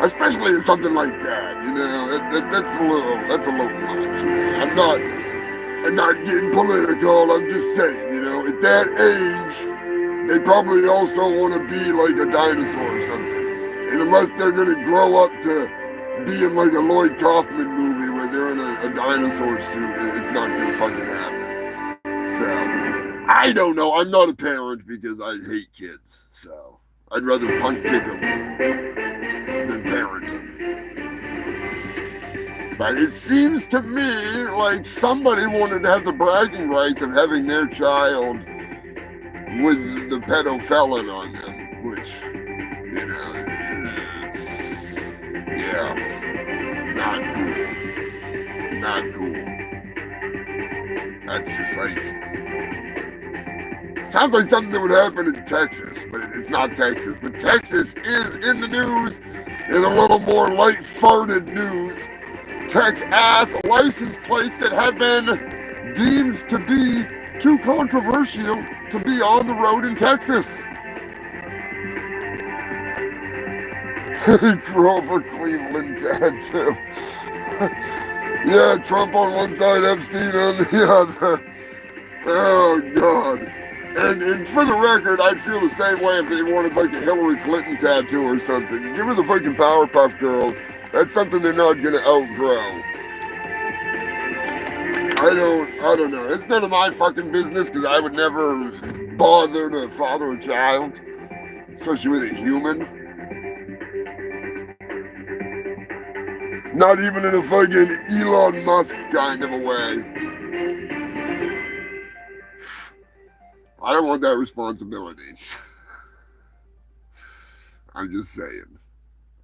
Especially something like that, you know, that's a little much. You know? I'm not getting political. I'm just saying, you know, at that age, they probably also want to be like a dinosaur or something. And unless they're gonna grow up to be in like a Lloyd Kaufman movie where they're in a dinosaur suit, it's not gonna fucking happen. So, I don't know. I'm not a parent because I hate kids. So, I'd rather punt kick them than parent them. But it seems to me like somebody wanted to have the bragging rights of having their child with the pedophile on them, which, you know, yeah, not cool. That's just like sounds like something that would happen in Texas, but it's not Texas. But Texas is in the news in a little more light-farted news. Texas license plates that have been deemed to be too controversial to be on the road in Texas. Grover Cleveland tattoo. Yeah, Trump on one side, Epstein on the other. Oh, God. And for the record, I'd feel the same way if they wanted like a Hillary Clinton tattoo or something. Give her the fucking Powerpuff Girls. That's something they're not gonna outgrow. I don't know. It's none of my fucking business because I would never bother to father a child, especially with a human. Not even in a fucking Elon Musk kind of a way. I don't want that responsibility. I'm just saying.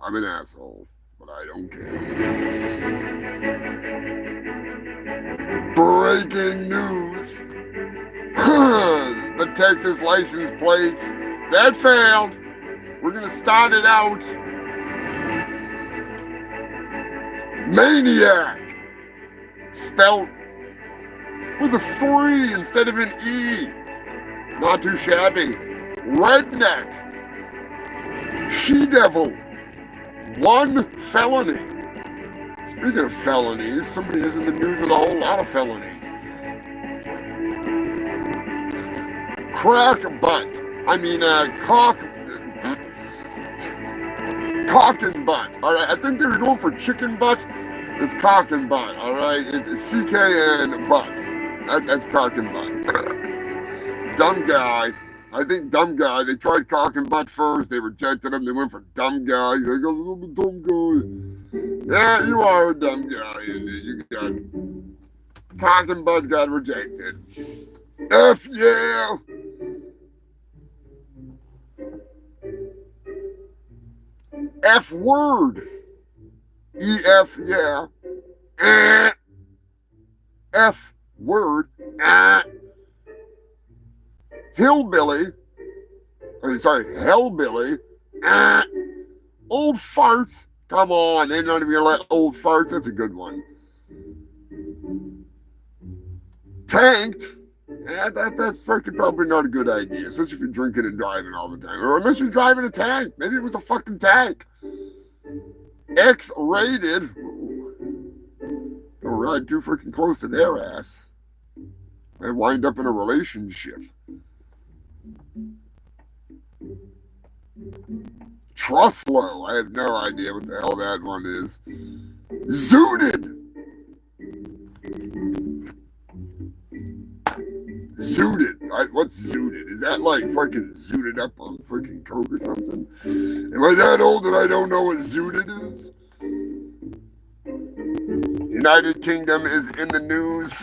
I'm an asshole, but I don't care. Breaking news. The Texas license plates, that failed. We're gonna start it out. Maniac. Spelled with a 3 instead of an E. Not too shabby. Redneck. She-devil. 1 felony. Speaking of felonies, somebody is in the news with a whole lot of felonies. Crack butt. I mean, cock and butt. All right, I think they were going for chicken butt. It's cock and butt. All right, it's CK and butt. That's cock and butt. Dumb guy. I think dumb guy. They tried cock and butt first. They rejected him. They went for dumb guy. He's like, oh, I'm a dumb guy. Yeah, you are a dumb guy. And you got cock and butt got rejected. F yeah. F word. EF yeah. F word. Hillbilly. Hellbilly. Old farts. Come on, they're not even gonna let old farts. That's a good one. Tanked. Yeah, that's fucking probably not a good idea, especially if you're drinking and driving all the time. Or unless you're driving a tank. Maybe it was a fucking tank. X-rated. Don't ride too freaking close to their ass. They wind up in a relationship. Truslow. I have no idea what the hell that one is. Zooted. Zooted. What's zooted? Is that like fucking zooted up on freaking coke or something? Am I that old that I don't know what zooted is? United Kingdom is in the news.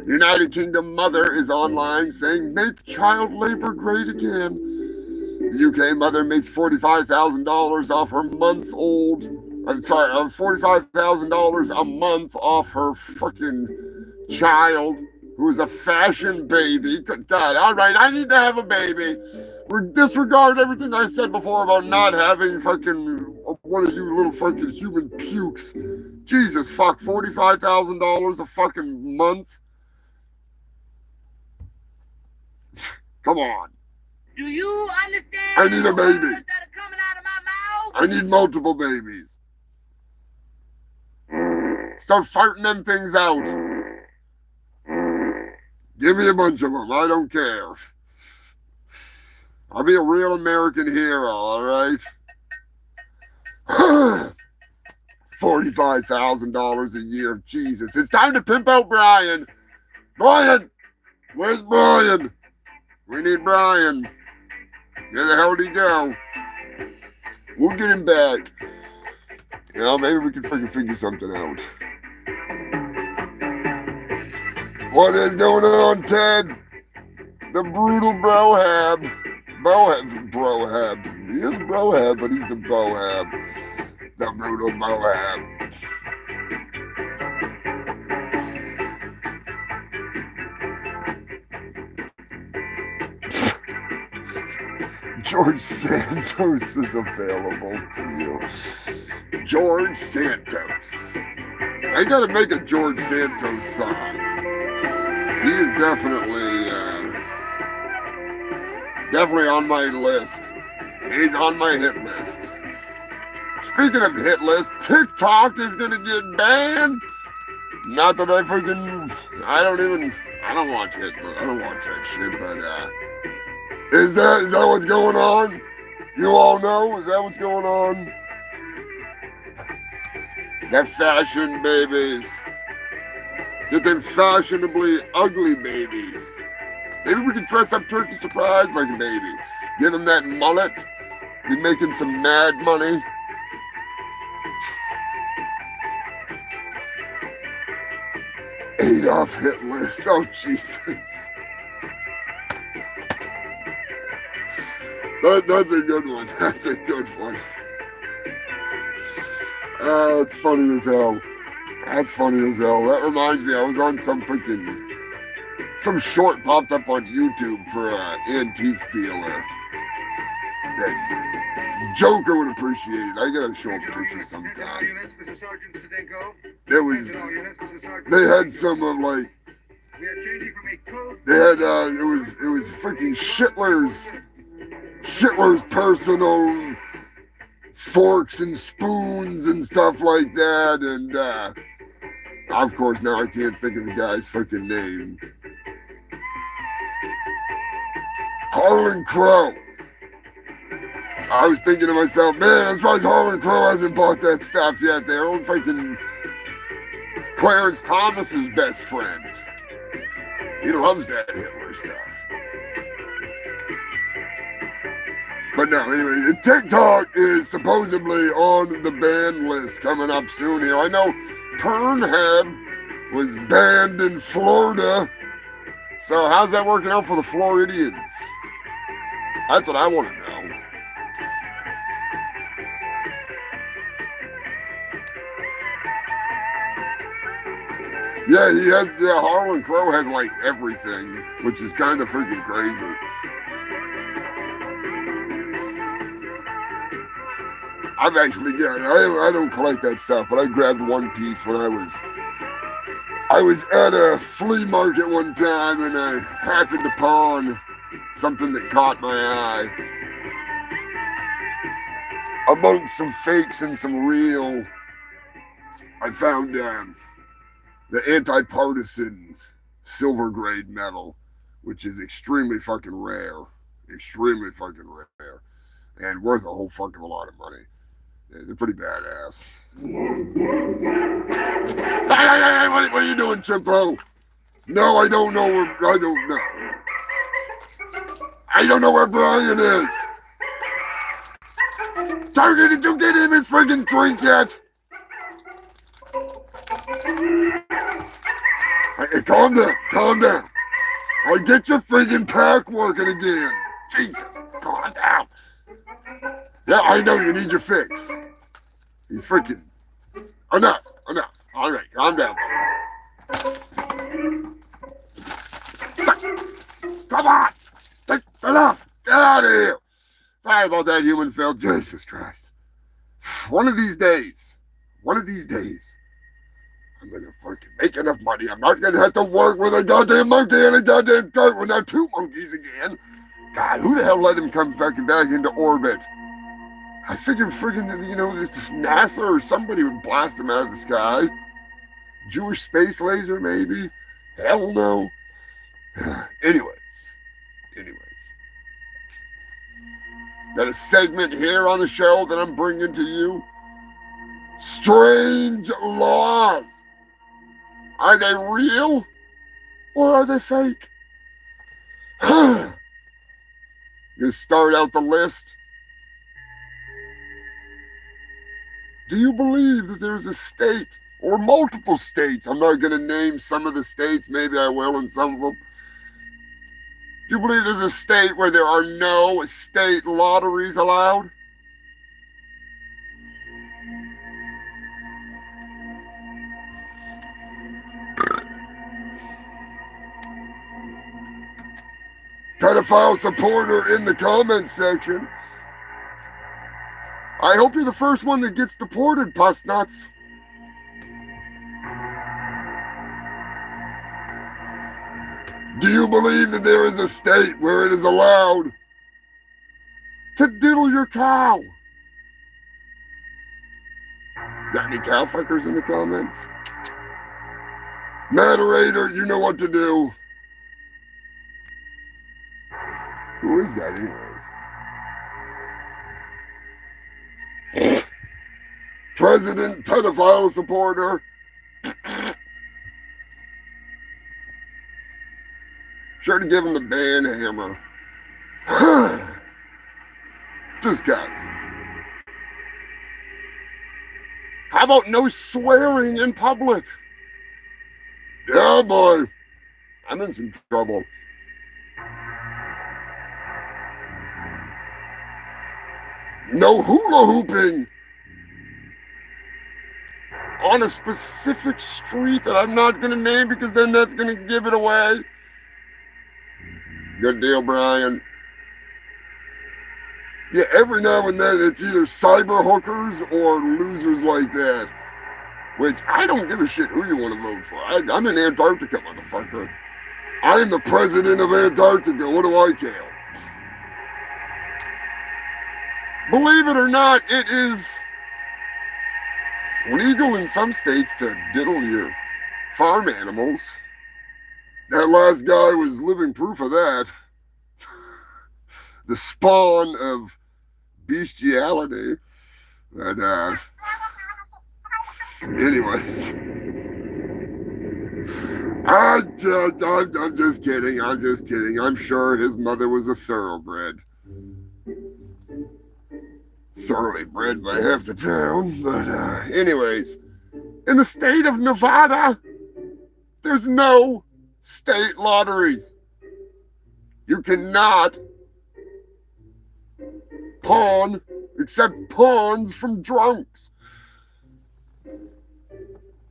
United Kingdom mother is online saying, make child labor great again. The UK mother makes $45,000 off her $45,000 a month off her fucking child, who is a fashion baby. Good God, all right, I need to have a baby. Disregard everything I said before about not having fucking one of you little fucking human pukes. Jesus fuck, $45,000 a fucking month? Come on. Do you understand? I need a baby. The words that are coming out of my mouth? I need multiple babies. Start farting them things out. Give me a bunch of them. I don't care. I'll be a real American hero, all right? $45,000 a year. Jesus. It's time to pimp out Brian. Brian! Where's Brian? We need Brian. Where the hell did he go? We'll get him back. You know, maybe we can freaking figure something out. What is going on, Ted? The brutal brohab. Brohab. He is brohab, but he's the bohab. The brutal bohab. George Santos is available to you. George Santos. I gotta make a George Santos song. He is definitely on my list. He's on my hit list. Speaking of hit list, TikTok is gonna get banned. Not that I don't watch it. I don't watch that shit, but is that what's going on? You all know? Is that what's going on? That fashion babies. Get them fashionably ugly babies. Maybe we can dress up Turkey Surprise like a baby. Give them that mullet. Be making some mad money. Adolf hit list. Oh, Jesus. That's a good one. That's a good one. It's funny as hell. That's funny as hell. That reminds me, I was on some short popped up on YouTube for an antiques dealer. That Joker would appreciate it. I gotta show him a picture sometime. They had some of like, it was freaking Shitler's personal forks and spoons and stuff like that, and of course now I can't think of the guy's fucking name. Harlan Crow. I was thinking to myself, man, I'm surprised Harlan Crow hasn't bought that stuff yet. Their own fucking Clarence Thomas's best friend. He loves that Hitler stuff. But no, anyway, TikTok is supposedly on the ban list coming up soon here. I know Pornhub was banned in Florida. So how's that working out for the Floridians? That's what I want to know. Yeah, Harlan Crow has like everything, which is kind of freaking crazy. I've actually I don't collect that stuff, but I grabbed one piece when I was at a flea market one time, and I happened upon something that caught my eye. Amongst some fakes and some real, I found the anti-partisan silver grade metal, which is extremely fucking rare, and worth a whole fucking lot of money. Yeah, they're pretty badass. Hey, what are you doing, Chimpo? No, I don't know where Brian is. Target, did you get him his friggin' drink yet? Hey, calm down. I'll get your friggin' pack working again. Jesus, calm down. Yeah, I know you need your fix. He's freaking... Enough. All right, calm down. Come on! Enough! Get out of here! Sorry about that, human Phil. Jesus Christ. One of these days, I'm gonna fucking make enough money. I'm not gonna have to work with a goddamn monkey and a goddamn dirt. Well, now two monkeys again. God, who the hell let him come back into orbit? I figured friggin', this NASA or somebody would blast him out of the sky. Jewish space laser, maybe? Hell no. Anyways. Got a segment here on the show that I'm bringing to you. Strange laws. Are they real or are they fake? You start out the list. Do you believe that there's a state or multiple states? I'm not going to name some of the states. Maybe I will in some of them. Do you believe there's a state where there are no state lotteries allowed? pedophile supporter in the comments section. I hope you're the first one that gets deported, puss nuts. Do you believe that there is a state where it is allowed to diddle your cow? Got any cow fuckers in the comments? Moderator, you know what to do. Who is that anyways? President pedophile supporter. Sure to give him the ban hammer. Just guys. How about no swearing in public? Yeah, boy. I'm in some trouble. No hula hooping on a specific street that I'm not going to name because then that's going to give it away. Good deal, Brian. Yeah, every now and then it's either cyber hookers or losers like that. Which I don't give a shit who you want to vote for. I'm in Antarctica, motherfucker. I'm the president of Antarctica. What do I care? Believe it or not, it is legal in some states to diddle your farm animals. That last guy was living proof of that. The spawn of bestiality. But, anyways. I'm just kidding. I'm just kidding. I'm sure his mother was a thoroughbred. Thoroughly bred by half the town. But, anyways. In the state of Nevada, there's no state lotteries. You cannot pawn, accept pawns from drunks.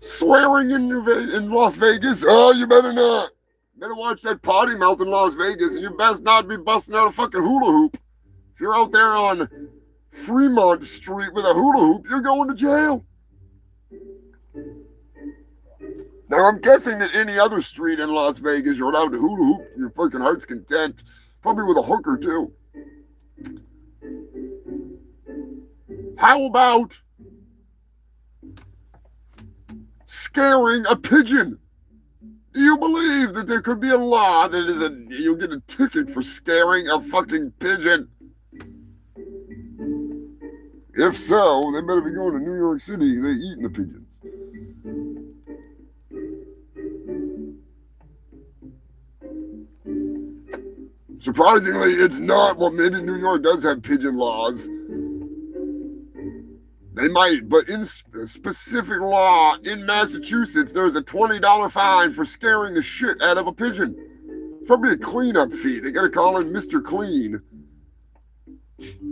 Swearing in Las Vegas? Oh, you better not. You better watch that potty mouth in Las Vegas, and you best not be busting out a fucking hula hoop. If you're out there on Fremont Street with a hula hoop, you're going to jail. Now, I'm guessing that any other street in Las Vegas, you're allowed to hula hoop your fucking heart's content. Probably with a hooker, too. How about scaring a pigeon? Do you believe that there could be a law that is you'll get a ticket for scaring a fucking pigeon? If so, they better be going to New York City. They're eating the pigeons. Surprisingly, it's not. Well, maybe New York does have pigeon laws. They might, but in specific law in Massachusetts, there's a $20 fine for scaring the shit out of a pigeon. It's probably a cleanup fee. They gotta call him Mr. Clean.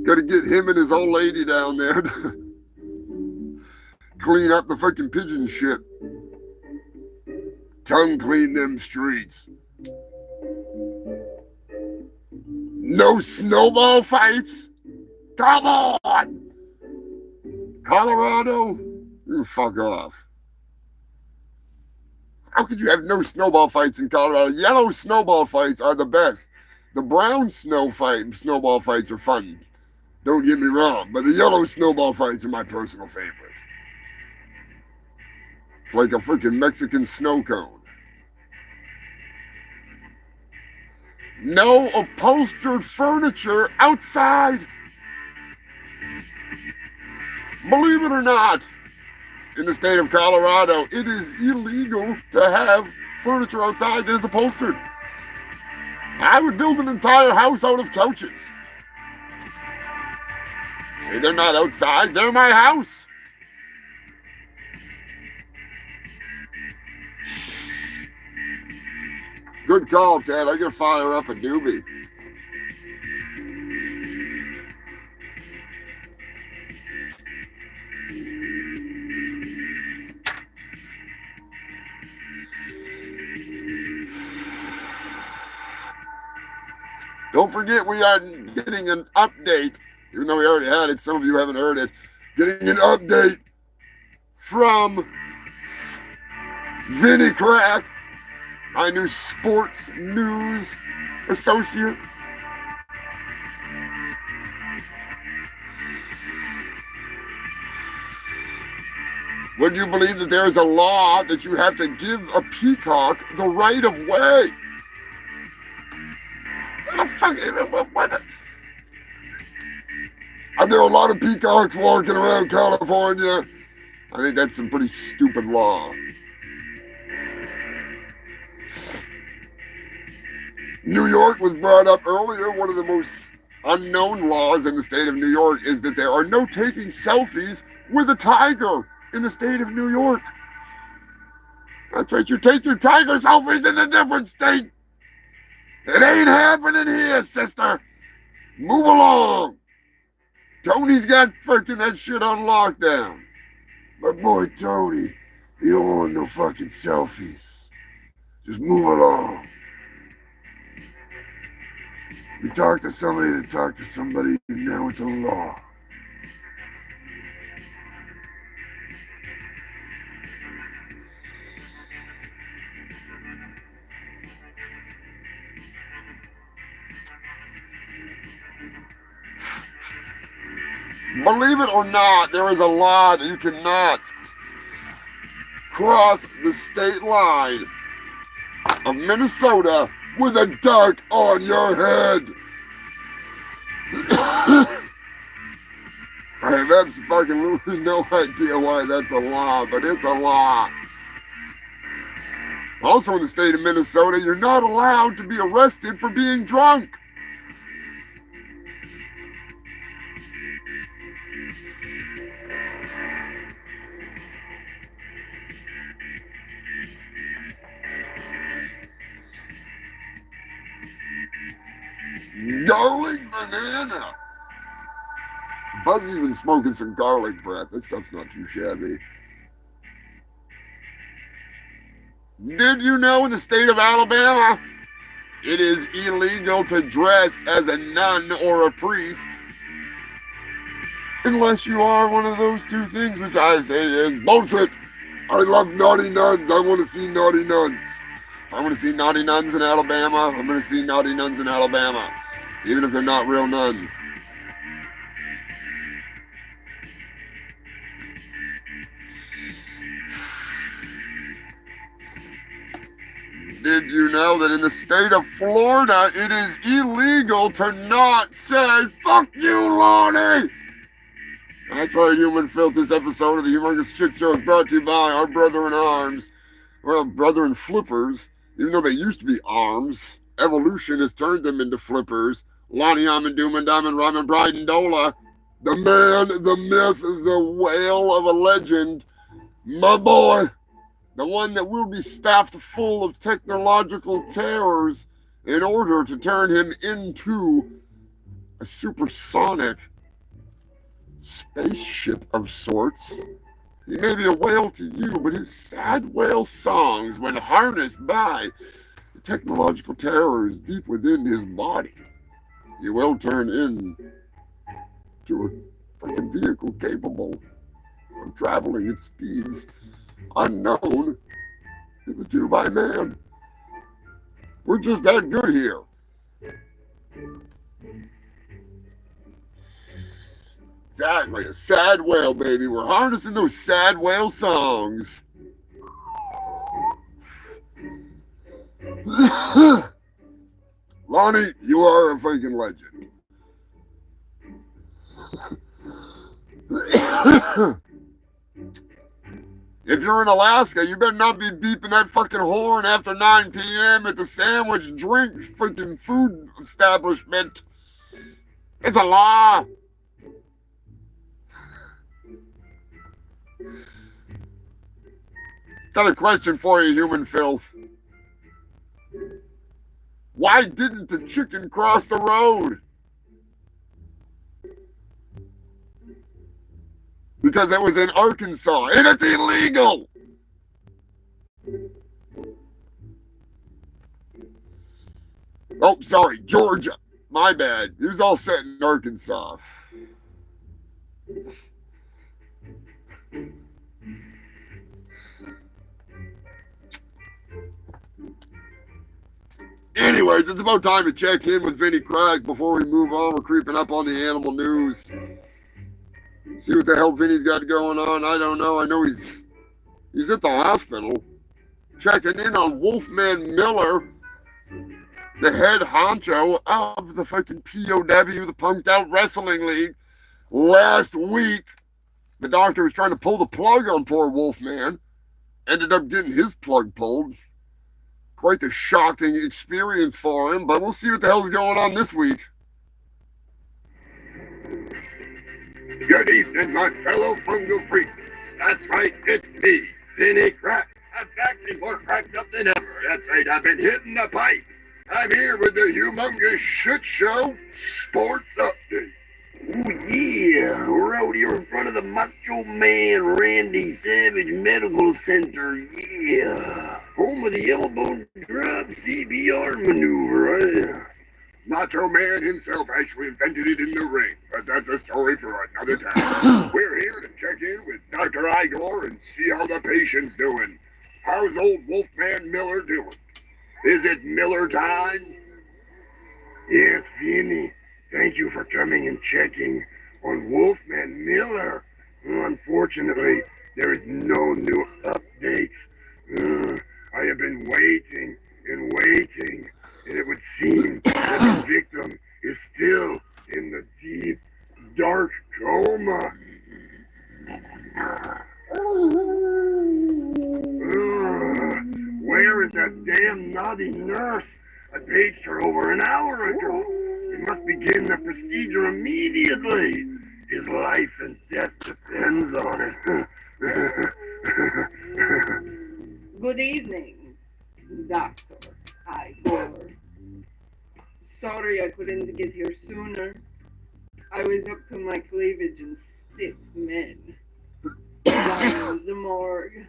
Gotta get him and his old lady down there to clean up the fucking pigeon shit. Tongue clean them streets. No snowball fights? Come on! Colorado? You fuck off. How could you have no snowball fights in Colorado? Yellow snowball fights are the best. The brown snowball fights are fun. Don't get me wrong, but the yellow snowball fights are my personal favorite. It's like a freaking Mexican snow cone. No upholstered furniture outside. Believe it or not, in the state of Colorado, it is illegal to have furniture outside that is upholstered. I would build an entire house out of couches. Say they're not outside, they're my house. Good call, Ted. I gotta fire up a doobie. Don't forget we are getting an update, even though we already had it. Some of you haven't heard it. Getting an update from Vinny Crack, my new sports news associate. Would you believe that there is a law that you have to give a peacock the right of way? What the fuck? Are there a lot of peacocks walking around California? I think that's some pretty stupid law. New York was brought up earlier. One of the most unknown laws in the state of New York is that there are no taking selfies with a tiger in the state of New York. That's right, you take your tiger selfies in a different state. It ain't happening here, sister. Move along. Tony's got freaking that shit on lockdown. My boy Tony, he don't want no fucking selfies. Just move along. We talked to somebody that talked to somebody, and now it's a law. Believe it or not, there is a law that you cannot cross the state line of Minnesota with a duck on your head. I have absolutely no idea why that's a law, but it's a law. Also in the state of Minnesota, you're not allowed to be arrested for being drunk. Garlic banana. Buzzy's been smoking some garlic breath. That stuff's not too shabby. Did you know in the state of Alabama, it is illegal to dress as a nun or a priest unless you are one of those two things, which I say is bullshit. I love naughty nuns. I want to see naughty nuns. If I want to see naughty nuns in Alabama, I'm going to see naughty nuns in Alabama, even if they're not real nuns. Did you know that in the state of Florida, it is illegal to not say, fuck you, Lonnie? That's right, Human Filth. This episode of the Humongous Shit Show is brought to you by our brother in arms. Well, brother in flippers. Even though they used to be arms, evolution has turned them into flippers. Lonnie Almond, Doom and Diamond, Ryman, Bryden, Dola. The man, the myth, the whale of a legend. My boy. The one that will be staffed full of technological terrors in order to turn him into a supersonic spaceship of sorts. He may be a whale to you, but his sad whale songs, when harnessed by the technological terrors deep within his body, he will turn into a fucking vehicle capable of traveling at speeds unknown hitherto by man. We're just that good here. Exactly, a sad whale, baby. We're harnessing those sad whale songs. Lonnie, you are a fucking legend. If you're in Alaska, you better not be beeping that fucking horn after 9 p.m. at the sandwich drink freaking food establishment. It's a law. Got a question for you, Human Filth. Why didn't the chicken cross the road? Because it was in Arkansas, and it's illegal. Oh, sorry, Georgia. My bad. He was all set in Arkansas. Anyways, it's about time to check in with Vinny Crack before we move on. We're creeping up on the animal news. See what the hell Vinny's got going on. I don't know. I know he's at the hospital checking in on Wolfman Miller, the head honcho of the fucking POW, the Punked Out Wrestling League. Last week, the doctor was trying to pull the plug on poor Wolfman. Ended up getting his plug pulled. Quite the shocking experience for him, but we'll see what the hell's going on this week. Good evening, my fellow fungal freaks. That's right, it's me, Vinny Crack. I'm back and more cracked up than ever. That's right, I've been hitting the pipe. I'm here with the Humongous Shitt Show Sports Update. Oh yeah, we're out here in front of the Macho Man Randy Savage Medical Center, yeah. Home of the elbow drop CBR maneuver, Macho Man himself actually invented it in the ring, but that's a story for another time. We're here to check in with Dr. Igor and see how the patient's doing. How's old Wolfman Miller doing? Is it Miller time? Yes, Vinny, thank you for coming and checking on Wolfman Miller. Unfortunately, there is no new updates. I have been waiting and waiting, and it would seem that the victim is still in the deep, dark coma. Where is that damn naughty nurse? I paged her over an hour ago. We must begin the procedure immediately. His life and death depends on it. Good evening, Dr. Igor. Sorry I couldn't get here sooner. I was up to my cleavage in 6 men. Down in the morgue.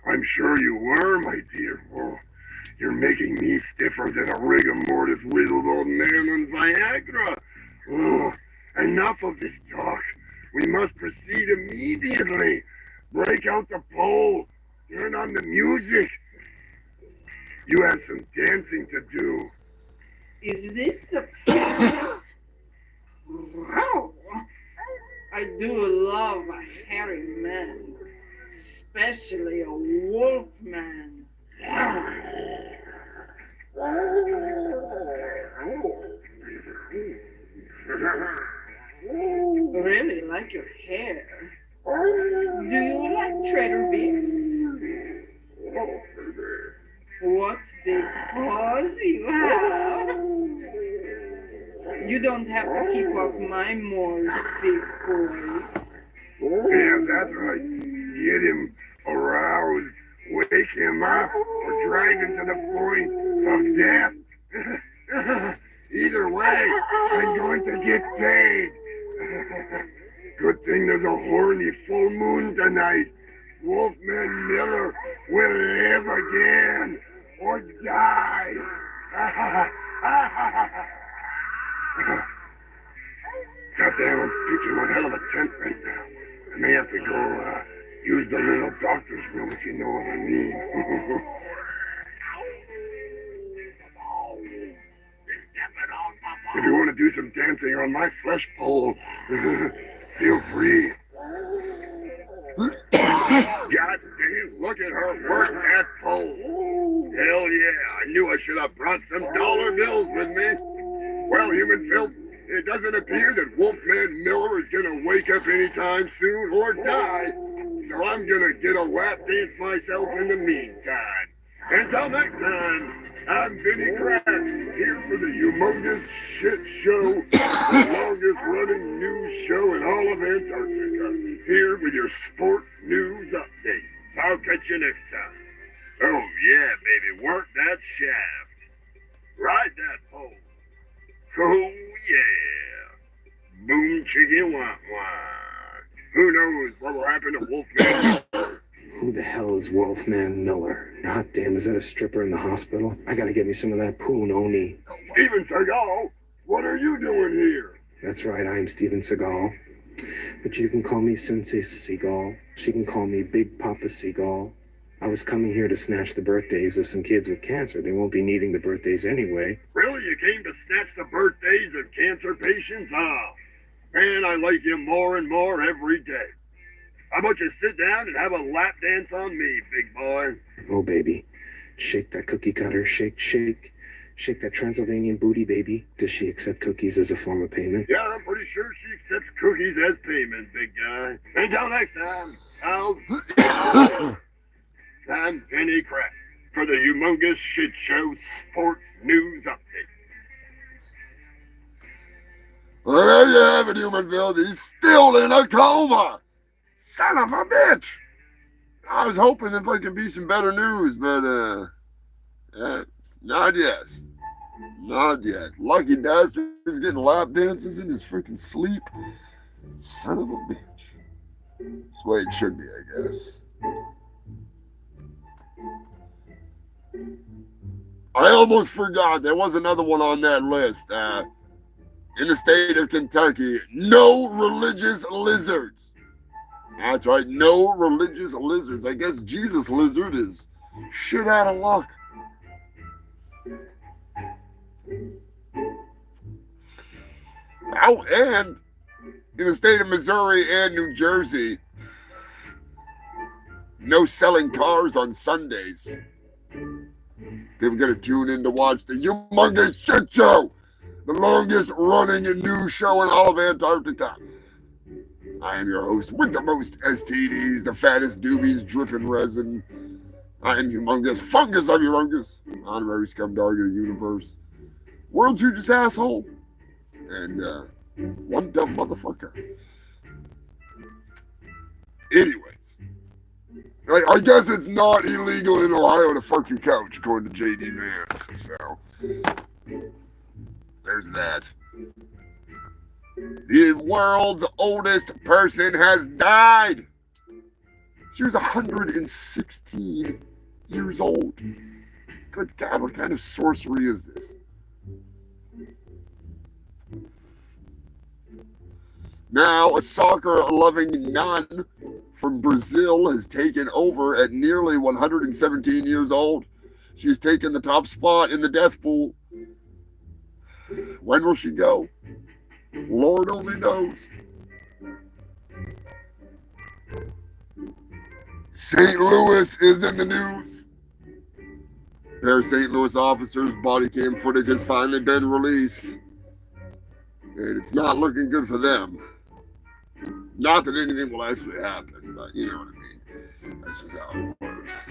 I'm sure you were, my dear. Oh, you're making me stiffer than a rigor mortis riddled old man on Viagra. Oh, enough of this talk. We must proceed immediately. Break out the pole. Turn on the music. You have some dancing to do. Is this the parrot? I do love a hairy man, especially a wolf man. Really like your hair. Do you like Trader Vic's? What big paws you have. You don't have to keep up my more big boy. Yeah, that's right. Get him aroused, wake him up, or drive him to the point of death. Either way, I'm going to get paid. Good thing there's a horny full moon tonight. Wolfman Miller will live again or die. Goddamn, I'm pitching one hell of a tent right now. I may have to go use the little doctor's room, if you know what I mean. If you want to do some dancing on my flesh pole, feel free. Goddamn, look at her work that pole. Hell yeah, I knew I should have brought some dollar bills with me. Well, human filth, it doesn't appear that Wolfman Miller is going to wake up anytime soon or die. So I'm going to get a lap dance myself in the meantime. Until next time, I'm Vinny Crack, here for the Humongous Shitt Show, the longest running news show in all of Antarctica. Here with your sports news update. I'll catch you next time. Oh yeah, baby, work that shaft. Ride that pole. Oh yeah. Boom chicken wah wah. Who knows what will happen to Wolfman? Who the hell is Wolfman Miller? Hot damn, is that a stripper in the hospital? I gotta get me some of that poon oni. Steven Seagal, what are you doing here? That's right, I'm Steven Seagal. But you can call me Sensei Seagal. She can call me Big Papa Seagal. I was coming here to snatch the birthdays of some kids with cancer. They won't be needing the birthdays anyway. Really? You came to snatch the birthdays of cancer patients? Oh, man, I like you more and more every day. How about you sit down and have a lap dance on me, big boy? Oh, baby. Shake that cookie cutter. Shake, shake. Shake that Transylvanian booty, baby. Does she accept cookies as a form of payment? Yeah, I'm pretty sure she accepts cookies as payment, big guy. Until next time, I'm Penny Crack for the Humongous Shit Show Sports News Update. Well, there you have it, Humanville. He's still in a coma. Son of a bitch. I was hoping if I could be some better news, but, not yet. Not yet. Lucky bastard is getting lap dances in his freaking sleep. Son of a bitch. That's the way it should be, I guess. I almost forgot. There was another one on that list. In the state of Kentucky, no religious lizards. That's right, no religious lizards. I guess Jesus lizard is shit out of luck. Oh, and in the state of Missouri and New Jersey, no selling cars on Sundays. People gotta tune in to watch the Humongous Shit Show, the longest running news show in all of Antarctica. I am your host with the most STDs, the fattest doobies, dripping resin. I am Humongous Fungus of Humongous, honorary scumdog of the universe, world's hugest asshole, and one dumb motherfucker. Anyways, I guess it's not illegal in Ohio to fuck your couch, according to J.D. Vance. So, there's that. The world's oldest person has died. She was 116 years old. Good God, what kind of sorcery is this? Now, a soccer-loving nun from Brazil has taken over at nearly 117 years old. She's taken the top spot in the death pool. When will she go? Lord only knows. St. Louis is in the news. Their St. Louis officers' body cam footage has finally been released. And it's not looking good for them. Not that anything will actually happen, but you know what I mean. That's just how it works.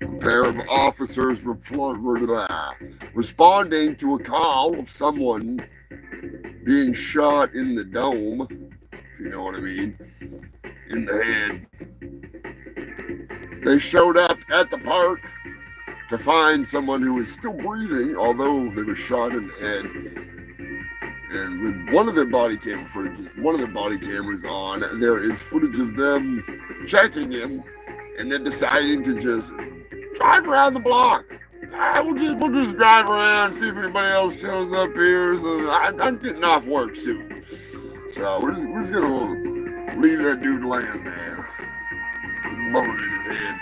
A pair of officers responding to a call of someone being shot in the dome, if you know what I mean, in the head. They showed up at the park to find someone who was still breathing, although they were shot in the head. And with one of their body cameras on, there is footage of them checking him and then deciding to just drive around the block. We'll just drive around, see if anybody else shows up here. So I'm getting off work soon. So we're just gonna leave that dude laying there, bullet in his head.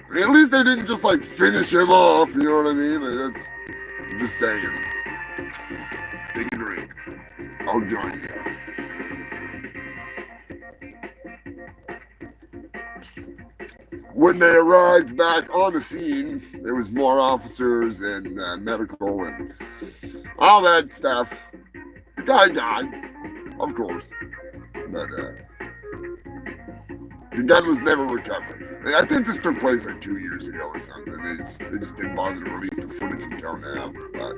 I mean, at least they didn't just like finish him off, you know what I mean? Like, that's, I'm just saying. Take a drink. I'll join you. When they arrived back on the scene, there was more officers and medical and all that stuff. The guy died, of course, but the gun was never recovered. I think this took place like 2 years ago or something. They just didn't bother to release the footage until now, but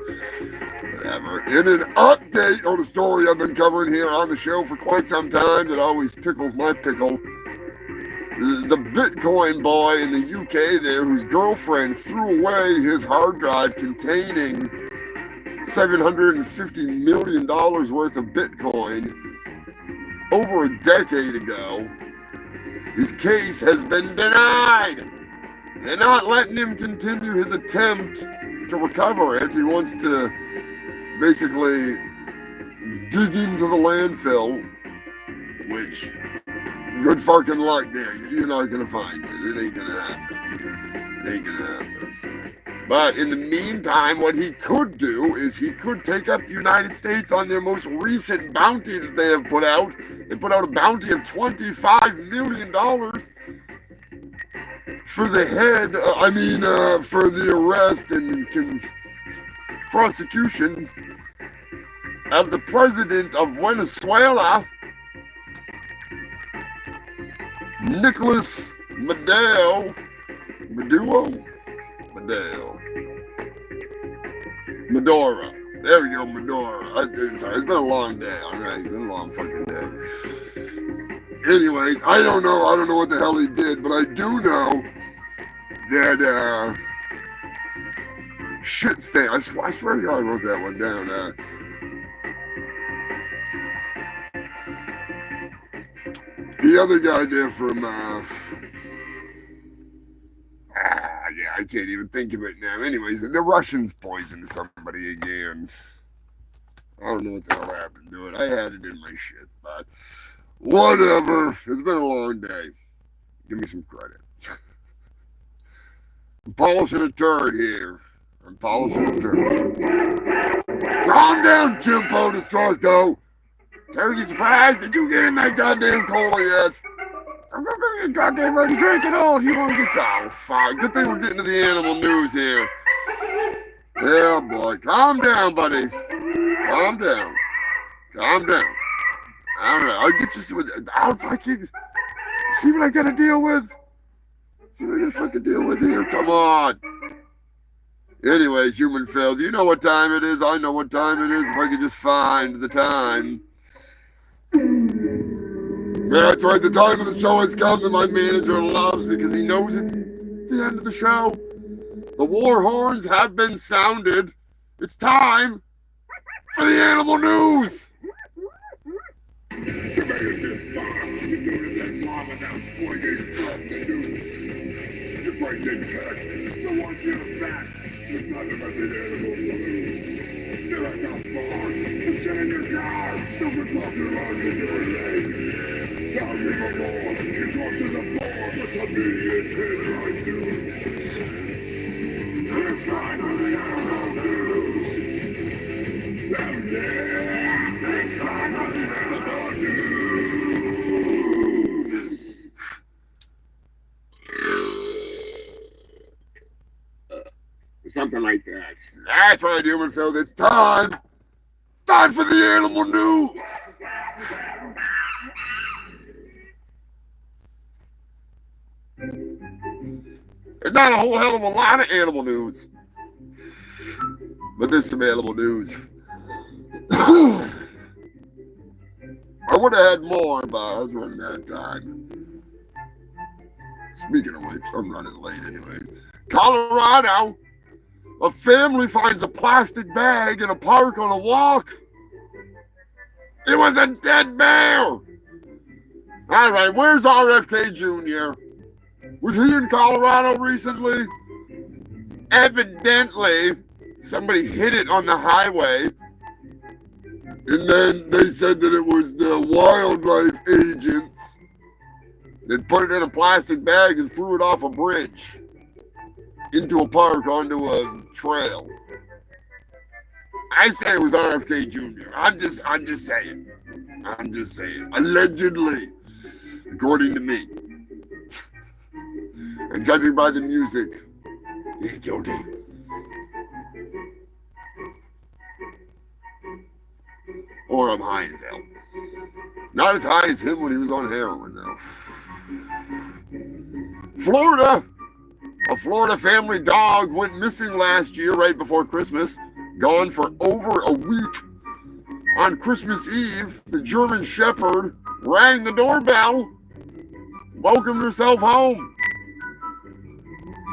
whatever. In an update on a story I've been covering here on the show for quite some time that always tickles my pickle, the Bitcoin boy in the UK there whose girlfriend threw away his hard drive containing $750 million worth of Bitcoin over a decade ago his case has been denied. They're not letting him continue his attempt to recover it. He wants to basically dig into the landfill, which, good fucking luck there. You're not gonna find it. It ain't gonna happen. It ain't gonna happen. But in the meantime, what he could do is he could take up the United States on their most recent bounty that they have put out. They put out a bounty of $25 million for the head, for the arrest and prosecution of the president of Venezuela, Nicolas Maduro. Maduro. There we go, Maduro. It's been a long day. All right, it's been a long fucking day. Anyways, I don't know what the hell he did, but I do know that shit stand. I swear to God, I wrote that one down. The other guy there from I can't even think of it now. Anyways, the Russians poisoned somebody again. I don't know what the hell happened to it. I had it in my shit, but whatever. It's been a long day. Give me some credit. I'm polishing a turd here. I'm polishing a turd. Calm down, Jimbo Destructo. Turkey surprise, did you get in that goddamn cola yet? I'm gonna get goddamn ready to drink it all. You want to get some? Fuck. Good thing we're getting to the animal news here. Yeah, boy. Calm down, buddy. Calm down. Calm down. All right, I'll get you some. I'll fucking see what I gotta deal with. See what I gotta fucking deal with here. Come on. Anyways, human Phil, you know what time it is. I know what time it is. If I could just find the time. Yeah, that's right. The time of the show has come that my manager loves because he knows it's the end of the show. The war horns have been sounded. It's time for the animal news. You made it this far. You do it this long without swinging from the noose. You break the cut, so watch your back. There's nothing but the animal news. You're at the bar. You sit in your car. Don't be walking around with your legs. Down to the bar. You talk to the bar. But to me, it's headline news. It's time for the animal news. Yeah, it's time for the animal news. Something like that. That's right, human Phil. It's time. It's time for the animal news. There's not a whole hell of a lot of animal news. But there's some animal news. I would have had more, but I was running out of time. Speaking of which, I'm running late anyways. Colorado, a family finds a plastic bag in a park on a walk. It was a dead bear. All right, where's RFK Jr.? Was he in Colorado recently? Evidently, somebody hit it on the highway. And then they said that it was the wildlife agents that put it in a plastic bag and threw it off a bridge into a park onto a trail. I say it was RFK Jr. I'm just saying. I'm just saying. Allegedly, according to me. And judging by the music, he's guilty. Or I'm high as hell. Not as high as him when he was on heroin, though. Florida. A Florida family dog went missing last year right before Christmas. Gone for over a week. On Christmas Eve, the German Shepherd rang the doorbell. Welcomed herself home.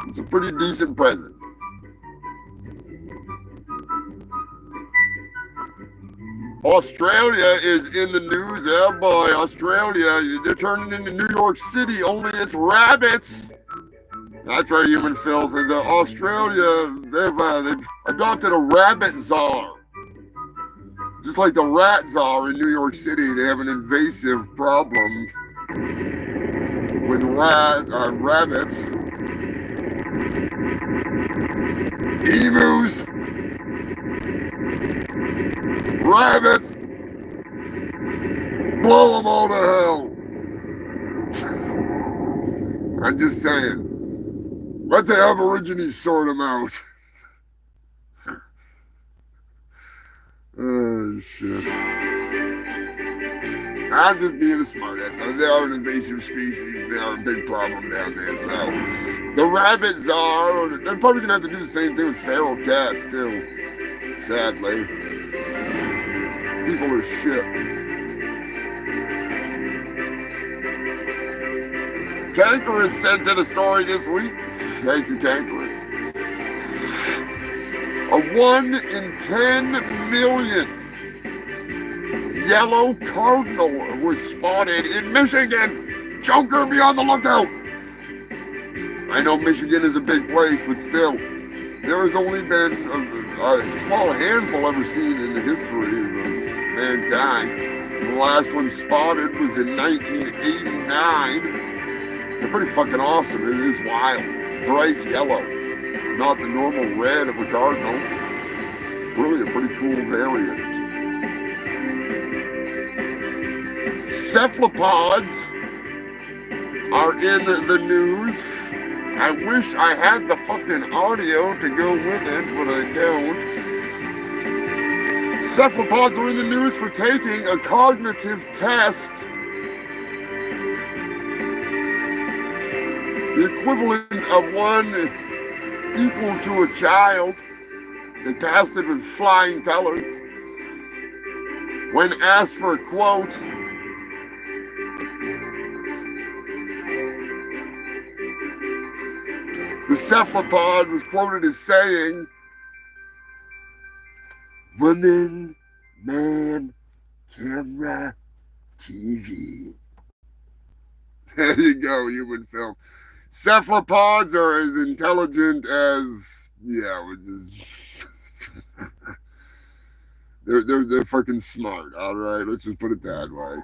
It's a pretty decent present. Australia is in the news. Yeah, boy, Australia. They're turning into New York City, only it's rabbits. That's right, human filth. And Australia, they've adopted a rabbit czar. Just like the rat czar in New York City, they have an invasive problem with rabbits. Emus. Rabbits. Blow them all to hell. I'm just saying. Let the Aborigines sort them out. Oh, shit. I'm just being a smartass. They are an invasive species. They are a big problem down there. So, the rabbits are. They're probably going to have to do the same thing with feral cats, too. Sadly. People are shit. Cankerous sent in a story this week. Thank you, Cankerous. A 1 in 10 million yellow cardinal was spotted in Michigan. Joker, be on the lookout. I know Michigan is a big place, but still, there has only been a small handful ever seen in the history of mankind. The last one spotted was in 1989. They're pretty fucking awesome. It is wild. Bright yellow. Not the normal red of a cardinal. Really a pretty cool variant. Cephalopods are in the news. I wish I had the fucking audio to go with it, but I don't. Cephalopods are in the news for taking a cognitive test. The equivalent of one equal to a child. They passed it with flying colors. When asked for a quote, the cephalopod was quoted as saying, "Woman, man, camera, TV." There you go, human film. Cephalopods are as intelligent as, we're just they're fucking smart. All right, let's just put it that way.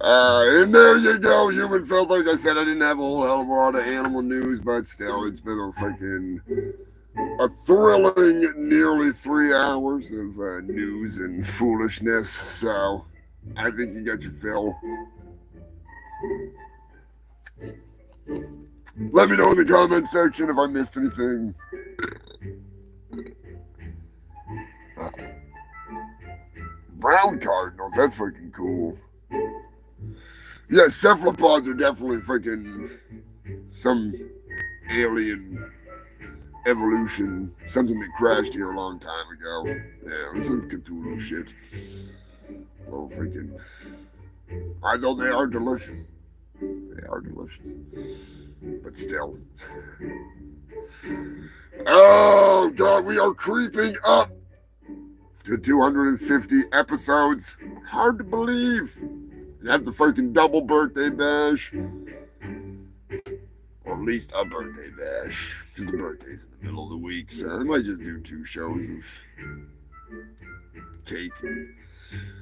And there you go, human filth. Like I said, I didn't have a whole hell of a lot of animal news, but still, it's been a thrilling nearly 3 hours of news and foolishness. So I think you got your fill. Let me know in the comment section if I missed anything. Brown cardinals, that's fucking cool. Yeah, cephalopods are definitely fucking some alien evolution, something that crashed here a long time ago. Yeah, it was some Cthulhu shit. Well, freaking. I know they are delicious. They are delicious. But still. Oh, God, we are creeping up to 250 episodes. Hard to believe. And have the fucking double birthday bash. Or at least a birthday bash. Because the birthday's in the middle of the week, so I might just do 2 shows of cake and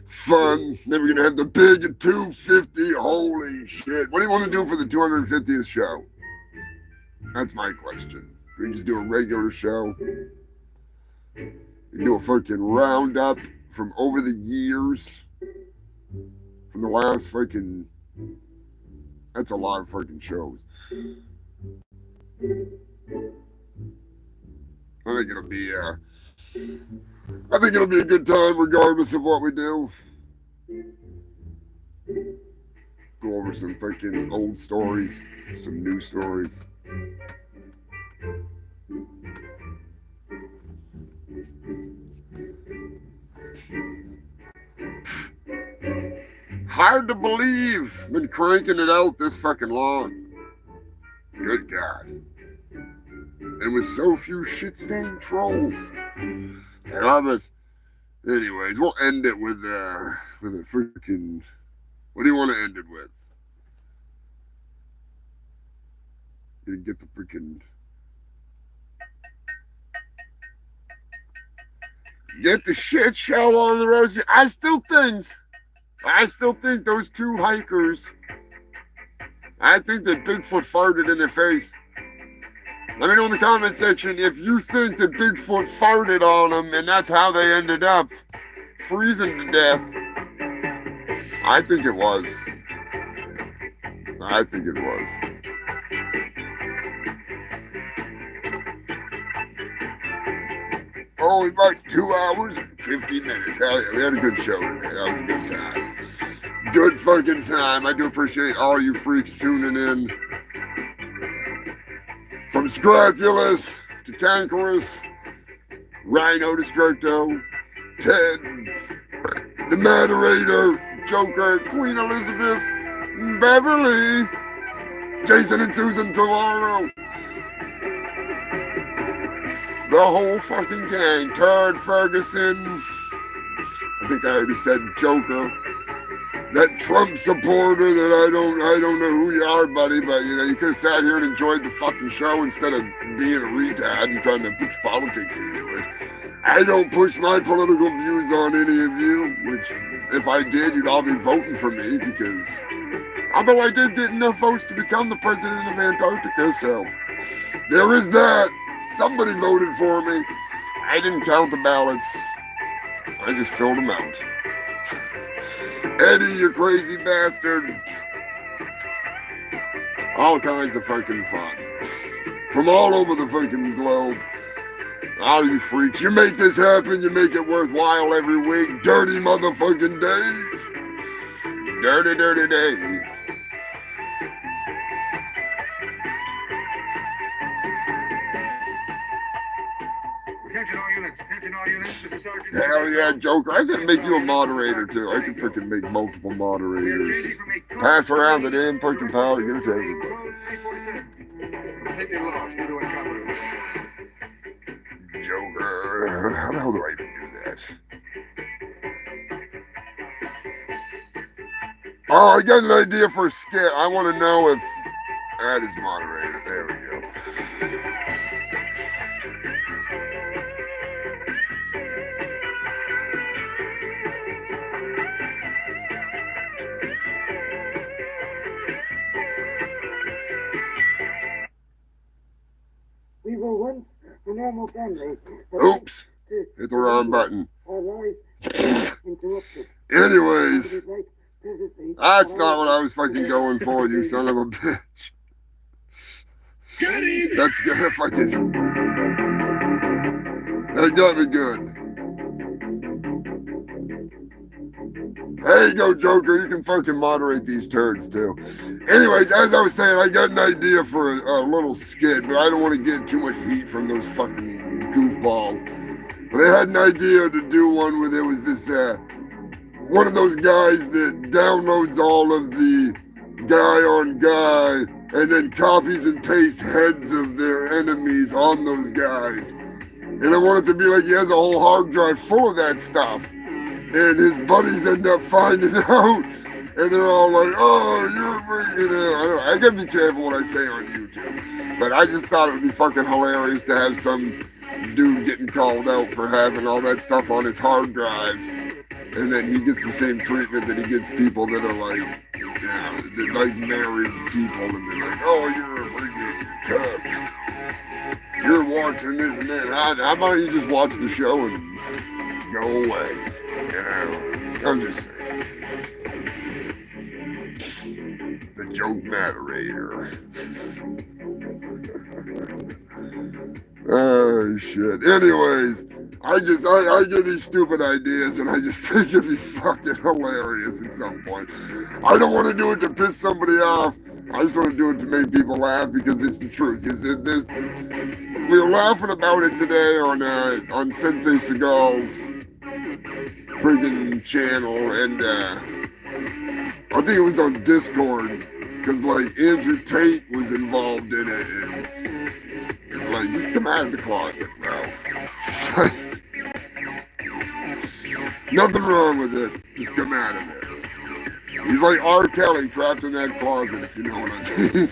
fun. Then we're gonna have the big 250. Holy shit. What do you want to do for the 250th show? That's my question. We just do a regular show. We do a fucking roundup from over the years. From the last fucking. That's a lot of fucking shows. I think it'll be a good time regardless of what we do. Go over some fucking old stories, some new stories. Hard to believe. Been cranking it out this fucking long. Good God. And with so few shit-stained trolls. I love it. Anyways, we'll end it with a freaking. What do you want to end it with? You get the freaking. Get the shit show on the road. I still think those two hikers. I think that Bigfoot farted in their face. Let me know in the comment section if you think that Bigfoot farted on them and that's how they ended up freezing to death. I think it was. Only about 2 hours and 50 minutes. Hell yeah, we had a good show today. That was a good time. Good fucking time. I do appreciate all you freaks tuning in. From Scrofulous to Cankerous, Rhino to Stricto, Ted, the Moderator, Joker, Queen Elizabeth, Beverly, Jason and Susan tomorrow. The whole fucking gang. Turd Ferguson. I think I already said Joker. That Trump supporter that I don't know who you are, buddy, but you know, you could have sat here and enjoyed the fucking show instead of being a retard and trying to push politics into it. I don't push my political views on any of you, which if I did, you'd all be voting for me because although I did get enough votes to become the president of Antarctica, so there is that. Somebody voted for me. I didn't count the ballots. I just filled them out. Eddie, you crazy bastard. All kinds of fucking fun. From all over the fucking globe. All you freaks. You make this happen. You make it worthwhile every week. Dirty motherfucking Dave. Dirty, dirty Dave. Hell yeah, Joker. I can make you a moderator too. I can freaking make multiple moderators. Pass around the damn fucking power. Give it to everybody. Joker. How the hell do I even do that? Oh, I got an idea for a skit. I want to know if that is moderator. There we go. We were once a normal family. Oops. Hit the wrong button. Our lives interrupted. Anyways, that's not what I was fucking going for, you son of a bitch. That's gonna fucking. That got me good. There you go, Joker. You can fucking moderate these turds too. Anyways, as I was saying, I got an idea for a little skit, but I don't want to get too much heat from those fucking goofballs. But I had an idea to do one where there was this, one of those guys that downloads all of the guy on guy and then copies and pastes heads of their enemies on those guys. And I want it to be like he has a whole hard drive full of that stuff. And his buddies end up finding out, and they're all like, "Oh, you're freaking out." I gotta be careful what I say on YouTube, but I just thought it would be fucking hilarious to have some dude getting called out for having all that stuff on his hard drive, and then he gets the same treatment that he gets people that are like, you know, they're like married people, and they're like, "Oh, you're a freaking cuck. You're watching this and that." How about you just watch the show and go away? You know, I'm just saying. The joke moderator. Oh, shit. Anyways, I get these stupid ideas and I just think it'd be fucking hilarious at some point. I don't want to do it to piss somebody off. I just want to do it to make people laugh because it's the truth. We were laughing about it today on Sensei Seagal's friggin' channel, and I think it was on Discord, because like Andrew Tate was involved in it, and it's like, just come out of the closet, bro. Nothing wrong with it. Just come out of it. He's like R. Kelly trapped in that closet, if you know what I mean.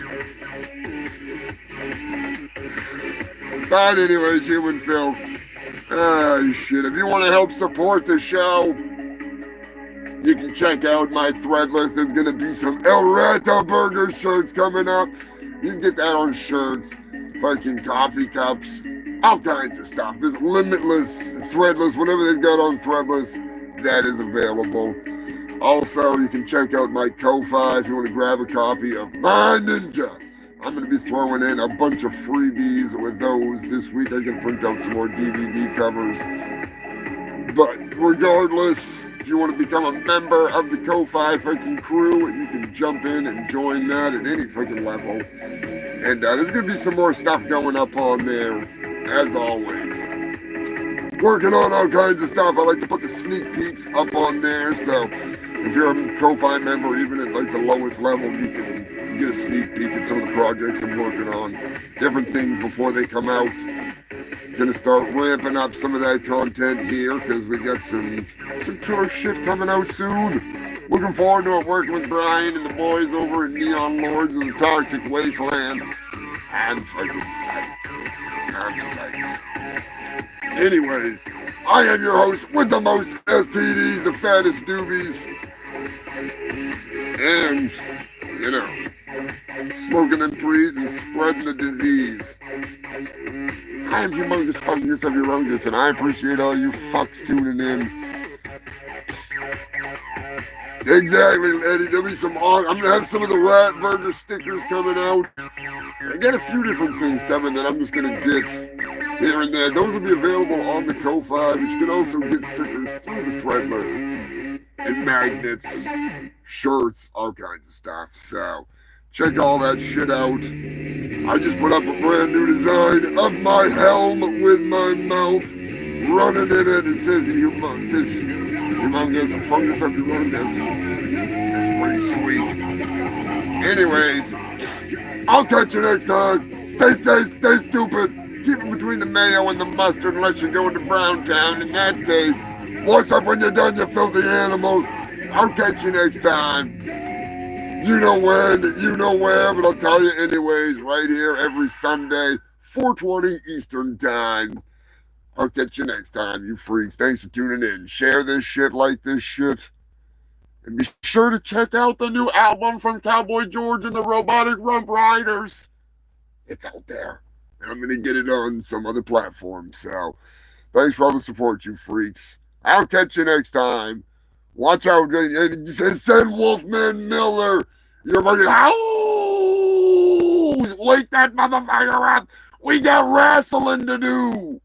But anyways, human filth. Ah, shit. If you want to help support the show, you can check out my thread list. There's going to be some El Rato Burger shirts coming up. You can get that on shirts, fucking coffee cups, all kinds of stuff. There's limitless, threadless, whatever they've got on threadless, that is available. Also, you can check out my Ko-Fi if you want to grab a copy of My Ninja. I'm going to be throwing in a bunch of freebies with those this week. I can print out some more DVD covers. But regardless, if you want to become a member of the Ko-Fi fucking crew, you can jump in and join that at any fucking level. And there's going to be some more stuff going up on there, as always. Working on all kinds of stuff. I like to put the sneak peeks up on there, so if you're a Ko-Fi member, even at like the lowest level, you can get a sneak peek at some of the projects I'm working on. Different things before they come out. Gonna start ramping up some of that content here because we got some killer shit coming out soon. Looking forward to it, working with Brian and the boys over at Neon Lords of the Toxic Wasteland. I'm fucking psyched. I'm psyched. Anyways, I am your host with the most STDs, the fattest doobies. And, you know, smoking them trees and spreading the disease. I am Humongous Fungus of Humongous, and I appreciate all you fucks tuning in. Exactly, Eddie. There'll be some. I'm gonna have some of the Rat Burger stickers coming out. I got a few different things coming that I'm just gonna get here and there. Those will be available on the Ko-Fi, but you can also get stickers through the Threadless and magnets, shirts, all kinds of stuff. So check all that shit out. I just put up a brand new design of my helm with my mouth running in it. It says Humongous, Fungus of Humongous. It's pretty sweet. Anyways, I'll catch you next time. Stay safe, stay stupid. Keep it between the mayo and the mustard unless you're going to Brown Town. In that case, wash up when you're done, you filthy animals. I'll catch you next time. You know when, you know where, but I'll tell you anyways, right here every Sunday, 4:20 Eastern Time. I'll catch you next time, you freaks. Thanks for tuning in. Share this shit, like this shit. And be sure to check out the new album from Cowboy George and the Robotic Rump Riders. It's out there. And I'm going to get it on some other platform. So, thanks for all the support, you freaks. I'll catch you next time. Watch out. Send Wolfman Miller. You're fucking house. Wake that motherfucker up. We got wrestling to do.